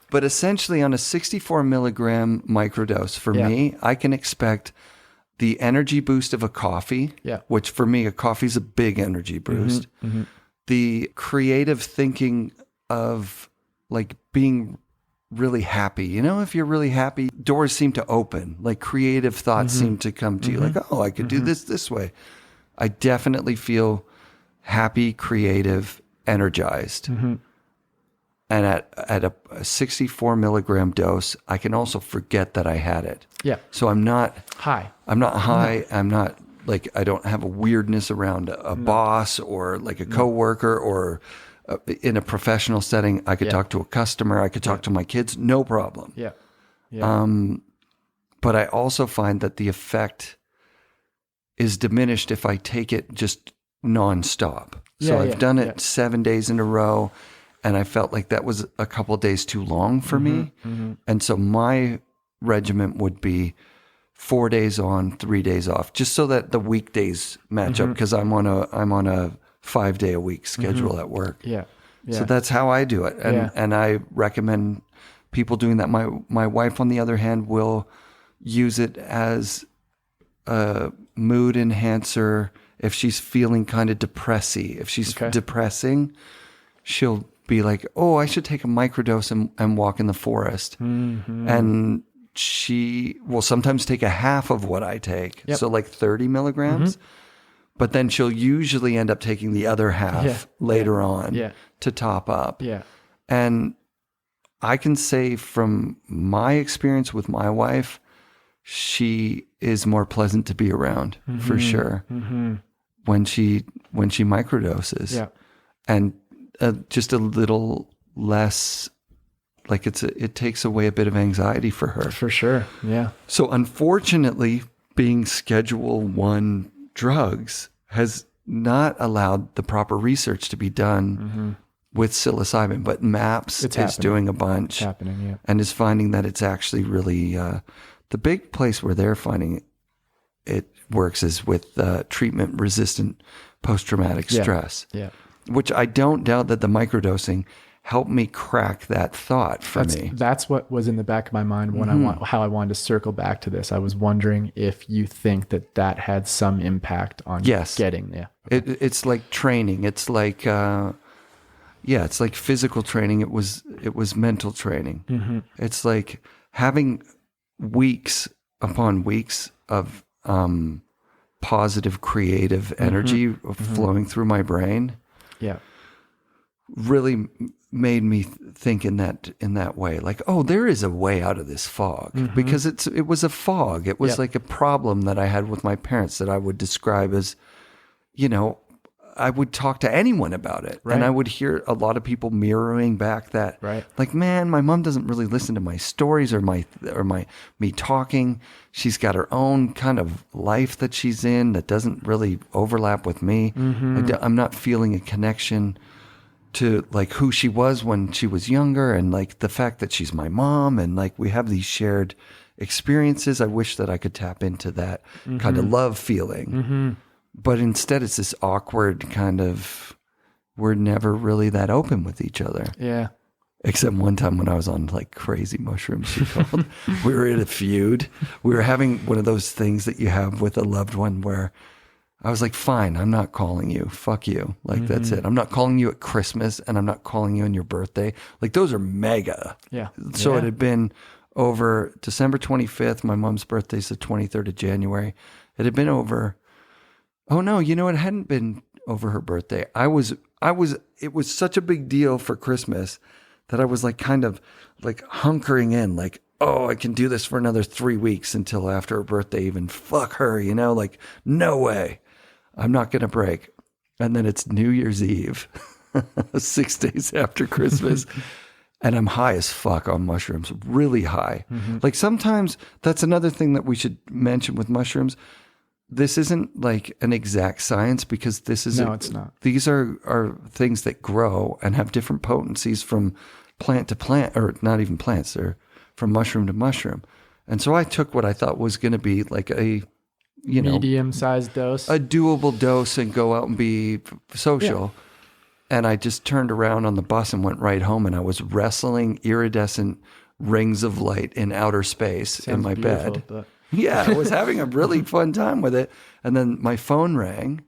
A: But essentially on a 64 milligram microdose, for me, I can expect the energy boost of a coffee, which for me, a coffee is a big energy boost. The creative thinking of like being really happy. You know, if you're really happy, doors seem to open, like creative thoughts seem to come to you, like, oh, I could do this way. I definitely feel happy, creative, energized. And at a 64 milligram dose, I can also forget that I had it.
B: Yeah.
A: So I'm not
B: high.
A: I'm not high. No. I'm not like, I don't have a weirdness around a boss or like a coworker or in a professional setting. I could talk to a customer. I could talk to my kids. No problem.
B: Yeah.
A: But I also find that the effect is diminished if I take it just nonstop. So I've done it 7 days in a row. And I felt like that was a couple of days too long for me. And so my regimen would be 4 days on, 3 days off, just so that the weekdays match up, because I'm on a 5 day a week schedule at work. So that's how I do it. And I recommend people doing that. My wife, on the other hand, will use it as a mood enhancer. If she's feeling kind of depressy, if she's depressing, she'll be like, oh, I should take a microdose and walk in the forest. And she will sometimes take a half of what I take. So like 30 milligrams, but then she'll usually end up taking the other half later on to top up. And I can say from my experience with my wife, she is more pleasant to be around for sure when she microdoses. And just a little less, like it takes away a bit of anxiety for her.
B: For sure, yeah.
A: So unfortunately, being Schedule 1 drugs has not allowed the proper research to be done with psilocybin, but MAPS is doing a bunch.
B: It's happening,
A: and is finding that it's actually really, the big place where they're finding it works is with treatment-resistant post-traumatic stress. Which I don't doubt that the microdosing helped me crack that thought for me.
B: That's what was in the back of my mind when how I wanted to circle back to this. I was wondering if you think that had some impact on getting there.
A: It's like training. It's like, it's like physical training. It was mental training. It's like having weeks upon weeks of positive, creative energy flowing through my brain. Really made me think in that way, like, oh, there is a way out of this fog, because it was a fog. It was like a problem that I had with my parents that I would describe as, you know, I would talk to anyone about it, and I would hear a lot of people mirroring back that, like, man, my mom doesn't really listen to my stories or me talking. She's got her own kind of life that she's in that doesn't really overlap with me. I'm not feeling a connection to like who she was when she was younger, and like the fact that she's my mom, and like we have these shared experiences. I wish that I could tap into that kind of love feeling. But instead it's this awkward kind of, we're never really that open with each other. Except one time when I was on like crazy mushrooms, she called. We were in a feud. We were having one of those things that you have with a loved one where I was like, fine, I'm not calling you. Fuck you. Like, that's it. I'm not calling you at Christmas, and I'm not calling you on your birthday. Like, those are mega. So it had been over December 25th. My mom's birthday's the 23rd of January. It had been over. Oh no, you know, it hadn't been over her birthday. It was such a big deal for Christmas that I was like kind of like hunkering in, like, oh, I can do this for another 3 weeks until after her birthday even. Fuck her, you know, like, no way. I'm not going to break. And then it's New Year's Eve, 6 days after Christmas. And I'm high as fuck on mushrooms, really high. Like sometimes that's another thing that we should mention with mushrooms. This isn't like an exact science, because this is
B: it's not.
A: These are things that grow and have different potencies from plant to plant, or not even plants. They're from mushroom to mushroom. And so I took what I thought was going to be like a,
B: medium-sized dose,
A: a doable dose, and go out and be social. And I just turned around on the bus and went right home, and I was wrestling iridescent rings of light in outer space in my bed. Yeah, I was having a really fun time with it. And then my phone rang,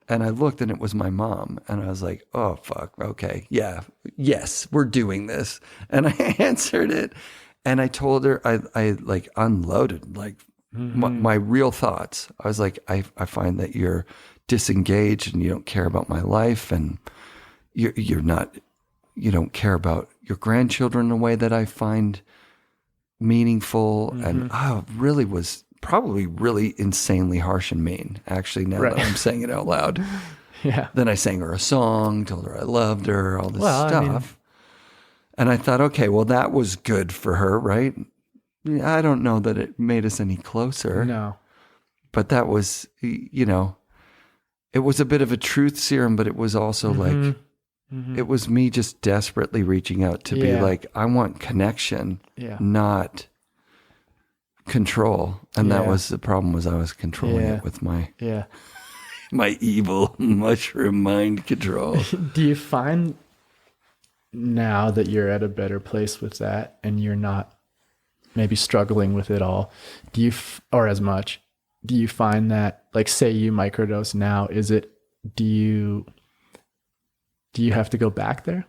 A: and I looked, and it was my mom. And I was like, oh, fuck, okay, yeah, yes, we're doing this. And I answered it, and I told her, I like unloaded like my real thoughts. I was like, I find that you're disengaged and you don't care about my life, and you don't care about your grandchildren in a way that I find meaningful. And I really was probably really insanely harsh and mean, actually, now that I'm saying it out loud.
B: Yeah.
A: Then I sang her a song, told her I loved her, all this stuff. And I thought, okay, well, that was good for her, right? I don't know that it made us any closer.
B: No.
A: But that was, it was a bit of a truth serum, but it was also like, it was me just desperately reaching out to be like, I want connection, not control. And that was the problem, was I was controlling it with my evil mushroom mind control.
B: Do you find now that you're at a better place with that and you're not maybe struggling with it all, or as much, do you find that, like, say you microdose now, do you have to go back there?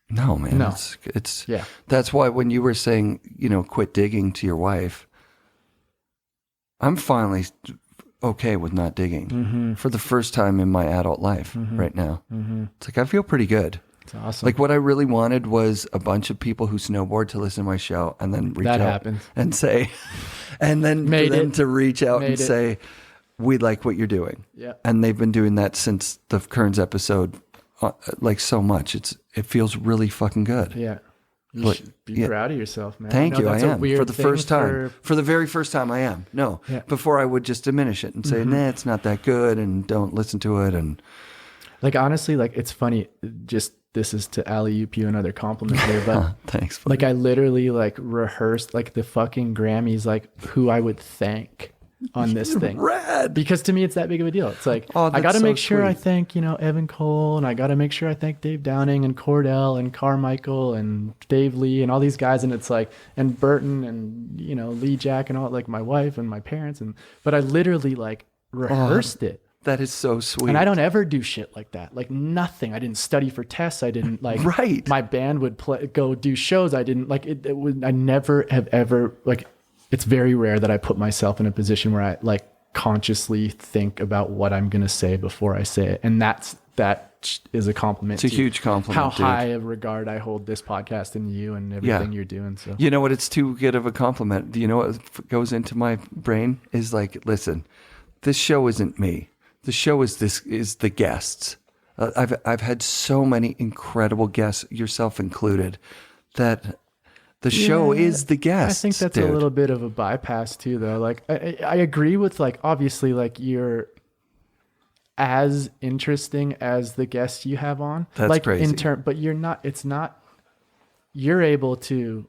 A: No, man. No. It's that's why when you were saying, quit digging to your wife, I'm finally okay with not digging for the first time in my adult life right now. It's like, I feel pretty good.
B: It's awesome.
A: Like, what I really wanted was a bunch of people who snowboard to listen to my show and then reach out and say, and then for them to reach out and say, we like what you're doing.
B: Yeah.
A: And they've been doing that since the Kearns episode, like, so much. It feels really fucking good.
B: Yeah. You should be proud of yourself, man.
A: Thank you. I am. For the first time. For the very first time, I am. No. Yeah. Before I would just diminish it and say, nah, it's not that good, and don't listen to it. And
B: like, honestly, like, it's funny. Just, this is to alley-oop you another compliment here, but
A: thanks.
B: Like, I literally like rehearsed like the fucking Grammys, like who I would thank on this thing.
A: Rad.
B: Because to me, it's that big of a deal. It's like, I got to make sure I thank, Evan Cole, and I got to make sure I thank Dave Downing and Cordell and Carmichael and Dave Lee and all these guys. And it's like, and Burton and, Lee Jack and all, like, my wife and my parents. But I literally like rehearsed it.
A: That is so sweet.
B: And I don't ever do shit like that. Like, nothing. I didn't study for tests. I didn't like, my band would go do shows. I didn't like it. I never have ever, like, it's very rare that I put myself in a position where I like consciously think about what I'm going to say before I say it. And that is a compliment.
A: It's a huge compliment.
B: How high of regard I hold this podcast and you and everything you're doing. So,
A: you know what? It's too good of a compliment. Do you know what goes into my brain is like, listen, this show isn't me. The show is the guests. I've had so many incredible guests, yourself included, that the show is the guest.
B: I think that's a little bit of a bypass too, though. Like, I agree with, like, obviously, like, you're as interesting as the guests you have on.
A: That's
B: like,
A: crazy.
B: But you're not. It's not. You're able to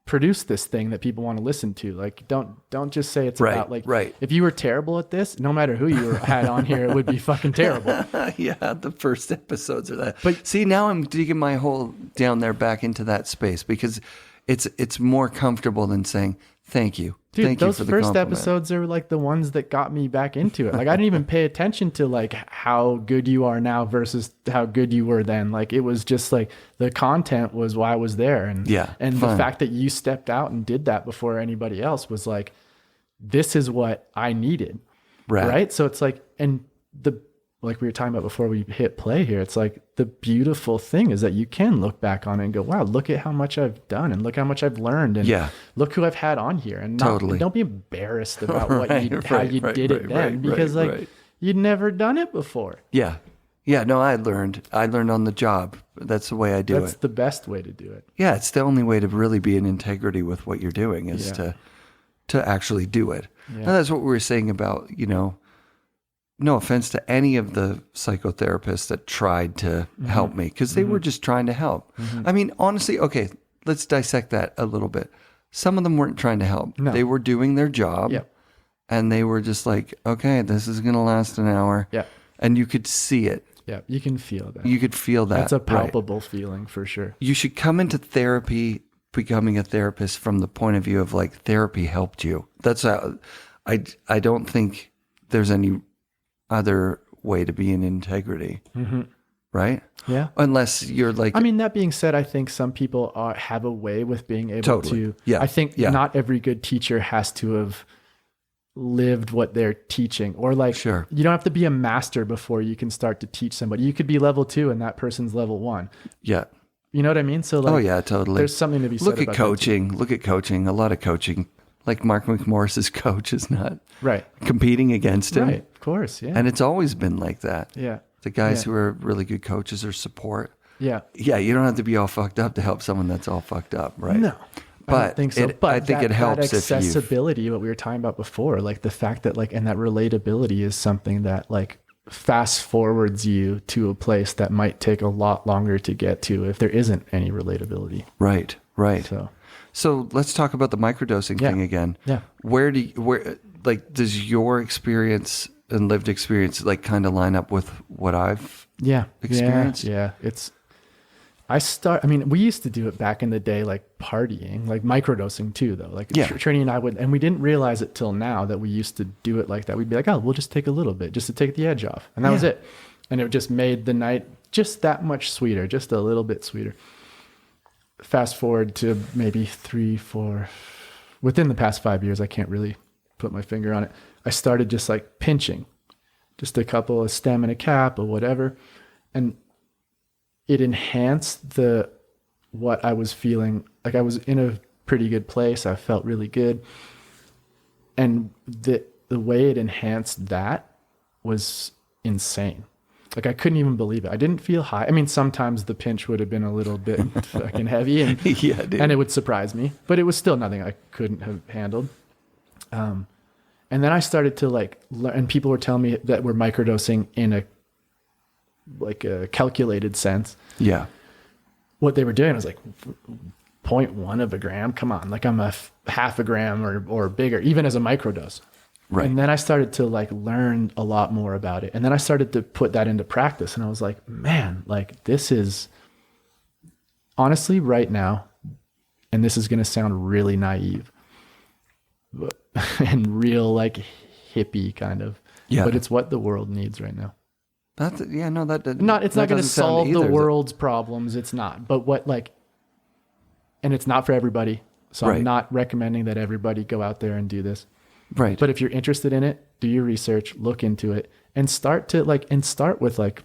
B: produce this thing that people want to listen to. Like, don't just say it's about, like, if you were terrible at this, no matter who you had on here, it would be fucking terrible.
A: Yeah, the first episodes are that. But see, now I'm digging my hole down there back into that space, because it's more comfortable than saying thank you.
B: Dude,
A: thank
B: those
A: you for
B: first
A: the compliment.
B: episodes are like the ones that got me back into it. Like, I didn't even pay attention to like how good you are now versus how good you were then. Like, it was just like the content was why I was there. And the fact that you stepped out and did that before anybody else was like, this is what I needed. Right. So it's like, and like we were talking about before we hit play here, it's like the beautiful thing is that you can look back on it and go, wow, look at how much I've done and look how much I've learned and look who I've had on here, and don't be embarrassed about what how you did it then, because you'd never done it before.
A: Yeah. No, I learned on the job. That's the way I do it.
B: That's the best way to do it.
A: Yeah. It's the only way to really be in integrity with what you're doing is to actually do it. Yeah. And that's what we were saying about, no offense to any of the psychotherapists that tried to help me, because they were just trying to help. I mean, honestly, okay, let's dissect that a little bit. Some of them weren't trying to help. No. They were doing their job, and they were just like, okay, this is going to last an hour. Yeah. And you could see it.
B: Yeah. You can feel that.
A: You could feel that.
B: That's a palpable feeling for sure.
A: You should come into therapy, becoming a therapist from the point of view of like therapy helped you. That's how I don't think there's any other way to be in integrity. Mm-hmm. Right?
B: Yeah.
A: Unless you're like...
B: I mean, that being said, I think some people have a way with being able to...
A: Yeah.
B: I think not every good teacher has to have lived what they're teaching. Or like,
A: sure.
B: You don't have to be a master before you can start to teach somebody. You could be level 2 and that person's level 1.
A: Yeah.
B: You know what I mean? So like,
A: oh, yeah, totally.
B: There's something to be said about
A: coaching. Look at coaching. A lot of coaching. Like Mark McMorris's coach is not competing against him.
B: Right. Of course. Yeah.
A: And it's always been like that.
B: Yeah.
A: The guys who are really good coaches or support.
B: Yeah.
A: Yeah, you don't have to be all fucked up to help someone that's all fucked up, right?
B: No.
A: But
B: I don't think so. But
A: I think it helps
B: that accessibility, what we were talking about before, like the fact that like, and that relatability is something that like fast forwards you to a place that might take a lot longer to get to if there isn't any relatability.
A: Right. So let's talk about the microdosing thing again.
B: Yeah.
A: Where does your experience and lived experience like kind of line up with what I've experienced?
B: Yeah. I mean, we used to do it back in the day, like partying, like microdosing too, though. Like Trini and I would, and we didn't realize it till now that we used to do it like that. We'd be like, oh, we'll just take a little bit just to take the edge off. And that was it. And it just made the night just that much sweeter, just a little bit sweeter. Fast forward to maybe 3-4, within the past 5 years, I can't really put my finger on it. I started just like pinching, just a couple of stem and a cap or whatever. And it enhanced what I was feeling. Like I was in a pretty good place. I felt really good. And the way it enhanced that was insane. Like I couldn't even believe it. I didn't feel high. I mean, sometimes the pinch would have been a little bit fucking heavy and it would surprise me, but it was still nothing I couldn't have handled. And then I started to like learn, and people were telling me that we're microdosing in a calculated sense.
A: Yeah.
B: What they were doing was like 0.1 of a gram. Come on. Like I'm half a gram or bigger, even as a microdose. Right. And then I started to like learn a lot more about it. And then I started to put that into practice. And I was like, man, like this is honestly right now, and this is going to sound really naive and real like hippie kind of, but it's what the world needs right now.
A: It's not
B: going to solve the world's problems. It's not, but and it's not for everybody. So I'm not recommending that everybody go out there and do this.
A: Right.
B: But if you're interested in it, do your research, look into it, and start with like 0.05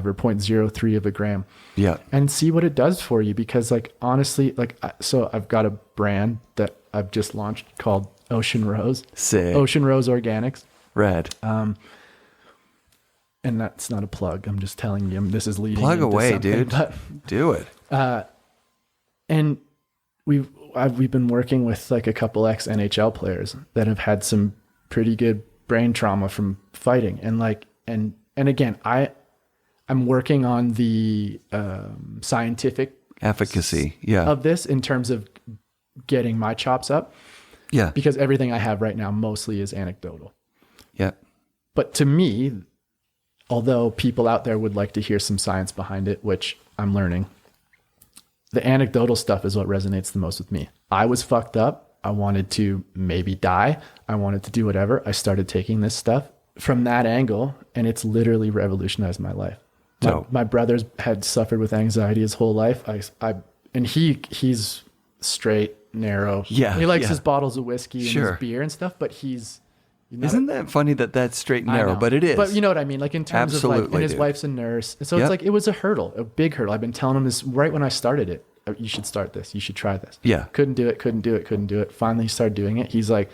B: or 0.03 of a gram. Yeah. And see what it does for you. Because like, honestly, so I've got a brand that I've just launched called Ocean Rose.
A: Sick.
B: Ocean Rose Organics.
A: Rad.
B: And that's not a plug. I'm just telling you, this is leading.
A: Plug away, dude. Do it.
B: And we've been working with like a couple ex-NHL players that have had some pretty good brain trauma from fighting. And like, and again, I'm working on the scientific
A: efficacy
B: of this in terms of getting my chops up.
A: Yeah.
B: Because everything I have right now mostly is anecdotal.
A: Yeah.
B: But to me, although people out there would like to hear some science behind it, which I'm learning, the anecdotal stuff is what resonates the most with me. I was fucked up. I wanted to maybe die. I wanted to do whatever. I started taking this stuff from that angle, and it's literally revolutionized my life. My brother's had suffered with anxiety his whole life. And he's straight, narrow. Yeah. He likes his bottles of whiskey and his beer and stuff, but he's...
A: Isn't that funny that that's straight and narrow? But it is.
B: But you know what I mean? Like in terms of like, and his wife's a nurse. So it's like, it was a hurdle, a big hurdle. I've been telling him this right when I started it. You should start this. You should try this.
A: Yeah.
B: Couldn't do it. Finally he started doing it. He's like,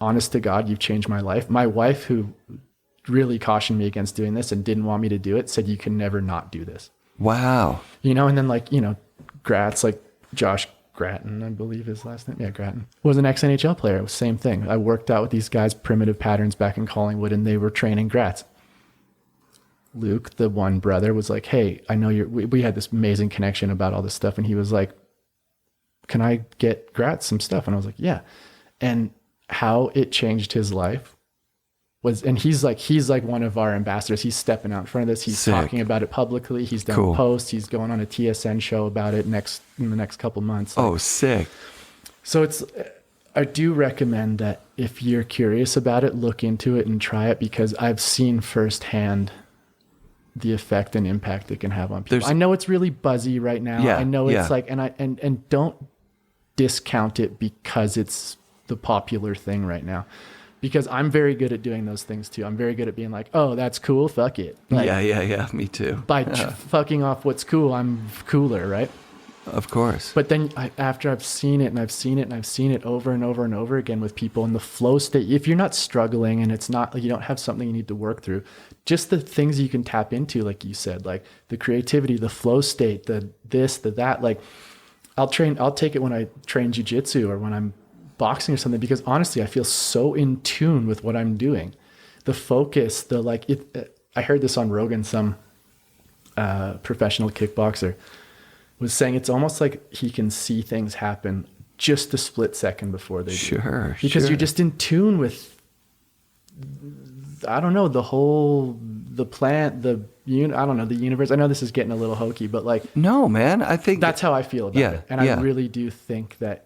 B: honest to God, you've changed my life. My wife, who really cautioned me against doing this and didn't want me to do it, said you can never not do this.
A: Wow.
B: And then like, Gratz, like Josh Gratton, I believe his last name. Yeah, Gratton. Was an ex-NHL player. It was the same thing. I worked out with these guys, primitive patterns back in Collingwood, and they were training Gratz. Luke, the one brother, was like, hey, I know we had this amazing connection about all this stuff. And he was like, can I get Gratz some stuff? And I was like, yeah. And how it changed his life and he's like one of our ambassadors. He's stepping out in front of this. He's talking about it publicly. He's done posts. He's going on a TSN show about it in the next couple months.
A: Oh, sick.
B: So I do recommend that if you're curious about it, look into it and try it, because I've seen firsthand the effect and impact it can have on people. I know it's really buzzy right now.
A: Yeah,
B: I know it's like, and don't discount it because it's the popular thing right now, because I'm very good at doing those things too. I'm very good at being like, oh, that's cool. Fuck it. Like,
A: yeah. Me too.
B: By fucking off what's cool, I'm cooler. Right.
A: Of course.
B: But then after I've seen it and I've seen it and I've seen it over and over and over again with people in the flow state, if you're not struggling and it's not, you don't have something you need to work through, just the things you can tap into, like you said, like the creativity, the flow state, the this, the that, like I'll take it when I train jiu-jitsu or when I'm boxing or something, because honestly, I feel so in tune with what I'm doing. The focus, I heard this on Rogan, some professional kickboxer was saying it's almost like he can see things happen just a split second before they do.
A: Sure.
B: Because you're just in tune with, I don't know, the plant, the universe. I know this is getting a little hokey, but like,
A: no, man, I think
B: that's how I feel about it. And I really do think that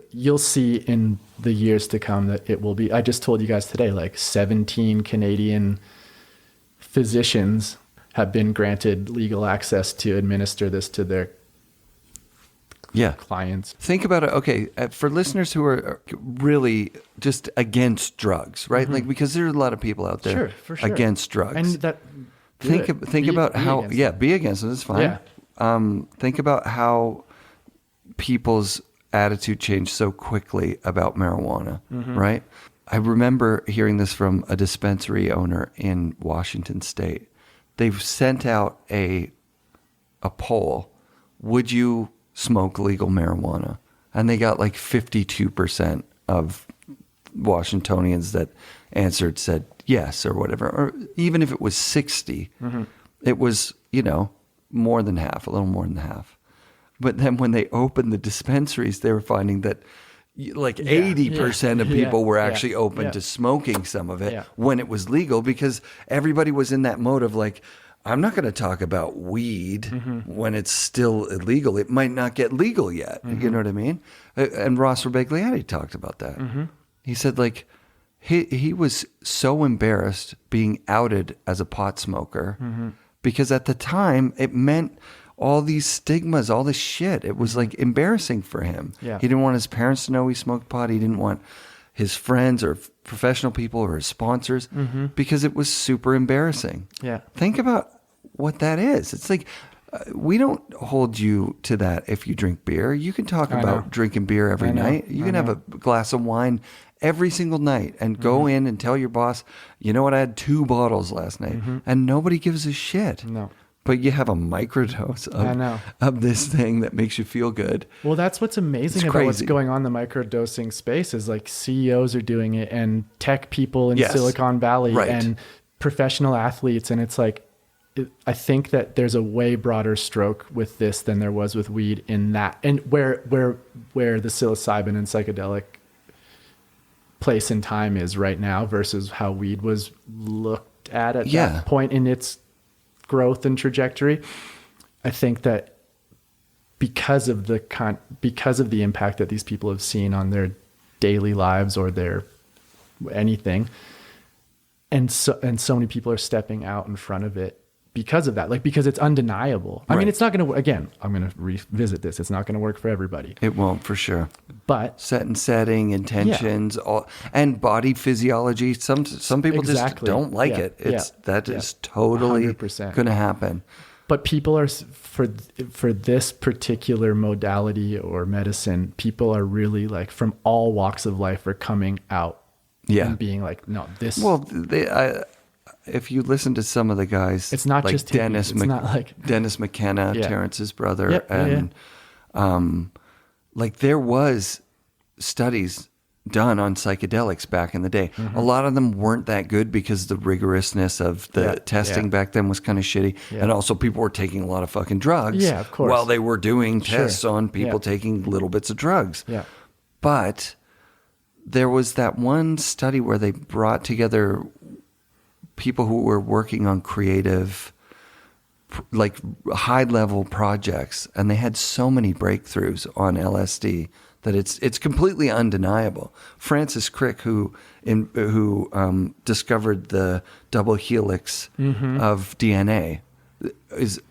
B: you'll see in the years to come that it will be. I just told you guys today, like 17 Canadian physicians have been granted legal access to administer this to their clients.
A: Think about it. Okay, for listeners who are really just against drugs, right? Like, because there's a lot of people out there against drugs.
B: And that
A: think about how be against it. It's fine. Yeah. Think about how people's attitude changed so quickly about marijuana, right? I remember hearing this from a dispensary owner in Washington State. They've sent out a poll. Would you smoke legal marijuana? And they got like 52% of Washingtonians that answered said yes or whatever. Or even if it was 60, it was, more than half, a little more than half. But then when they opened the dispensaries, they were finding that like 80% of people were actually open to smoking some of it when it was legal, because everybody was in that mode of like, I'm not going to talk about weed when it's still illegal. It might not get legal yet. You know what I mean? And Ross Rebegliati talked about that. He said like he was so embarrassed being outed as a pot smoker because at the time it meant all these stigmas, all this shit. It was like embarrassing for him. Yeah. He didn't want his parents to know he smoked pot. He didn't want his friends or professional people or his sponsors because it was super embarrassing. Yeah. Think about what that is. It's like, we don't hold you to that if you drink beer. You can talk about drinking beer every night. You can have a glass of wine every single night and go in and tell your boss, you know what, I had 2 bottles last night. And nobody gives a shit. No. But you have a microdose of this thing that makes you feel good.
B: Well, that's what's amazing about what's going on in the microdosing space is like CEOs are doing it and tech people in Silicon Valley and professional athletes. And it's like, I think that there's a way broader stroke with this than there was with weed in that. And where the psilocybin and psychedelic place in time is right now versus how weed was looked at that point in its growth and trajectory. I think that because of the impact that these people have seen on their daily lives or their anything, and so many people are stepping out in front of it because of that, like because it's undeniable. I mean, it's not going to, again, I'm going to revisit this. It's not going to work for everybody.
A: It won't, for sure.
B: But
A: setting, intentions, and body physiology. Some people just don't like it. That is totally going to happen.
B: But people are, for this particular modality or medicine, people are really like from all walks of life are coming out and being like, no, this.
A: Well, if you listen to some of the guys,
B: it's not like just
A: Dennis McKenna, Terrence's brother, like there was studies done on psychedelics back in the day. A lot of them weren't that good because the rigorousness of the testing back then was kind of shitty. And also people were taking a lot of fucking drugs
B: of course.
A: While they were doing tests on people taking little bits of drugs. But there was that one study where they brought together people who were working on creative, like high-level projects, and they had so many breakthroughs on LSD that it's completely undeniable. Francis Crick, who discovered the double helix of DNA, is,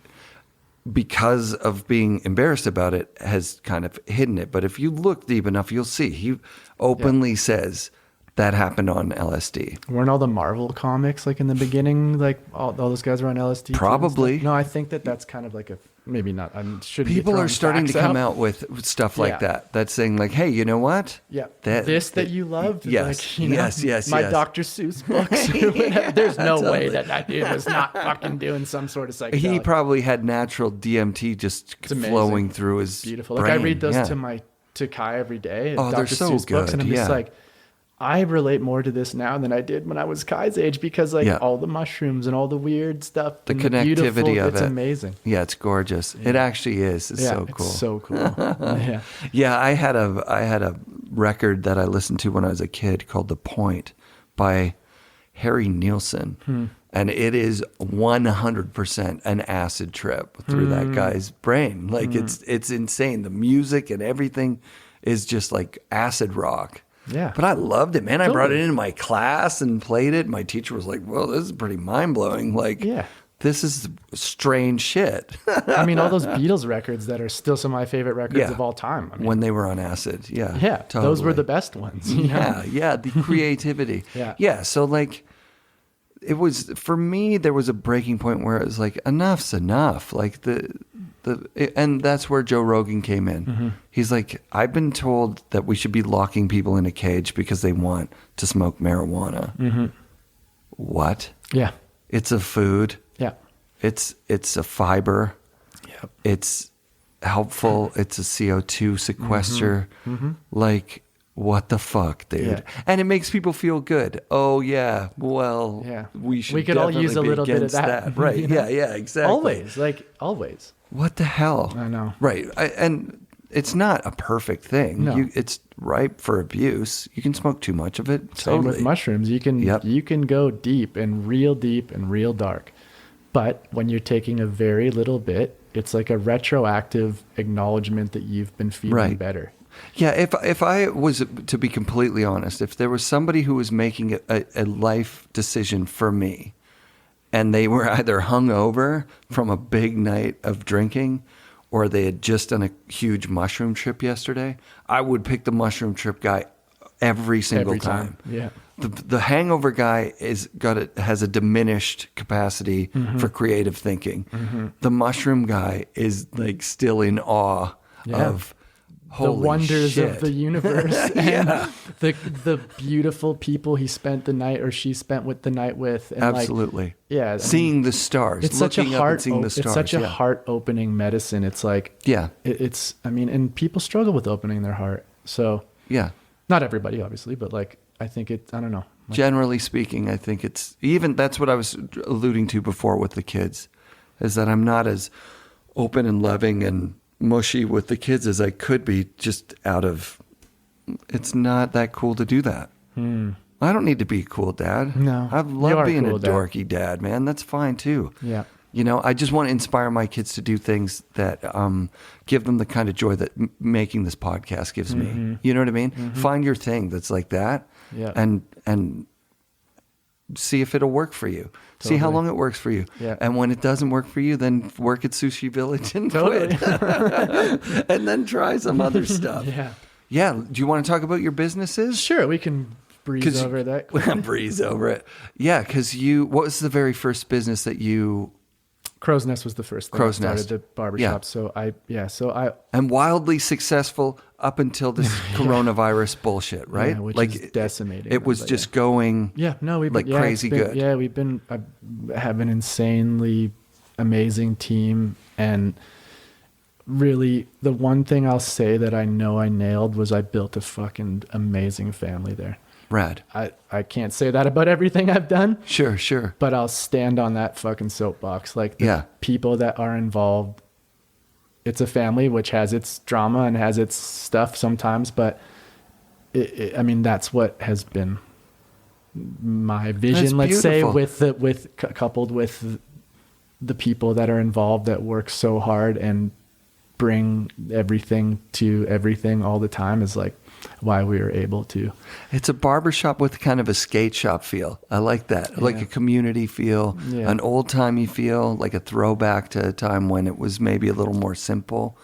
A: because of being embarrassed about it, has kind of hidden it. But if you look deep enough, you'll see he openly says that happened on LSD.
B: Weren't all the Marvel comics like in the beginning, like all those guys were on LSD?
A: Probably.
B: No, I think that's kind of like a, maybe not. I shouldn't.
A: People are starting to come out with stuff like that. That's saying like, hey, you know what?
B: Yeah. That you loved.
A: Yes.
B: Like, you know,
A: yes.
B: My Dr. Seuss books. There's no way that dude was not fucking doing some sort of psychedelic.
A: He probably had natural DMT just flowing through his
B: beautiful.
A: brain.
B: Like I read those to Kai every day.
A: Oh,
B: Dr.
A: they're so
B: Seuss
A: good.
B: Books, and I'm just like, I relate more to this now than I did when I was Kai's age, because all the mushrooms and all the weird stuff,
A: the connectivity of it,
B: it's amazing.
A: Yeah, it's gorgeous. Yeah. It actually is. It's so cool.
B: It's so cool.
A: Yeah. I had a record that I listened to when I was a kid called "The Point" by Harry Nilsson, and it is 100% an acid trip through that guy's brain. Like it's insane. The music and everything is just like acid rock.
B: Yeah.
A: But I loved it, man. Totally. I brought it into my class and played it. My teacher was like, "Well, this is pretty mind-blowing. Like, this is strange shit."
B: I mean, all those Beatles records that are still some of my favorite records of all time. I mean,
A: when they were on acid. Yeah.
B: Yeah.
A: Totally.
B: Those were the best ones.
A: Yeah. The creativity. Yeah. So like, it was, for me, there was a breaking point where it was like, enough's enough. Like and that's where Joe Rogan came in. He's like, I've been told that we should be locking people in a cage because they want to smoke marijuana. What?
B: Yeah.
A: It's a food.
B: Yeah.
A: It's a fiber.
B: Yep.
A: It's helpful. It's a CO2 sequester. Like, what the fuck, dude? Yeah. And it makes people feel good. Oh yeah. Well, we could all use a little bit of that. Right. You know? Yeah, exactly.
B: Always.
A: What the hell?
B: I know.
A: Right. And it's not a perfect thing.
B: No.
A: It's ripe for abuse. You can smoke too much of it.
B: Same with mushrooms. You can go deep and real dark. But when you're taking a very little bit, it's like a retroactive acknowledgement that you've been feeling better.
A: Yeah, if I was to be completely honest, if there was somebody who was making a life decision for me, and they were either hungover from a big night of drinking, or they had just done a huge mushroom trip yesterday, I would pick the mushroom trip guy every single time.
B: Yeah.
A: The hangover guy has a diminished capacity for creative thinking. The mushroom guy is like still in awe of the
B: wonders
A: shit.
B: of the universe and the beautiful people he spent the night, or she spent with the night with. And
A: absolutely.
B: Like,
A: seeing the stars.
B: It's such a
A: it's
B: such a heart-opening medicine. It's like, it's, I mean, and people struggle with opening their heart. So not everybody obviously, but like, I think I don't know. Like,
A: generally speaking, I think it's even, that's what I was alluding to before with the kids, is that I'm not as open and loving and mushy with the kids as I could be, just out of, it's not that cool to do that. I don't need to be a cool dad.
B: No.
A: I love being a dorky dad, man. That's fine too.
B: Yeah.
A: You know, I just want to inspire my kids to do things that give them the kind of joy that making this podcast gives me. You know what I mean? Find your thing that's like that, and see if it'll work for you. Totally. See how long it works for you. Yeah. And when it doesn't work for you, then work at Sushi Village and quit. And then try some other stuff. Yeah. Do you want to talk about your businesses?
B: Sure, we can breeze over that.
A: Breeze over it. Yeah, because what was the very first business that you...
B: Crow's Nest was the first thing.
A: Crow's
B: I started
A: Nest.
B: the barbershop. So
A: and wildly successful up until this coronavirus bullshit, right?
B: Yeah, which is decimating.
A: It was just going crazy good.
B: Yeah, I have an insanely amazing team, and really the one thing I'll say that I know I nailed was I built a fucking amazing family there.
A: Rad.
B: I can't say that about everything I've done.
A: Sure.
B: But I'll stand on that fucking soapbox. Like the people that are involved, it's a family which has its drama and has its stuff sometimes, but I mean, that's what has been my vision, let's say, coupled with the people that are involved that work so hard and bring everything to everything all the time is like why we were able to.
A: It's a barbershop with kind of a skate shop feel. I like that. Like a community feel, an old timey feel, like a throwback to a time when it was maybe a little more simple.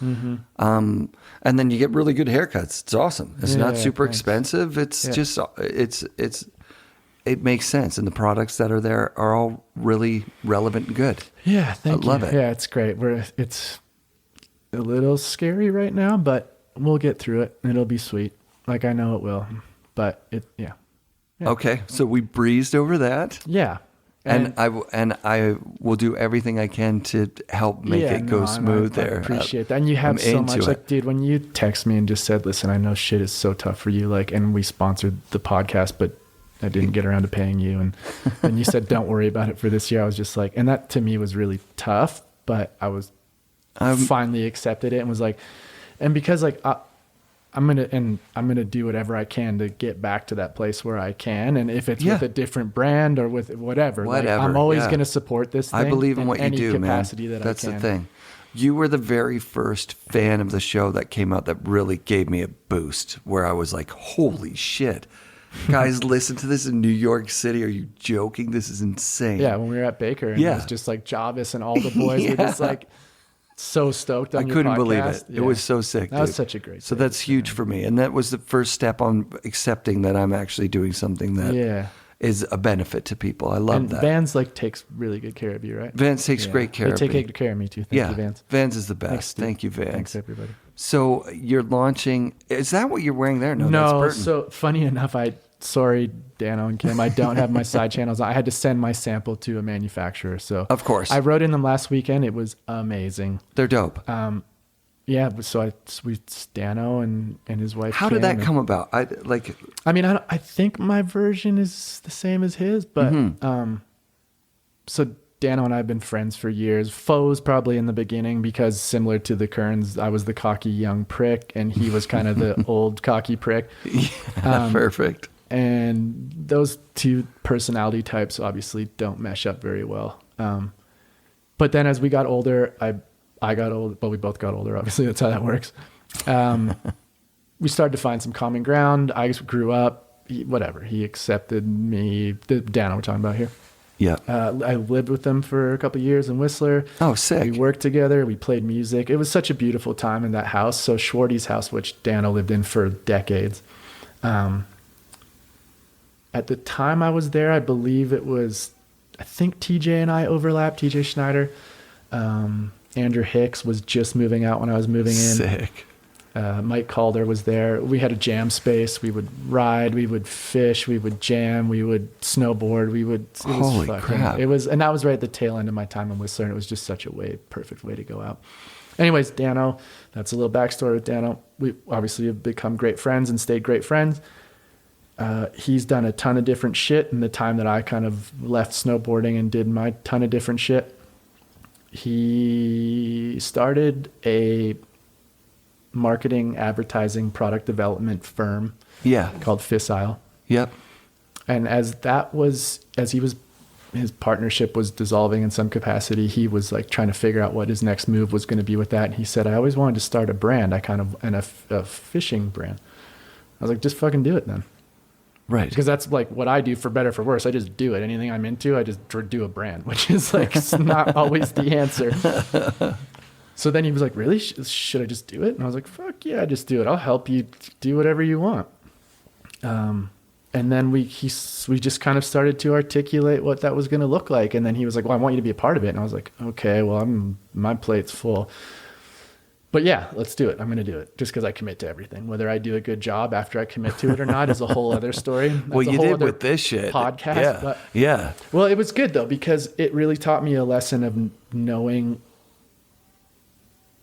A: And then you get really good haircuts. It's awesome. It's not super expensive. It's just, it makes sense. And the products that are there are all really relevant and good.
B: Yeah. I
A: love it.
B: Yeah. It's great. It's a little scary right now, but we'll get through it. It'll be sweet. Like I know it will, but yeah.
A: Okay, so we breezed over that.
B: Yeah,
A: and I will do everything I can to help make it go smooth there.
B: I appreciate that. And you have so much, like, dude, when you text me and just said, "Listen, I know shit is so tough for you," like, and we sponsored the podcast, but I didn't get around to paying you, and you said, "Don't worry about it for this year." I was just like, and that to me was really tough, but I finally accepted it and was like, and because like. I'm gonna do whatever I can to get back to that place where I can, and if it's with a different brand or with whatever, like, I'm always gonna support this thing.
A: I believe in what you do, man.
B: That's
A: the thing. You were the very first fan of the show that came out that really gave me a boost, where I was like, "Holy shit, guys, listen to this in New York City! Are you joking? This is insane!"
B: Yeah, when we were at Baker, and it was just like Javis and all the boys were just like. So stoked on your podcast. I couldn't believe it.
A: Yeah. It was so sick.
B: That was such a great.
A: So that's huge for me, and that was the first step on accepting that I'm actually doing something that is a benefit to people. I love that.
B: Vans takes really good care of you, right?
A: Vans takes great care of me.
B: They take good care of me too. Thank you, Vans.
A: Vans is the best. Thank you, Vans.
B: Thanks, everybody.
A: So you're launching. Is that what you're wearing there? No, that's Burton.
B: So funny enough, sorry, Dano and Kim, I don't have my side channels. I had to send my sample to a manufacturer. So
A: of course,
B: I rode in them last weekend. It was amazing.
A: They're dope.
B: So Dano and his wife.
A: How did that come about? I
B: think my version is the same as his, but so Dano and I have been friends for years. Foes probably in the beginning because similar to the Kerns, I was the cocky young prick and he was kind of the old cocky prick.
A: Perfect.
B: And those two personality types obviously don't mesh up very well. But then as we got older, I got old, but we both got older. Obviously, that's how that works. We started to find some common ground. I grew up. He accepted me. Dan, we're talking about here.
A: Yeah.
B: I lived with them for a couple of years in Whistler.
A: Oh, sick.
B: We worked together. We played music. It was such a beautiful time in that house. So Schwarty's house, which Dano lived in for decades. At the time I was there, I believe I think TJ and I overlapped, TJ Schneider. Andrew Hicks was just moving out when I was moving in.
A: Sick.
B: Mike Calder was there. We had a jam space. We would ride, we would fish, we would jam, we would snowboard,
A: Holy crap.
B: And that was right at the tail end of my time in Whistler, and it was just such a perfect way to go out. Anyways, Dano, that's a little backstory with Dano. We obviously have become great friends and stayed great friends. He's done a ton of different shit in the time that I kind of left snowboarding and did my ton of different shit. He started a marketing, advertising, product development firm called Fissile.
A: Yep.
B: And his partnership was dissolving in some capacity, he was like trying to figure out what his next move was going to be with that. And he said, I always wanted to start a brand. A fishing brand. I was like, just fucking do it then.
A: Right.
B: Because that's like what I do for better, for worse. I just do it. Anything I'm into, I just do a brand, which is like not always the answer. So then he was like, really? Should I just do it? And I was like, fuck yeah, just do it. I'll help you do whatever you want. And then we just kind of started to articulate what that was going to look like. And then he was like, well, I want you to be a part of it. And I was like, okay, well, my plate's full. But yeah, let's do it. I'm going to do it just because I commit to everything. Whether I do a good job after I commit to it or not is a whole other story. That's
A: well, you did with this shit.
B: Podcast.
A: Yeah.
B: Well, it was good though, because it really taught me a lesson of knowing,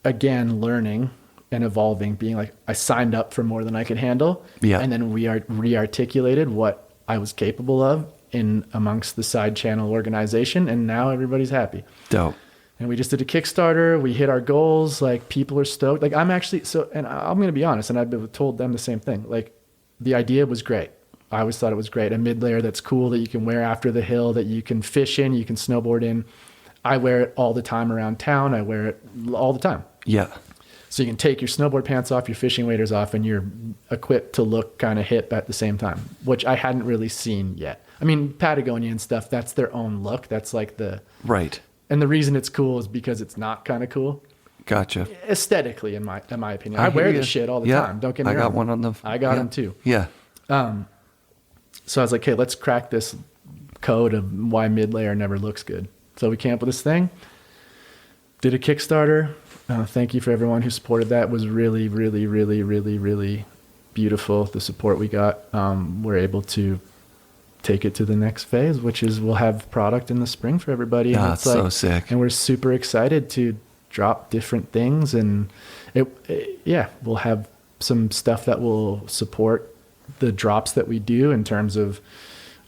B: again, learning and evolving, being like, I signed up for more than I could handle.
A: Yeah.
B: And then we re-articulated what I was capable of in amongst the side channel organization. And now everybody's happy.
A: Dope.
B: And we just did a Kickstarter. We hit our goals. Like, people are stoked. Like, I'm actually and I'm going to be honest, and I've told them the same thing. Like, the idea was great. I always thought it was great. A mid layer that's cool, that you can wear after the hill, that you can fish in, you can snowboard in. I wear it all the time around town. I wear it all the time.
A: Yeah.
B: So you can take your snowboard pants off, your fishing waders off, and you're equipped to look kind of hip at the same time, which I hadn't really seen yet. I mean, Patagonia and stuff, that's their own look. That's like the...
A: Right.
B: And the reason it's cool is because it's not kind of cool.
A: Gotcha.
B: Aesthetically, in my opinion. I wear this shit all the time. Don't get me wrong.
A: I got one on the...
B: I got them too.
A: Yeah.
B: So I was like, okay, let's crack this code of why mid-layer never looks good. So we came up with this thing. Did a Kickstarter. Thank you for everyone who supported that. It was really, really, really, really, really beautiful, the support we got. We're able to take it to the next phase, which is we'll have product in the spring for everybody.
A: Yeah, it's so sick.
B: And we're super excited to drop different things. And we'll have some stuff that will support the drops that we do in terms of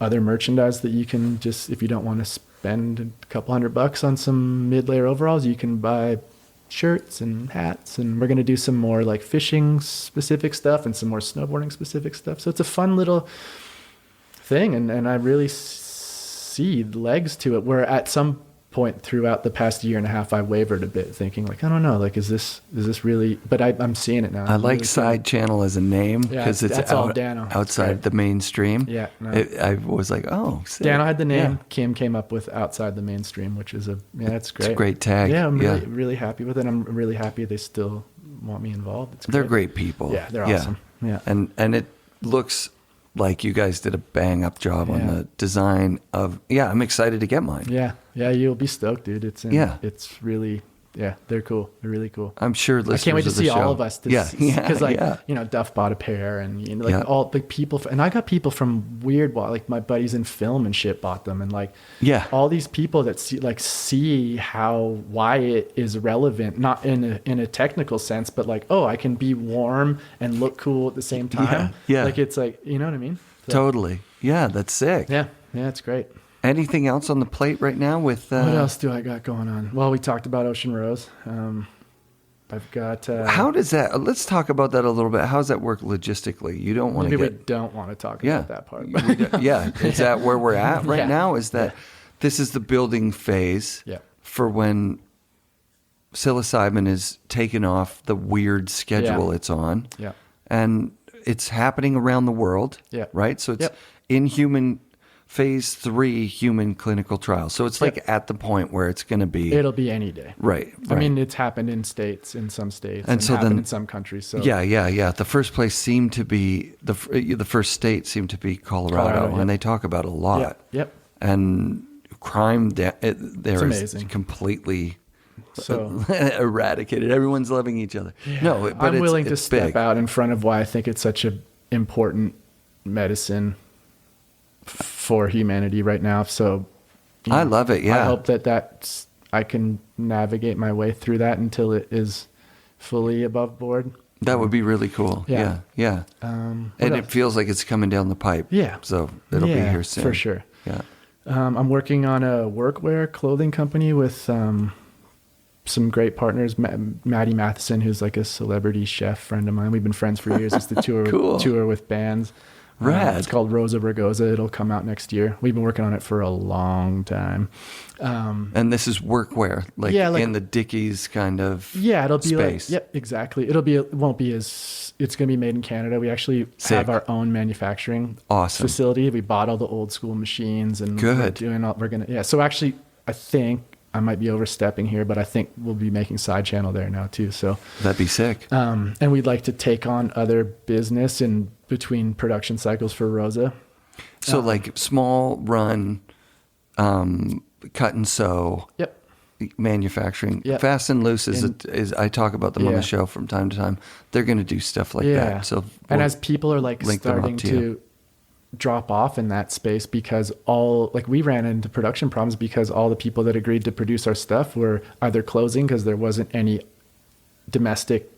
B: other merchandise that you can just, if you don't want to spend a couple $100 on some mid-layer overalls, you can buy shirts and hats. And we're going to do some more like fishing specific stuff and some more snowboarding specific stuff. So it's a fun little thing. And I really see legs to it, where at some point throughout the past year and a half, I wavered a bit thinking like, I don't know, like, is this really, but I'm seeing it now.
A: I like really Side Channel as a name because it's
B: all Dano.
A: Outside the mainstream.
B: Yeah. No.
A: I was like, oh, sick.
B: Dano had the name. Yeah. Kim came up with outside the mainstream, which is it's great.
A: It's a great tag.
B: Yeah. I'm really happy with it. I'm really happy they still want me involved.
A: They're great people.
B: Yeah. They're awesome. Yeah.
A: And it looks like you guys did a bang up job on the design of, I'm excited to get mine.
B: Yeah. Yeah. You'll be stoked, dude. It's really, they're cool. They're really cool.
A: I'm sure listeners
B: I can't wait to see
A: show.
B: all of us. Because Duff bought a pair and all the people, and I got people from weird, like my buddies in film and shit bought them. And all these people that see why it is relevant, not in a technical sense, but I can be warm and look cool at the same time.
A: Yeah.
B: Like, it's like, you know what I mean? So,
A: totally. Yeah. That's sick.
B: Yeah. Yeah. It's great.
A: Anything else on the plate right now with...
B: what else do I got going on? Well, we talked about Ocean Rose. I've got...
A: how does that... Let's talk about that a little bit. How does that work logistically? You don't want to
B: we don't want to talk about that part.
A: Is that where we're at right now? Is that this is the building phase for when psilocybin is taken off the weird schedule it's on.
B: Yeah.
A: And it's happening around the world, right? So it's in human... Phase 3 human clinical trials. So it's at the point where it's going to be...
B: It'll be any day.
A: Right.
B: I mean, it's happened in some states, and so happened in some countries. So
A: The first place seemed to be... The first state seemed to be Colorado, and they talk about a lot.
B: Yep.
A: And crime there is
B: amazing.
A: Completely eradicated. Everyone's loving each other.
B: Yeah.
A: No, but
B: I'm willing to
A: it's
B: step
A: big.
B: out in front of why I think it's such an important medicine for humanity right now. So
A: I love it. Yeah.
B: I hope that I can navigate my way through that until it is fully above board.
A: That would be really cool. Yeah. And it feels like it's coming down the pipe.
B: Yeah. So
A: it'll be here soon.
B: For sure.
A: Yeah.
B: I'm working on a workwear clothing company with some great partners. Maddie Matheson, who's like a celebrity chef friend of mine. We've been friends for years. It's the tour with bands.
A: Rad.
B: It's called Rosa Bragosa. It'll come out next year. We've been working on it for a long time.
A: And this is workwear, in the Dickies kind of
B: it'll be
A: space.
B: Exactly. It won't be it's going to be made in Canada. We actually have our own manufacturing facility. We bought all the old school machines and so actually I think I might be overstepping here, but I think we'll be making Side Channel there now too. So
A: that'd be sick.
B: And we'd like to take on other business in between production cycles for Rosa.
A: So small run, cut and sew.
B: Yep.
A: Manufacturing. Fast and Loose is I talk about them on the show from time to time. They're going to do stuff like that. So
B: as people are starting to drop off in that space, because we ran into production problems because all the people that agreed to produce our stuff were either closing because there wasn't any domestic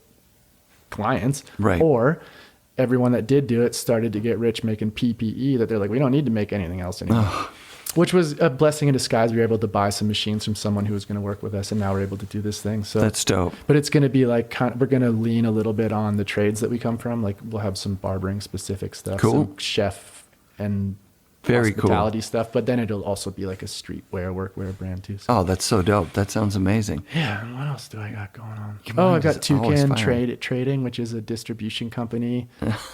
B: clients,
A: right,
B: or everyone that did do it started to get rich making PPE that they're like, we don't need to make anything else anymore. Which was a blessing in disguise. We were able to buy some machines from someone who was going to work with us, and now we're able to do this thing. So
A: that's dope.
B: But it's going to be like, we're going to lean a little bit on the trades that we come from. Like we'll have some barbering specific stuff,
A: cool.
B: some chef and
A: very
B: hospitality stuff. But then it'll also be like a streetwear, workwear brand too. So.
A: Oh, that's so dope. That sounds amazing.
B: Yeah. And what else do I got going on? I've got Toucan Trading, which is a distribution company.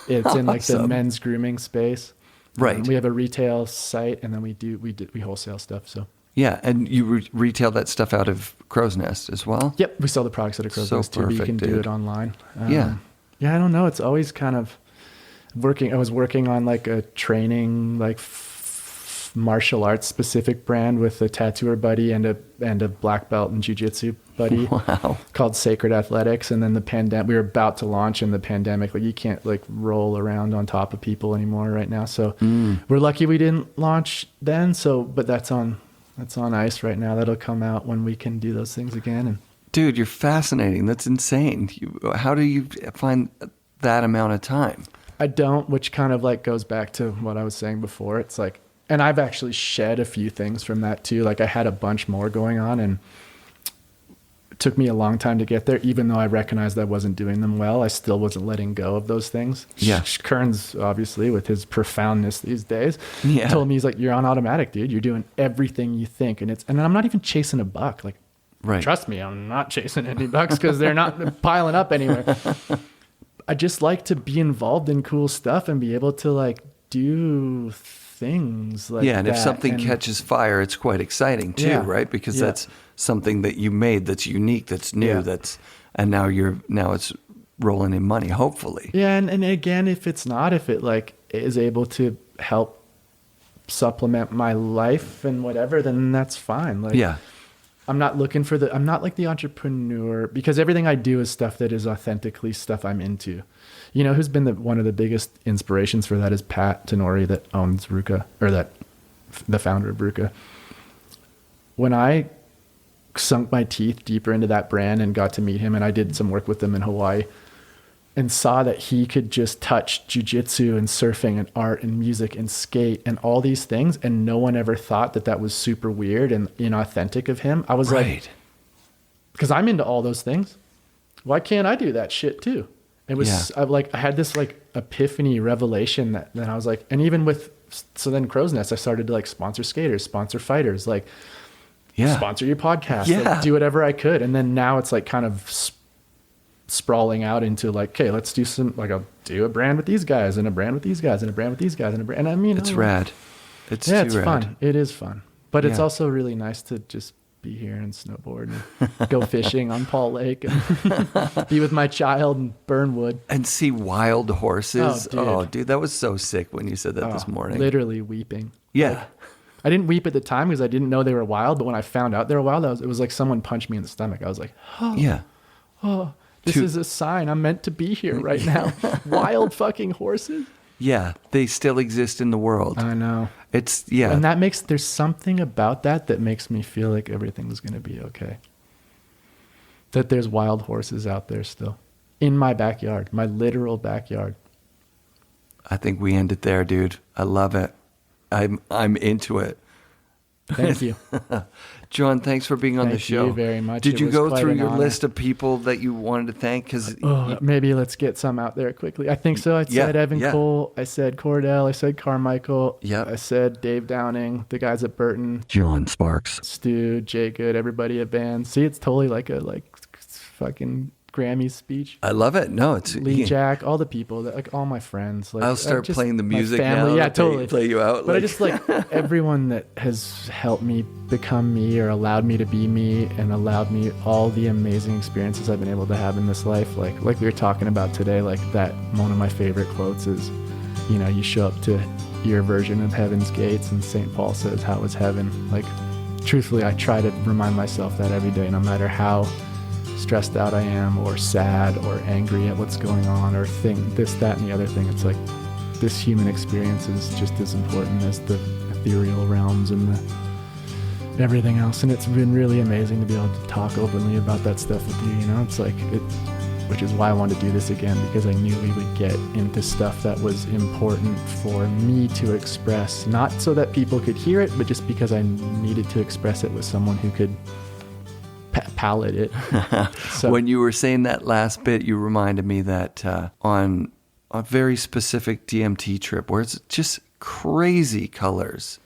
B: It's in like the men's grooming space.
A: Right.
B: We have a retail site, and then we wholesale stuff. So
A: yeah, and you retail that stuff out of Crow's Nest as well.
B: Yep, we sell the products out of Crow's Nest too. But you can do it online.
A: Yeah.
B: I don't know. It's always kind of working. I was working on like a training, like martial arts specific brand with a tattooer buddy and a black belt in jiu-jitsu buddy.
A: Wow.
B: Called Sacred Athletics. And then the pandemic, we were about to launch in the pandemic. Like you can't like roll around on top of people anymore right now. So we're lucky we didn't launch then. So, but that's on ice right now. That'll come out when we can do those things again. And
A: dude, you're fascinating. That's insane. How do you find that amount of time?
B: I don't, which kind of like goes back to what I was saying before. It's like, and I've actually shed a few things from that too. Like I had a bunch more going on, and it took me a long time to get there. Even though I recognized I wasn't doing them well, I still wasn't letting go of those things.
A: Yeah.
B: Kearns, obviously, with his profoundness these days,
A: yeah.
B: told me, he's like, you're on automatic, dude. You're doing everything you think. And I'm not even chasing a buck. Like,
A: right.
B: Trust me, I'm not chasing any bucks because they're not piling up anywhere. I just like to be involved in cool stuff and be able to like do things like
A: and
B: that.
A: If something catches fire, it's quite exciting too, right? Because that's something that you made that's unique, that's new, and now it's rolling in money, hopefully.
B: Yeah, and again, if it like is able to help supplement my life and whatever, then that's fine. Like I'm not looking for I'm not like the entrepreneur, because everything I do is stuff that is authentically stuff I'm into. You know, who's been one of the biggest inspirations for that is Pat Tenori, that owns Ruka, or the founder of Ruka. When I sunk my teeth deeper into that brand and got to meet him, and I did some work with him in Hawaii, and saw that he could just touch jiu-jitsu and surfing and art and music and skate and all these things, and no one ever thought that was super weird and inauthentic of him. I was like, because I'm into all those things, why can't I do that shit too? It was I had this like epiphany revelation that then I was like, and even with, so then Crow's Nest, I started to like sponsor skaters, sponsor fighters, like sponsor your podcast, like, do whatever I could. And then now it's like kind of sprawling out into like, okay, let's do I'll do a brand with these guys and a brand with these guys and a brand with these guys and a brand. And I mean,
A: it's rad. It's
B: rad. Fun. It is fun, but it's also really nice to just be here and snowboard and go fishing on Paul Lake and be with my child and burn wood
A: and see wild horses. Oh, dude, that was so sick when you said that this morning.
B: Literally weeping.
A: Yeah.
B: Like, I didn't weep at the time because I didn't know they were wild, but when I found out they were wild, it was like someone punched me in the stomach. I was like, this is a sign I'm meant to be here right now. Wild fucking horses.
A: Yeah, they still exist in the world.
B: I know.
A: It's,
B: and there's something about that makes me feel like everything's going to be okay. That there's wild horses out there still. In my backyard, my literal backyard.
A: I think we end it there, dude. I love it. I'm into it.
B: Thank you.
A: Jon, thanks for being on the show.
B: Thank you very much.
A: Did you go through your list of people that you wanted to thank?
B: Maybe let's get some out there quickly. I think so. I said Evan Cole. I said Cordell. I said Carmichael.
A: Yep.
B: I said Dave Downing, the guys at Burton.
A: John Sparks.
B: Stu, Jay Good, everybody at Vans. See, it's totally like a fucking Grammy speech.
A: I love it. No, it's
B: Lee Jack, all the people, like all my friends. Like,
A: I'll start playing the music
B: family.
A: now.
B: Yeah, totally.
A: Play you out.
B: But I just like everyone that has helped me become me or allowed me to be me and allowed me all the amazing experiences I've been able to have in this life. Like we were talking about today, like that one of my favorite quotes is, you know, you show up to your version of Heaven's Gates and St. Paul says, how is heaven? Like, truthfully, I try to remind myself that every day, no matter how stressed out I am or sad or angry at what's going on or this, that, and the other thing. It's like this human experience is just as important as the ethereal realms and everything else. And it's been really amazing to be able to talk openly about that stuff with you. You know, it's like which is why I wanted to do this again, because I knew we would get into stuff that was important for me to express, not so that people could hear it, but just because I needed to express it with someone who could palate it. So,
A: when you were saying that last bit, you reminded me that on a very specific DMT trip where it's just crazy colors,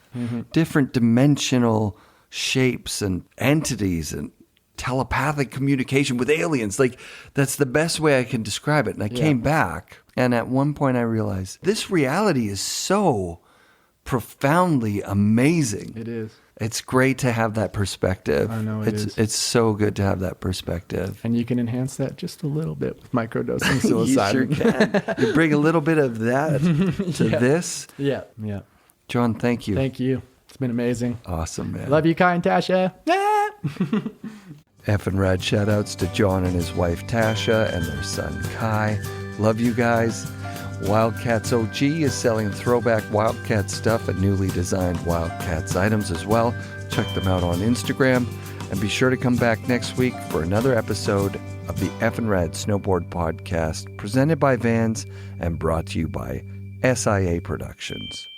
A: different dimensional shapes and entities and telepathic communication with aliens. Like, that's the best way I can describe it. And I came back, and at one point I realized this reality is so profoundly amazing.
B: it is.
A: It's great to have that perspective.
B: I know it is.
A: It's so good to have that perspective.
B: And you can enhance that just a little bit with microdosing psilocybin.
A: You sure can. You bring a little bit of that to this.
B: Yeah.
A: John, thank you.
B: Thank you. It's been amazing.
A: Awesome, man.
B: Love you, Kai and Tasha.
A: FNRad shout-outs to John and his wife Tasha and their son Kai. Love you guys. Wildcats OG is selling throwback Wildcat stuff at newly designed Wildcats items as well. Check them out on Instagram. And be sure to come back next week for another episode of the FNRad Snowboard Podcast, presented by Vans and brought to you by SIA Productions.